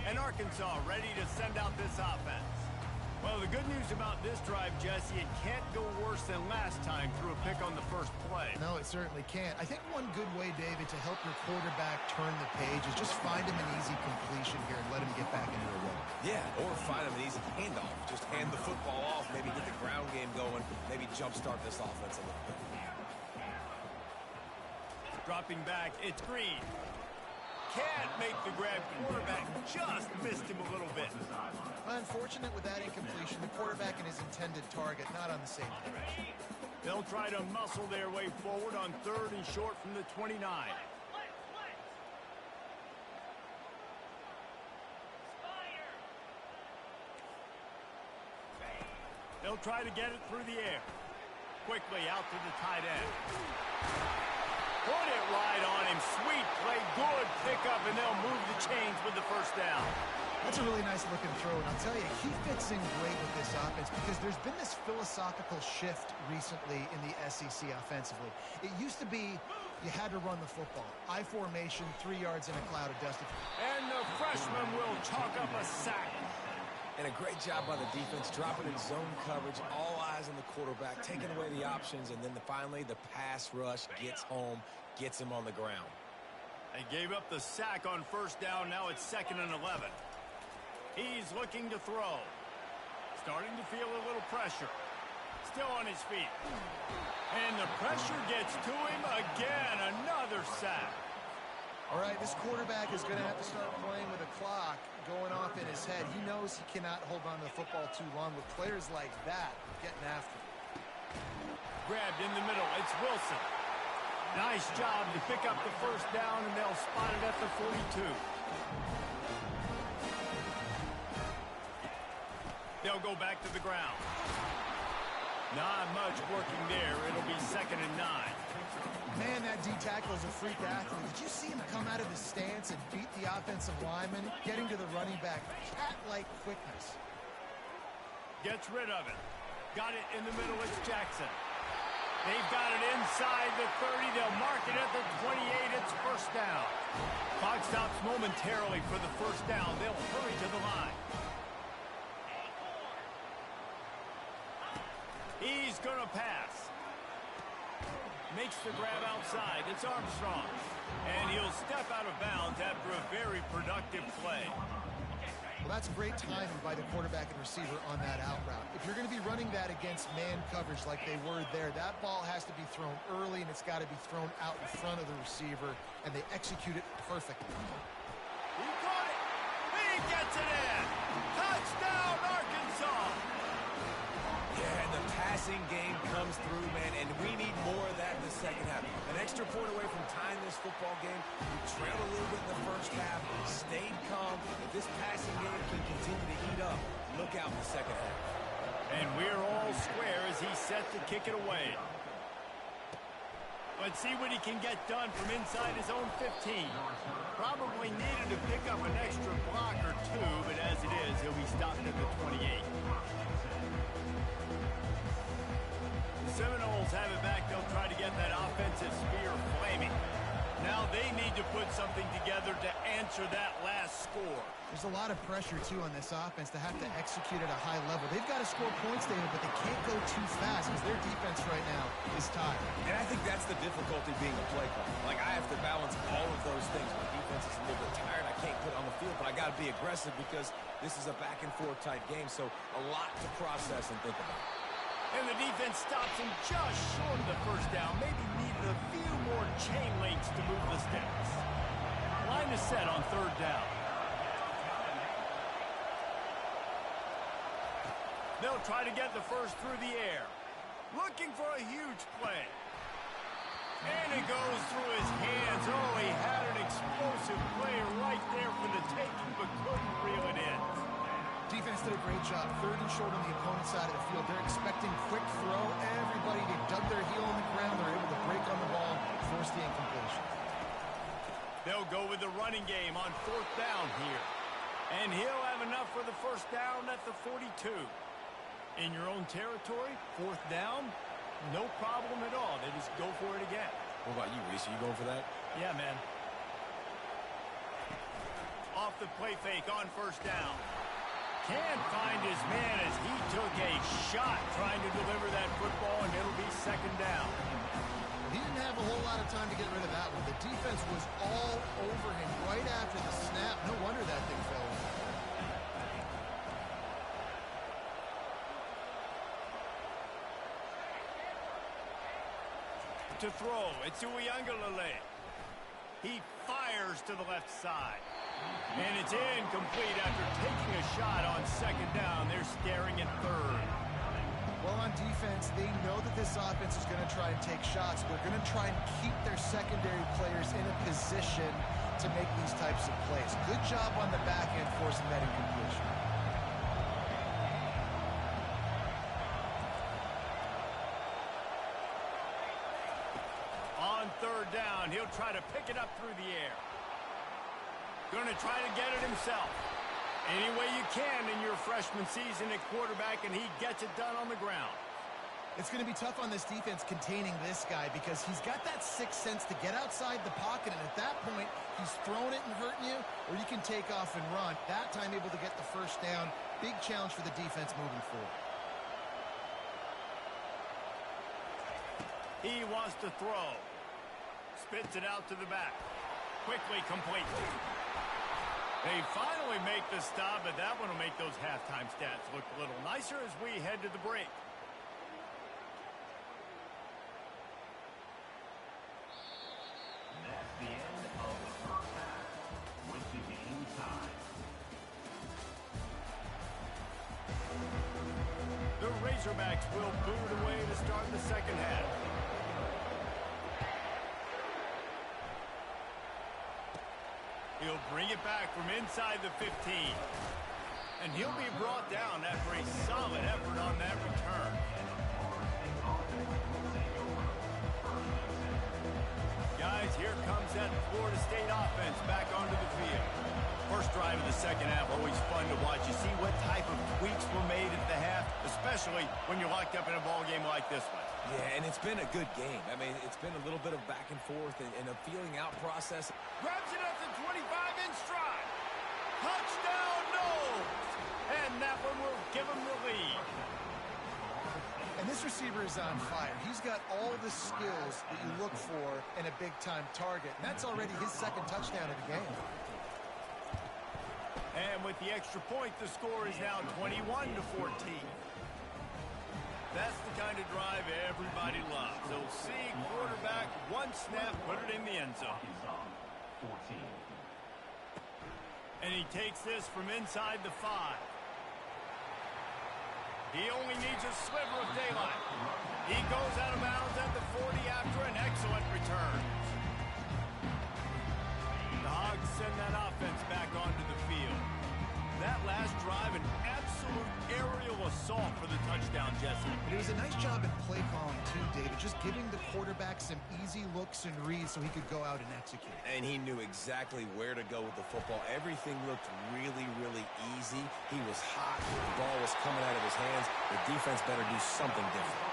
[SPEAKER 2] And Arkansas ready to send out this offense. Well, the good news about this drive, Jesse, it can't go worse than last time through a pick on the first play.
[SPEAKER 4] No, it certainly can't. I think one good way, David, to help your quarterback turn the page is just find him an easy completion here and let him get back into a rhythm.
[SPEAKER 3] Yeah, or find him an easy handoff. Just hand the football off, maybe get the ground game going, maybe jumpstart this offense a little bit.
[SPEAKER 2] Dropping back, it's Green. Can't make the grab. Quarterback just missed him a little bit.
[SPEAKER 4] Unfortunate with that incompletion. The quarterback and his intended target not on the same page.
[SPEAKER 2] They'll try to muscle their way forward on 3rd and short from the 29. They'll try to get it through the air. Quickly out to the tight end. Put it right on him. Sweet play. Good pickup, and they'll move the chains with the first down.
[SPEAKER 4] That's a really nice looking throw, and I'll tell you, he fits in great with this offense because there's been this philosophical shift recently in the SEC offensively. It used to be you had to run the football. I formation, 3 yards in a cloud of dust.
[SPEAKER 2] And the freshman will chalk up a sack.
[SPEAKER 3] And a great job by the defense, dropping in zone coverage, all eyes on the quarterback, taking away the options, and then finally the pass rush gets home, gets him on the ground.
[SPEAKER 2] They gave up the sack on first down. Now it's 2nd and 11. He's looking to throw. Starting to feel a little pressure. Still on his feet. And the pressure gets to him again. Another sack.
[SPEAKER 4] All right, this quarterback is going to have to start playing with a clock going off in his head. He knows he cannot hold on to the football too long with players like that getting after him.
[SPEAKER 2] Grabbed in the middle. It's Wilson. Nice job to pick up the first down, and they'll spot it at the 42. They'll go back to the ground. Not much working there. It'll be 2nd and 9.
[SPEAKER 4] Man, that D-tackle is a freak athlete. Did you see him come out of his stance and beat the offensive lineman, getting to the running back? Cat-like quickness.
[SPEAKER 2] Gets rid of it. Got it in the middle. It's Jackson. They've got it inside the 30. They'll mark it at the 28. It's first down. Clock stops momentarily for the first down. They'll hurry to the line. He's going to pass. Makes the grab outside. It's Armstrong. And he'll step out of bounds after a very productive play.
[SPEAKER 4] Well, that's great timing by the quarterback and receiver on that out route. If you're going to be running that against man coverage like they were there, that ball has to be thrown early, and it's got to be thrown out in front of the receiver, and they execute it perfectly.
[SPEAKER 2] He got it. He gets it in. Touchdown, Arkansas.
[SPEAKER 3] Yeah, and the passing game comes through, man, and we need more of that in the second half. An extra point away from tying this football game. We trailed a little bit in the first half, stayed calm. If this passing game can continue to heat up, look out in the second half.
[SPEAKER 2] And we're all square as he's set to kick it away. Let's see what he can get done from inside his own 15. Probably needed to pick up an extra block or two, but as it is, he'll be stopped at the 28. Seminoles have it back. They'll try to get that offensive spear flaming. Now they need to put something together to answer that last score.
[SPEAKER 4] There's a lot of pressure, too, on this offense to have to execute at a high level. They've got to score points, David, but they can't go too fast because their defense right now is tired.
[SPEAKER 3] And I think that's the difficulty being a play caller. Like, I have to balance all of those things. My defense is a little bit tired. I can't put it on the field, but I got to be aggressive because this is a back-and-forth type game, so a lot to process and think about.
[SPEAKER 2] And the defense stops him just short of the first down. Maybe needed a few more chain links to move the sticks. Line is set on 3rd down. They'll try to get the first through the air. Looking for a huge play. And it goes through his hands. Oh, he had an explosive play right there for the taking, but couldn't reel it in.
[SPEAKER 4] Defense did a great job. 3rd and short on the opponent's side of the field. They're expecting quick throw. Everybody, they dug their heel on the ground. They're able to break on the ball, force the incompletion.
[SPEAKER 2] They'll go with the running game on 4th down here. And he'll have enough for the first down at the 42. In your own territory, 4th down, no problem at all. They just go for it again.
[SPEAKER 3] What about you, Reese? Are you going for that?
[SPEAKER 2] Yeah, man. Off the play fake on 1st down. Can't find his man as he took a shot trying to deliver that football, and it'll be 2nd down.
[SPEAKER 4] He didn't have a whole lot of time to get rid of that one. The defense was all over him right after the snap. No wonder that thing fell in.
[SPEAKER 2] To throw, it's Uiagalelei. He fires to the left side. And it's incomplete after taking a shot on 2nd down. They're staring at 3rd.
[SPEAKER 4] Well, on defense, they know that this offense is going to try and take shots. They're going to try and keep their secondary players in a position to make these types of plays. Good job on the back end forcing that incompletion.
[SPEAKER 2] On 3rd down, he'll try to pick it up through the air. Going to try to get it himself. Any way you can in your freshman season at quarterback, and he gets it done on the ground.
[SPEAKER 4] It's going to be tough on this defense containing this guy because he's got that sixth sense to get outside the pocket, and at that point, he's throwing it and hurting you, or you can take off and run. That time able to get the first down. Big challenge for the defense moving forward.
[SPEAKER 2] He wants to throw. Spits it out to the back. Quickly complete. They finally make the stop, but that one will make those halftime stats look a little nicer as we head to the break.
[SPEAKER 5] That's the end of the first half with the game tied.
[SPEAKER 2] The Razorbacks will boot it away to start the second half. He'll bring it back from inside the 15. And he'll be brought down after a solid effort on that return. Guys, here comes that Florida State offense back onto the field. First drive of the second half, always fun to watch. You see what type of tweaks were made at the half, especially when you're locked up in a ball game like this one.
[SPEAKER 3] Yeah, and it's been a good game. I mean, it's been a little bit of back and forth and a feeling out process.
[SPEAKER 2] Grabs it at the 25 in stride. Touchdown, no! And that one will give him the lead.
[SPEAKER 4] And this receiver is on fire. He's got all the skills that you look for in a big-time target. And that's already his second touchdown of the game.
[SPEAKER 2] And with the extra point, the score is now 21-14. That's the kind of drive everybody loves. So see quarterback, one snap, put it in the end zone. And he takes this from inside the 5. He only needs a sliver of daylight. He goes out of bounds at the 40 after an excellent return. The Hogs send that offense back onto the field. That last drive, an absolute aerial assault for the touchdown, Jesse.
[SPEAKER 4] But it was a nice job in play calling, too, David, just giving the quarterback some easy looks and reads so he could go out and execute.
[SPEAKER 3] And he knew exactly where to go with the football. Everything looked really, really easy. He was hot. The ball was coming out of his hands. The defense better do something different.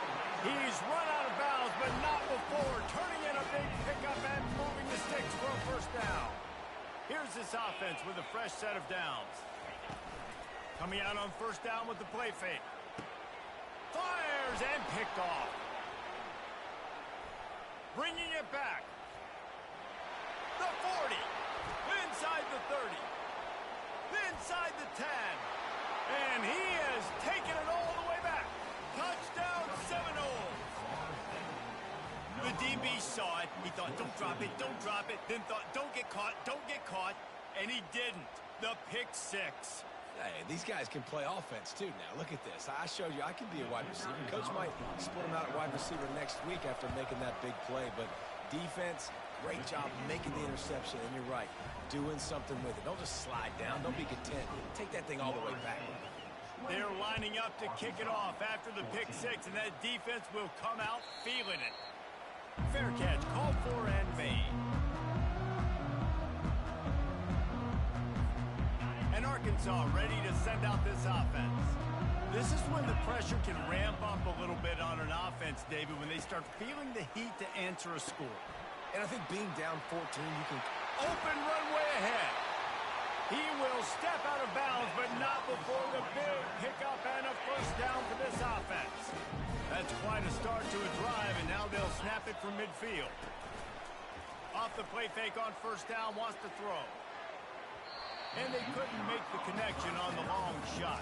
[SPEAKER 2] He's run out of bounds, but not before turning in a big pickup and moving the sticks for a first down. Here's this offense with a fresh set of downs. Coming out on first down with the play fake. Fires and picked off. Bringing it back. The 40. Inside the 30. Inside the 10. And he has taken it all the way back. Touchdown Seminoles. The DB saw it. He thought, don't drop it, don't drop it. Then thought, don't get caught, don't get caught. And he didn't. The pick 6.
[SPEAKER 3] Hey, these guys can play offense, too, now. Look at this. I showed you I can be a wide receiver. Coach might split him out at wide receiver next week after making that big play. But defense, great job making the interception. And you're right, doing something with it. Don't just slide down. Don't be content. Take that thing all the way back.
[SPEAKER 2] They're lining up to kick it off after the pick 6, and that defense will come out feeling it. Fair catch, called for and made. And Arkansas ready to send out this offense. This is when the pressure can ramp up a little bit on an offense, David, when they start feeling the heat to answer a score.
[SPEAKER 3] And I think being down 14, you can...
[SPEAKER 2] Open runway ahead. He will step out of bounds, but not before the big pickup and a first down for this offense. That's quite a start to a drive, and now they'll snap it from midfield. Off the play fake on first down, wants to throw. And they couldn't make the connection on the long shot.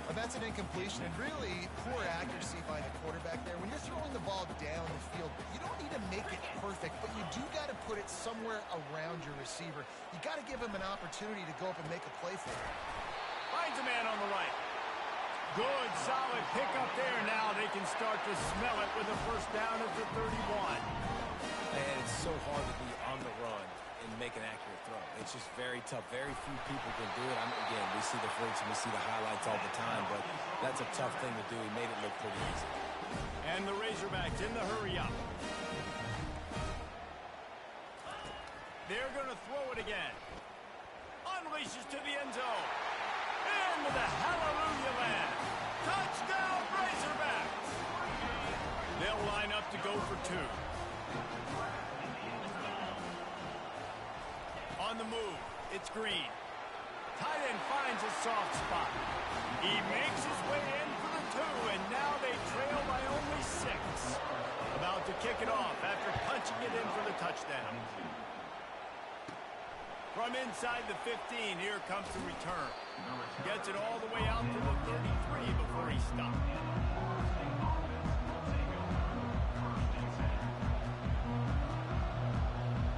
[SPEAKER 4] But that's an incompletion, and really poor accuracy by the quarterback there. When you're throwing the ball down the field, you don't need to make it perfect, but you do got to put it somewhere around your receiver. You got to give him an opportunity to go up and make a play for it.
[SPEAKER 2] Finds a man on the right. Good, solid pickup there. Now they can start to smell it with a first down at the 31.
[SPEAKER 3] And it's so hard to be on the run and make an accurate throw. It's just very tough. Very few people can do it. Again, we see the freaks and we see the highlights all the time, but that's a tough thing to do. He made it look pretty easy.
[SPEAKER 2] And the Razorbacks in the hurry up. They're going to throw it again. Unleashes to the end zone. Into the hallelujah land. Touchdown Razorbacks. They'll line up to go for 2. On the move, it's Green. Tight end finds a soft spot. He makes his way in for the 2, and now they trail by only 6. About to kick it off after punching it in for the touchdown. From inside the 15, here comes the return. Gets it all the way out to the 33 before he stopped.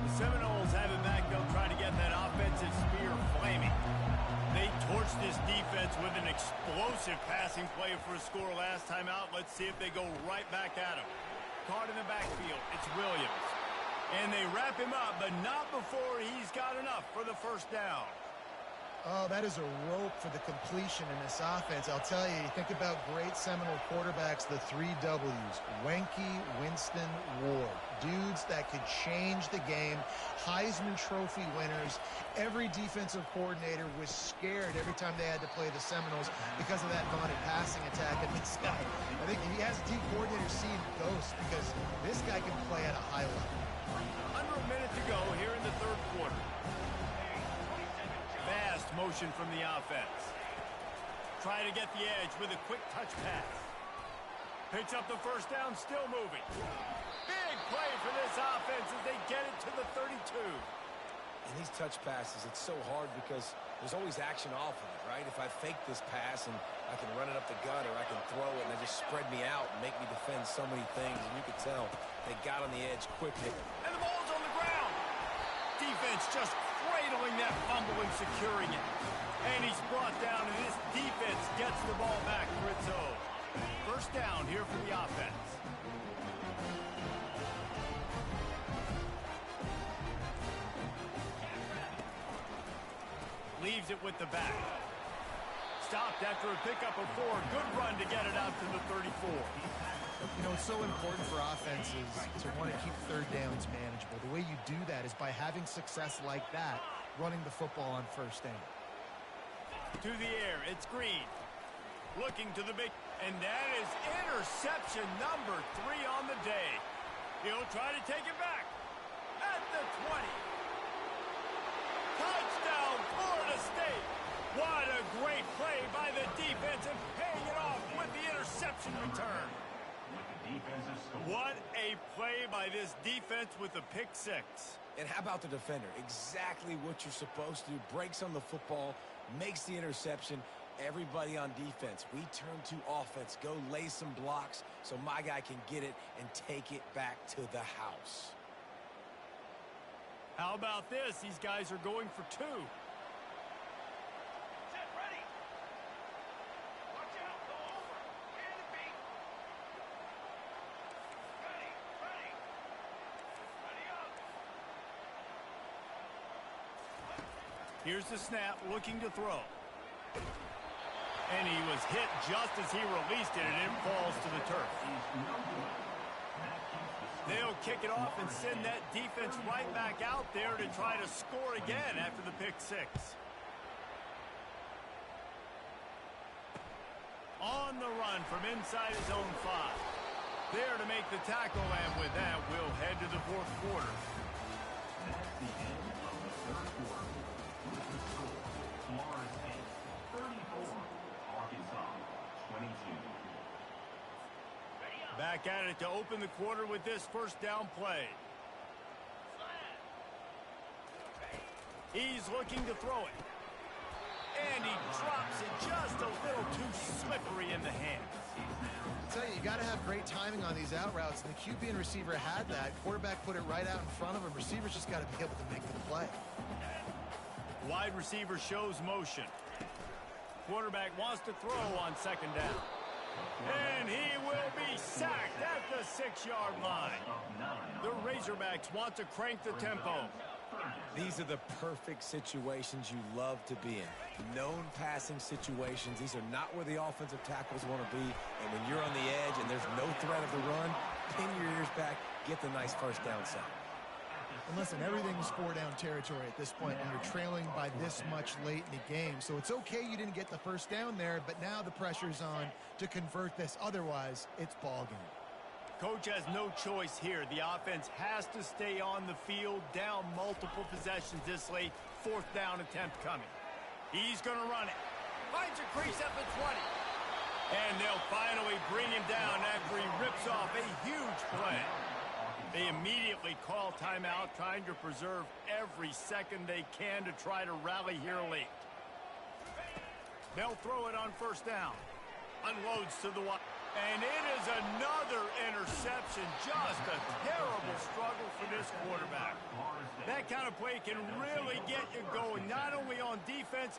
[SPEAKER 2] The Seminoles have it back they'll try to get that offensive spear flaming. They torched this defense with an explosive passing play for a score last time out. Let's see if they go right back at him. Caught in the backfield, it's Williams. And they wrap him up, but not before he's got enough for the first down.
[SPEAKER 4] Oh, that is a rope for the completion in this offense. I'll tell you, think about great Seminole quarterbacks, the 3 W's. Wenke, Winston, Ward. Dudes that could change the game. Heisman Trophy winners. Every defensive coordinator was scared every time they had to play the Seminoles because of that vaunted passing attack. And this guy, I think he has D coordinators seeing ghosts because this guy can play at a high level.
[SPEAKER 2] Under a minute to go here in the third quarter. Fast motion from the offense. Try to get the edge with a quick touch pass. Picks up the first down, still moving. Big play for this offense as they get it to the 32.
[SPEAKER 3] And these touch passes, it's so hard because there's always action off of it, right? If I fake this pass and I can run it up the gut or I can throw it and they just spread me out and make me defend so many things, and you can tell they got on the edge quickly.
[SPEAKER 2] And the ball's on the ground. Defense just cradling that fumble and securing it. And he's brought down, and this defense gets the ball back for its own. First down here for the offense. Leaves it with the back. Stopped after a pickup of 4. Good run to get it out to the 34.
[SPEAKER 4] You know, it's so important for offenses to want to keep third downs manageable. The way you do that is by having success like that, running the football on first down.
[SPEAKER 2] To the air, it's Green. Looking to the big, and that is interception number 3 on the day. He'll try to take it back at the 20. Touchdown, Florida State. What a great play by the defense and paying it off with the interception return. What a play by this defense with the pick 6.
[SPEAKER 3] And how about the defender? Exactly what you're supposed to do. Breaks on the football, makes the interception. Everybody on defense, we turn to offense. Go lay some blocks so my guy can get it and take it back to the house.
[SPEAKER 2] How about this? These guys are going for 2. Here's the snap, looking to throw. And he was hit just as he released it, and it falls to the turf. They'll kick it off and send that defense right back out there to try to score again after the pick 6. On the run from inside his own 5. There to make the tackle, and with that, we'll head to the fourth quarter.
[SPEAKER 5] That's the end of the third quarter. With the score, Florida State 34, Arkansas 22.
[SPEAKER 2] Back at it to open the quarter with this first down play. He's looking to throw it. And he drops it just a little too slippery in the hands.
[SPEAKER 4] I tell you, you got to have great timing on these out routes, and the QB and receiver had that. Quarterback put it right out in front of him. Receivers just got to be able to make the play.
[SPEAKER 2] Wide receiver shows motion. Quarterback wants to throw on second down. And he will be sacked at the 6-yard line. The Razorbacks want to crank the tempo.
[SPEAKER 3] These are the perfect situations you love to be in. Known passing situations. These are not where the offensive tackles want to be. And when you're on the edge and there's no threat of the run, pin your ears back, get the nice first down sack.
[SPEAKER 4] And listen, everything's 4-down territory at this point when you're trailing by this much late in the game. So it's okay you didn't get the first down there, but now the pressure's on to convert this. Otherwise, it's ball game.
[SPEAKER 2] Coach has no choice here. The offense has to stay on the field, down multiple possessions this late. Fourth down attempt coming. He's going to run it. Finds a crease at the 20. And they'll finally bring him down after he rips off a huge play. They immediately call timeout, trying to preserve every second they can to try to rally here late. They'll throw it on first down. Unloads to the wide. And it is another interception. Just a terrible struggle for this quarterback. That kind of play can really get you going, not only on defense.